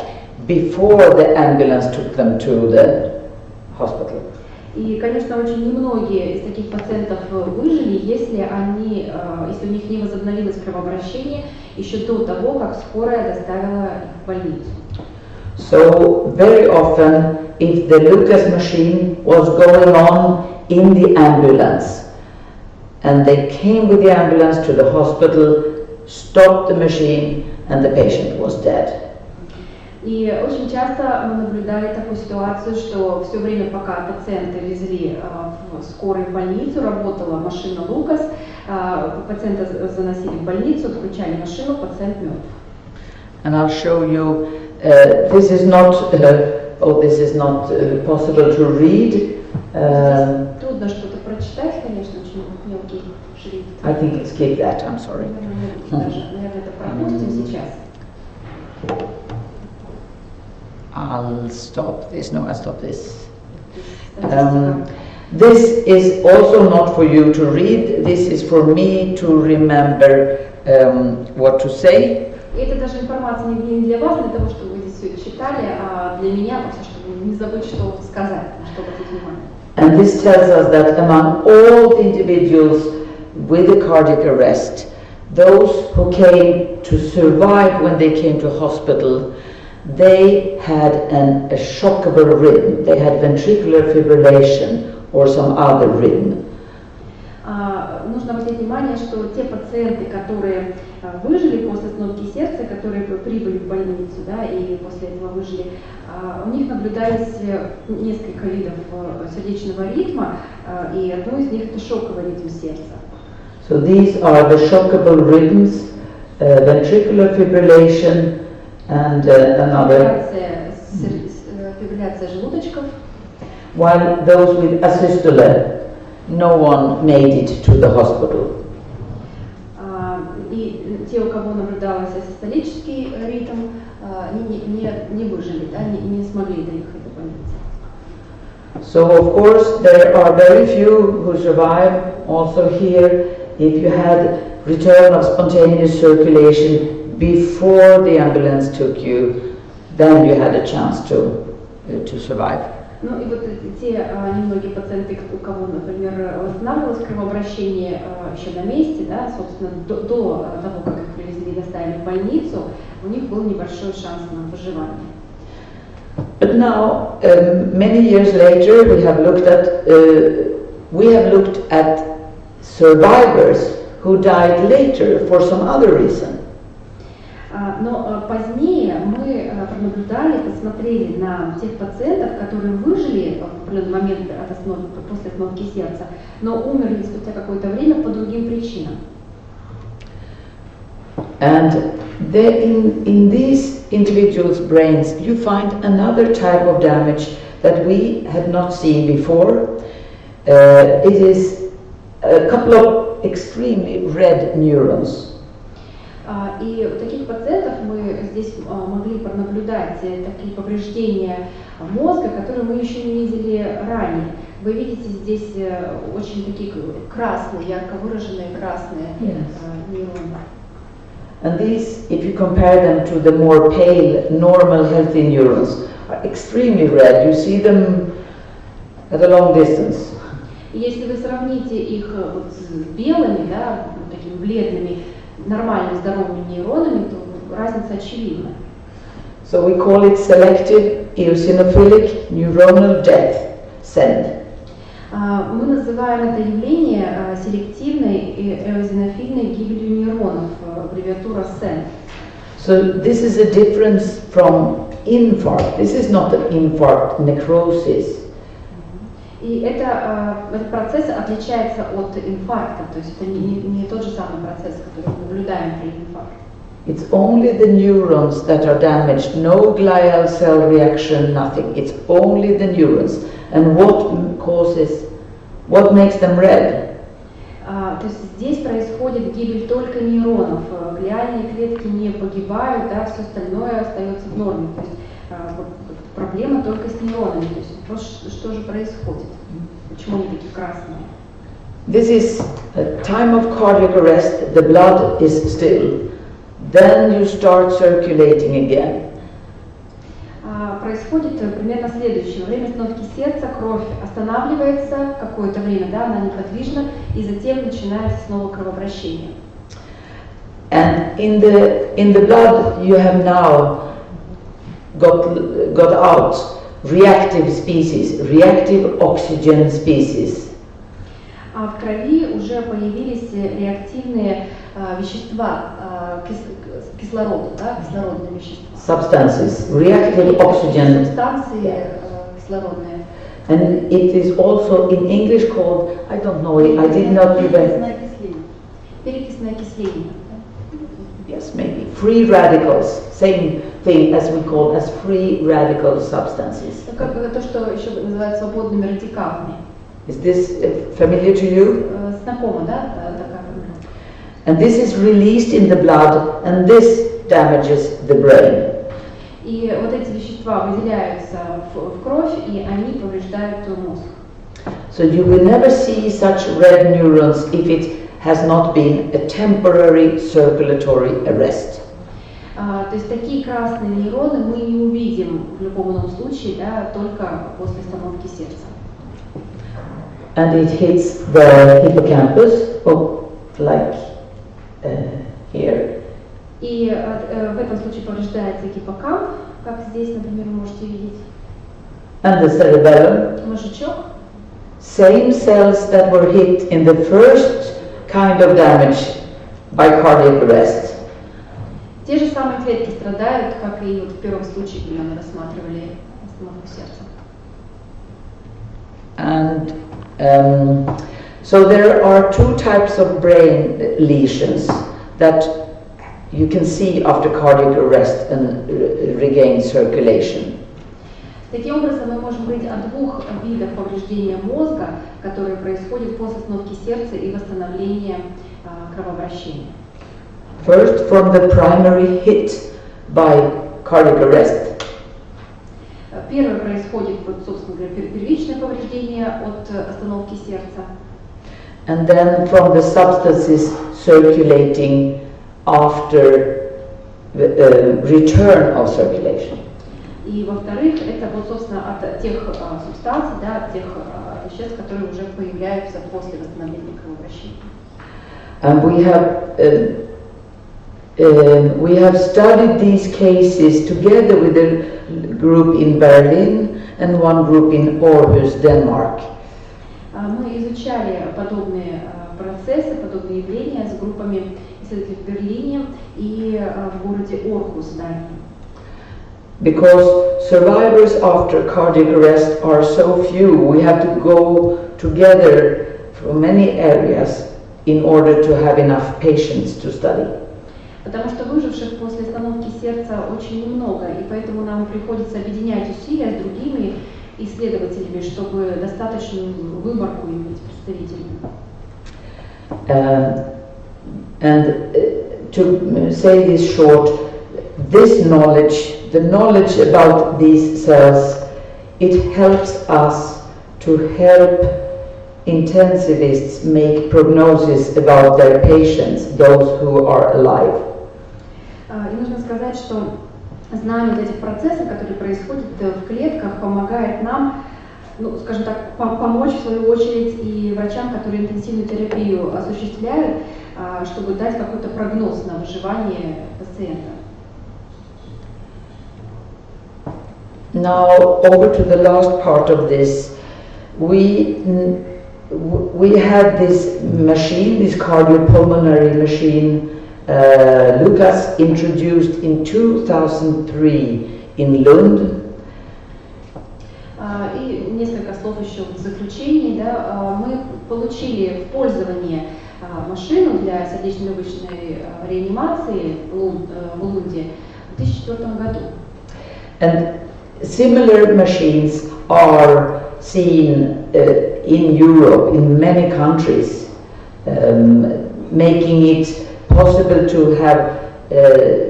before the ambulance took them to the hospital. И, конечно, очень немногие из таких пациентов выжили, если у них не возобновилось кровообращение еще до того, как скорая доставила их в больницу. So very often, if the Lucas machine was going on in the ambulance, and they came with the ambulance to the hospital, stopped the machine, and the patient was dead. И очень часто мы наблюдали такую ситуацию, что все время, пока пациента везли в скорой в больницу, работала машина Лукас, пациента заносили в больницу, включали машину, пациент мертв. And I'll show you. This is not possible to read. Трудно что-то прочитать, конечно, очень мелкий шрифт. I think it's keep that. I'm sorry. Наверное, это пропустим сейчас. I'll stop this. No, I'll stop this. This is also not for you to read. This is for me to remember what to say. И это даже информация не для вас, для того, чтобы вы здесь все это читали, а для меня, просто чтобы не забыть, что сказать, на что обратить внимание. And this tells us that among all the individuals with a cardiac arrest, those who came to survive when they came to hospital, they had a shockable rhythm. They had ventricular fibrillation or some other rhythm. Нужно обратить внимание, что те пациенты, которые выжили после остановки сердца, которые прибыли в больницу, да, и после этого выжили, у них наблюдались несколько видов сердечного ритма, и одно из них это шоковый ритм сердца. So these are the shockable rhythms, ventricular fibrillation and another. Фибрилляция желудочков. While those with asystole, no one made it to the hospital. И те, у кого наблюдался систолический ритм, не выжили, да, не смогли доехать до больницы. So of course there are very few who survive. Also here, if you had return of spontaneous circulation before the ambulance took you, then you had a chance to survive. Ну и вот те немногие пациенты, у кого, например, восстанавливалось кровообращение еще на месте, да, собственно, до того, как их привезли и доставили в больницу, у них был небольшой шанс на выживание. But now, many years later, we have looked at survivors who died later for some other reason. Но позднее мы пронаблюдали, посмотрели на тех пациентов, которые выжили в определенный момент после остановки сердца, но умерли спустя какое-то время по другим причинам. And in these individuals' brains, you find another type of damage that we had not seen before. It is a couple of extremely red neurons. И у таких пациентов мы здесь могли пронаблюдать такие повреждения мозга, которые мы еще не видели ранее. Вы видите здесь очень такие красные, ярко выраженные красные нейроны. And these, if you compare them to the more pale, normal, healthy neurons, are extremely red. You see them at a long distance. И если вы сравните их вот с белыми, да, такими бледными, нормальными здоровыми нейронами, то разница очевидна. So we call it selective eosinophilic neuronal death, SEND. Мы называем это явление селективной эозинофильной гибелью нейронов, аббревиатура SEND. So this is a difference from infarct. This is not an infarct necrosis. И этот процесс отличается от инфаркта, то есть это не тот же самый процесс, который мы наблюдаем при инфаркте. It's only the neurons that are damaged, no glial cell reaction, nothing. It's only the neurons. And what makes them red? То есть здесь происходит гибель только нейронов, глиальные клетки не погибают, да, все остальное остается в норме. То есть проблема только с нейронами. То есть вопрос, что же происходит? Почему они такие красные? This is a time of cardiac arrest, the blood is still. Then you start circulating again. Происходит примерно следующее. Во время остановки сердца кровь останавливается какое-то время, да, она неподвижна, и затем начинается снова кровообращение. And in the blood you have now got out reactive species, reactive oxygen species. А в крови уже появились реактивные вещества, кислород, да, кислородные вещества. Substances, reactive oxygen. Субстанции кислородные. And it is also in English called, I don't know, I did not even... Перекисное окисление. Yes, maybe. Free radicals, same thing as we call as free radical substances. Как то, что еще называют свободными радикалами. Is this familiar to you? Знакомо, да, такая формула. And this is released in the blood, and this damages the brain. И вот эти вещества выделяются в кровь, и они повреждают мозг. So you will never see such red neurons if it has not been a temporary circulatory arrest. То есть такие красные нейроны мы не увидим в любом ином случае, да, только после остановки сердца. And it hits the hippocampus, like here. И в этом случае повреждается гиппокамп, как здесь, например, вы можете видеть. And the cerebellum. Мозжечок. Same cells that were hit in the first kind of damage by cardiac arrest. Те же самые клетки страдают, как и вот в первом случае, когда мы рассматривали остановку сердца. And so there are two types of brain lesions that you can see after cardiac arrest and regain circulation. Таким образом, мы можем говорить о двух видах повреждения мозга, которые происходят после остановки сердца и восстановления кровообращения. First, from the primary hit by cardiac arrest. Первое происходит, вот, собственно говоря, первичное повреждение от остановки сердца. And then from the substances circulating after the return of circulation. И во-вторых, это вот, собственно, от тех субстанций, да, от тех веществ, которые уже появляются после восстановления кровообращения. And we have studied these cases together with a group in Berlin and one group in Aarhus, Denmark. Мы изучали подобные процессы, подобные явления с группами исследователей в Берлине и в городе Орхус, Дании. Because survivors after cardiac arrest are so few, we have to go together from many areas in order to have enough patients to study. Потому что выживших после остановки сердца очень немного, и поэтому нам приходится объединять усилия с другими исследователями, чтобы достаточную выборку иметь представителей. To say this short, this knowledge, the knowledge about these cells, it helps us to help intensivists make prognosis about their patients, those who are alive. И нужно сказать, что знание вот этих процессов, которые происходят в клетках, помогает нам, ну, скажем так, помочь в свою очередь и врачам, которые интенсивную терапию осуществляют, чтобы дать какой-то прогноз на выживание пациента. Now over to the last part of this. We had this machine, this cardiopulmonary machine. Lucas introduced in 2003 in Lund. И несколько слов еще в заключении. Да, мы получили в пользование машину для сердечно-легочной реанимации в Лунде в 2004 году. And similar machines are seen in Europe, in many countries, making it possible to have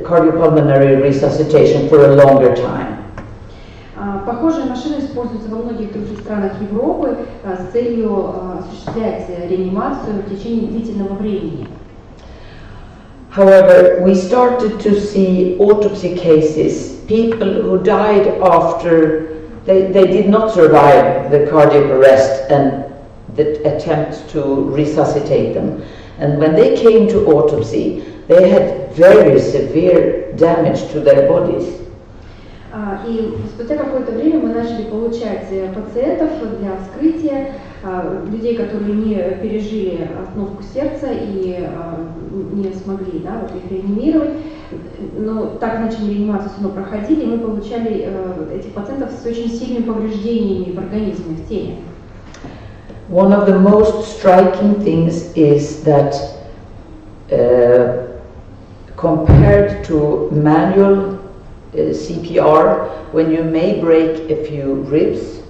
cardiopulmonary resuscitation for a longer time. Похожие машины используются во многих других странах Европы с целью осуществлять реанимацию в течение длительного времени. However, we started to see autopsy cases, people who died after they did not survive the cardiac arrest and the attempt to resuscitate them. And when they came to autopsy, they had very severe damage to their bodies. И спустя какое-то время мы начали получать пациентов для вскрытия, людей, которые не пережили остановку сердца и не смогли их реанимировать, но так начали реанимацию, все равно проходили, и мы получали этих пациентов с очень сильными повреждениями в организме, в теле. One of the most striking things is that compared to manual CPR, when you may break a few ribs.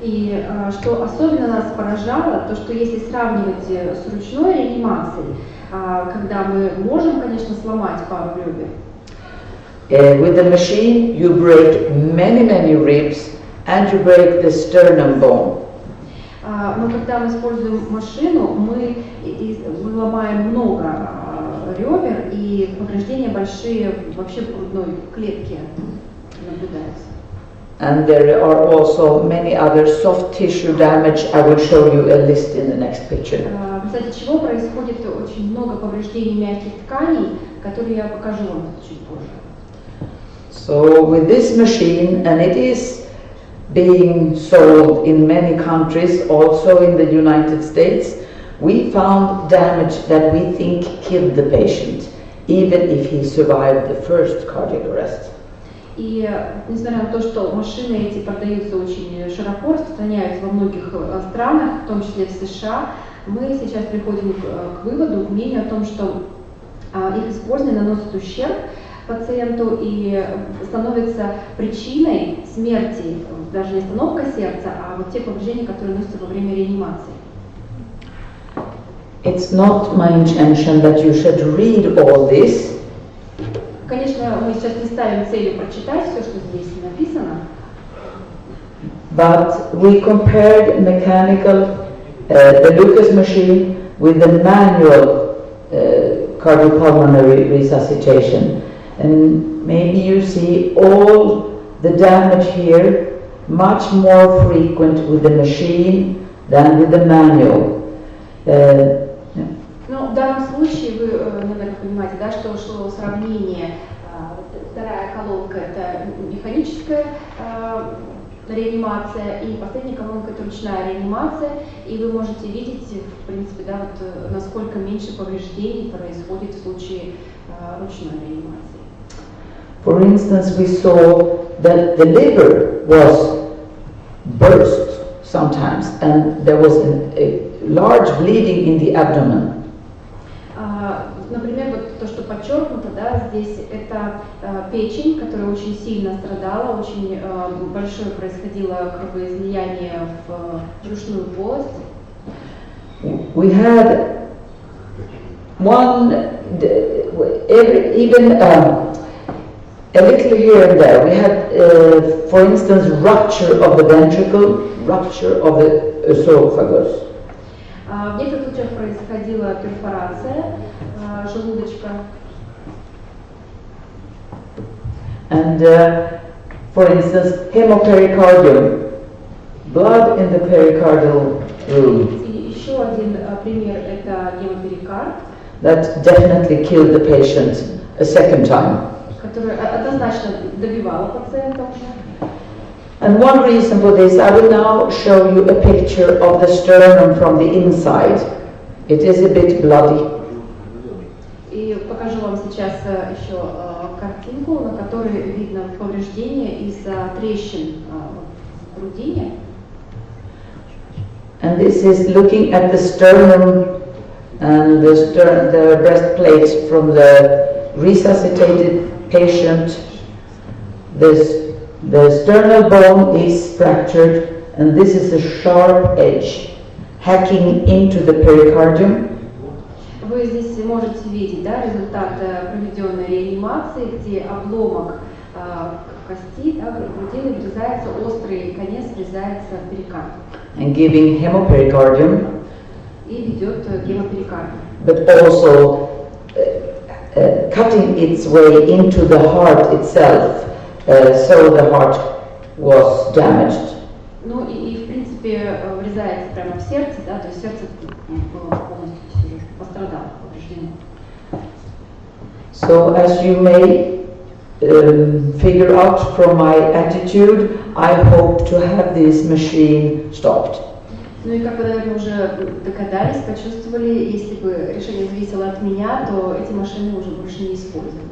И что особенно нас поражало, то что если сравнивать с ручной реанимацией, когда мы можем, конечно, сломать пару ребер. With the machine, you break many ribs, and you break the sternum bone. Но когда мы используем машину, мы ломаем много ребер, и повреждения большие вообще в грудной клетке наблюдаются. And there are also many other soft tissue damage. I will show you a list in the next picture. Кстати, чего происходит очень много повреждений мягких тканей, которые я покажу вам чуть позже. So with this machine, and it is being sold in many countries, also in the United States, we found damage that we think killed the patient, even if he survived the first cardiac arrest. И несмотря на то, что машины эти продаются очень широко, распространяются во многих странах, в том числе в США, мы сейчас приходим к выводу, к мнению о том, что их использование наносит ущерб пациенту и становится причиной смерти, даже не остановка сердца, а вот те повреждения, которые носятся во время реанимации. It's not my intention that you should read all this. Конечно, мы сейчас не ставим целью прочитать все, что здесь написано. But we compared the Lucas machine with the manual cardiopulmonary resuscitation. And maybe you see all the damage here, much more frequent with the machine than with the manual. Ну, в данном случае вы, наверное, понимаете, да, что шло сравнение. Вторая колонка – это механическая реанимация, и последняя колонка – это ручная реанимация. И вы можете видеть, в принципе, да, вот, насколько меньше повреждений происходит в случае ручной реанимации. For instance, we saw that the liver was burst sometimes, and there was a large bleeding in the abdomen. Например, вот то, что подчеркнуто, да, здесь это печень, которая очень сильно страдала, очень большое происходило кровоизлияние в брюшную полость. We had even a little here and there. We had, for instance, rupture of the ventricle, rupture of the esophagus. В некоторых случаях происходила перфорация желудочка. And for instance, hemopericardium, blood in the pericardial room. И еще один пример – это гемоперикард. That definitely killed the patient a second time. Которая однозначно добивала пациента уже. And one reason for this, I will now show you a picture of the sternum from the inside. It is a bit bloody. И покажу вам сейчас еще картинку, на которой видно повреждение из трещин в грудине. And this is looking at the sternum and the breastplate from the resuscitated patient. The sternal bone is fractured, and this is a sharp edge hacking into the pericardium. Вы здесь можете видеть, да, результат проведенной реанимации, где обломок кости, да, грудины врезается, острый конец врезается в перикард. And giving hemopericardium. И ведет к гемоперикардию. But also cutting its way into the heart itself, so the heart was damaged. Ну и в принципе врезается прямо в сердце, да, то есть сердце было полностью пострадало, повреждено. So as you may figure out from my attitude, I hope to have this machine stopped. Ну и как вы, наверное, уже догадались, почувствовали, если бы решение зависело от меня, то эти машины уже больше не использовались.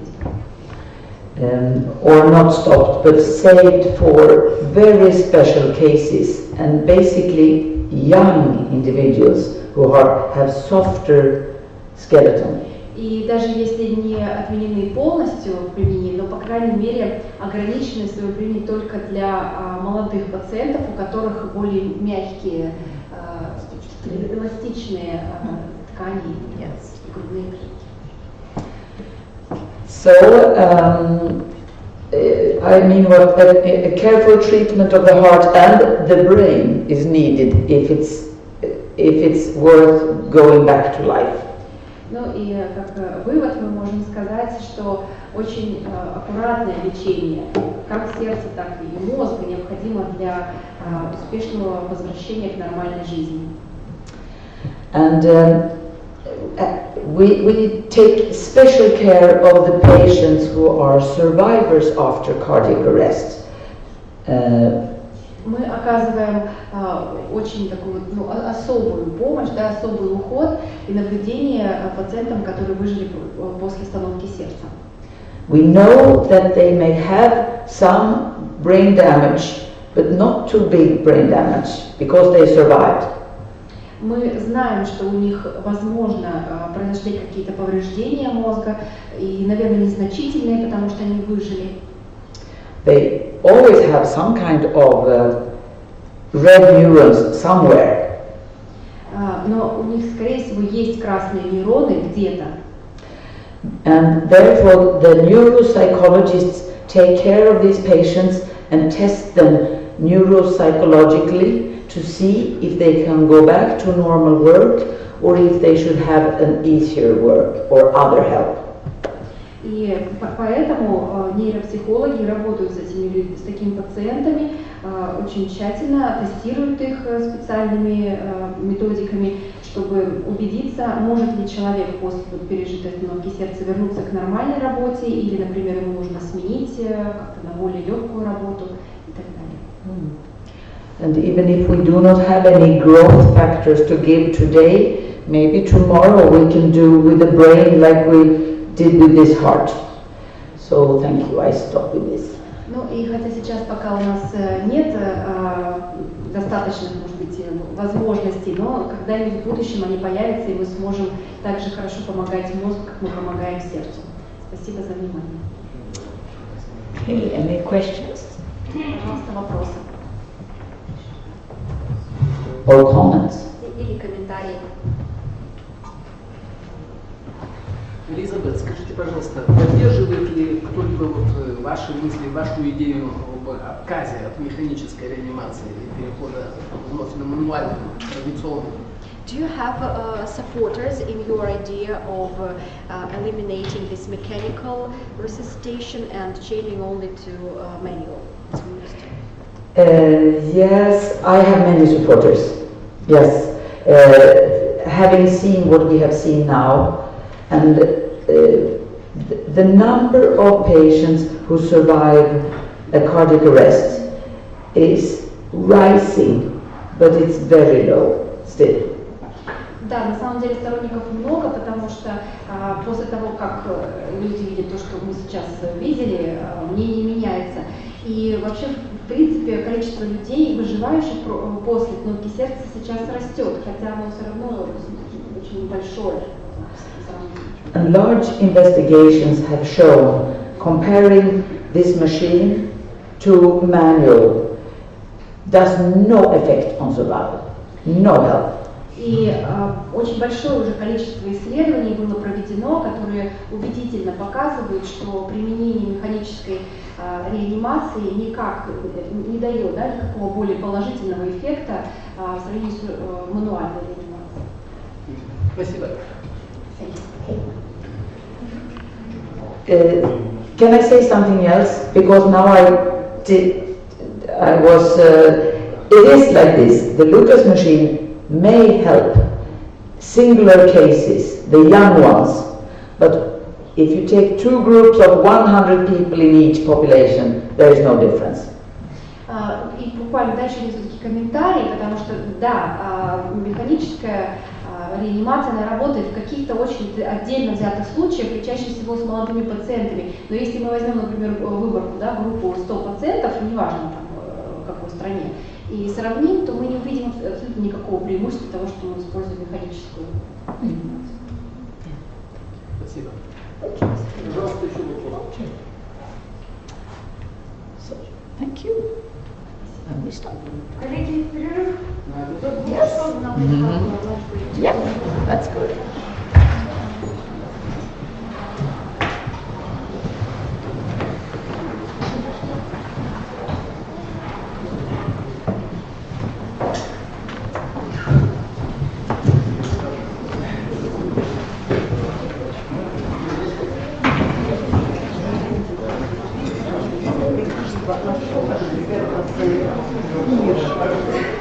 Or not stopped, but saved for very special cases, and basically young individuals who have softer skeleton. И даже если не отменены полностью в применении, но, по крайней мере, ограничены в своем применении только для молодых пациентов, у которых более мягкие, эластичные ткани и грудные клетки. So, I mean, what a careful treatment of the heart and the brain is needed if it's worth going back to life. Ну и как вывод мы можем сказать, что очень аккуратное лечение как сердца, так и мозга необходимо для успешного возвращения к нормальной жизни. And we take special care of the patients who are survivors after cardiac arrest. Мы оказываем очень такую особую помощь, да, особый уход и наблюдение пациентам, которые выжили после остановки сердца. We know that they may have some brain damage, but not too big brain damage, because they survived. Мы знаем, что у них, возможно, произошли какие-то повреждения мозга, и, наверное, незначительные, потому что они выжили. They always have some kind of red neurons somewhere. Но у них, скорее всего, есть красные нейроны где-то. And therefore the neuropsychologists take care of these patients and test them neuropsychologically to see if they can go back to normal work or if they should have an easier work or other help. И поэтому нейропсихологи работают с такими пациентами, очень тщательно тестируют их специальными методиками, чтобы убедиться, может ли человек после пережитой остановки сердца вернуться к нормальной работе или, например, ему нужно сменить как-то на более легкую работу и так далее. And even if we do not have any growth factors to give today, maybe tomorrow we can do with the brain like we did with this heart. So thank you, I stop with this. Ну и хотя сейчас пока у нас нет достаточных, может быть, возможностей, но когда-нибудь в будущем они появятся, и мы сможем так же хорошо помогать мозгу, как мы помогаем сердцу. Спасибо за внимание. Okay, any questions? Пожалуйста, вопросы. Or comments? Или комментарии. Элизабет, скажите, пожалуйста, поддерживает ли кто-либо ваши мысли, вашу идею об отказе от механической реанимации и перехода вновь на мануальную, традиционную? Do you have supporters in your idea of eliminating this mechanical resuscitation and changing only to manual? Yes, I have many supporters. Yes, having seen what we have seen now, and the number of patients who survive a cardiac arrest is rising, but it's very low still. Да, на самом деле сторонников много, потому что после того, как люди видят то, что мы сейчас видели, мнение меняется. И вообще, в принципе, количество людей, выживающих после кнопки сердца, сейчас растет, хотя оно все равно очень большое. And large investigations have shown comparing this machine to manual does no effect on survival, no help. И очень большое уже количество исследований было проведено, которые убедительно показывают, что применение механической реанимации никак не дает, да, никакого более положительного эффекта в сравнении с мануальной реанимацией. Спасибо. Can I say something else? Because now it is like this. The Lucas machine may help singular cases, the young ones, but if you take two groups of 100 people in each population, there is no difference. И буквально дальше есть комментарий, потому что, да, механическая реанимация, она работает в каких-то очень отдельно взятых случаях, и чаще всего с молодыми пациентами. Но если мы возьмем, например, выборку, да, группу 100 пациентов, неважно там, в какой стране, и сравним, то мы не увидим абсолютно никакого преимущества того, что мы используем механическую реанимацию. Спасибо. Пожалуйста, еще вопрос. Thank you. And we stop. Коллеги, перерыв? Yes. Yeah, that's good. Мир.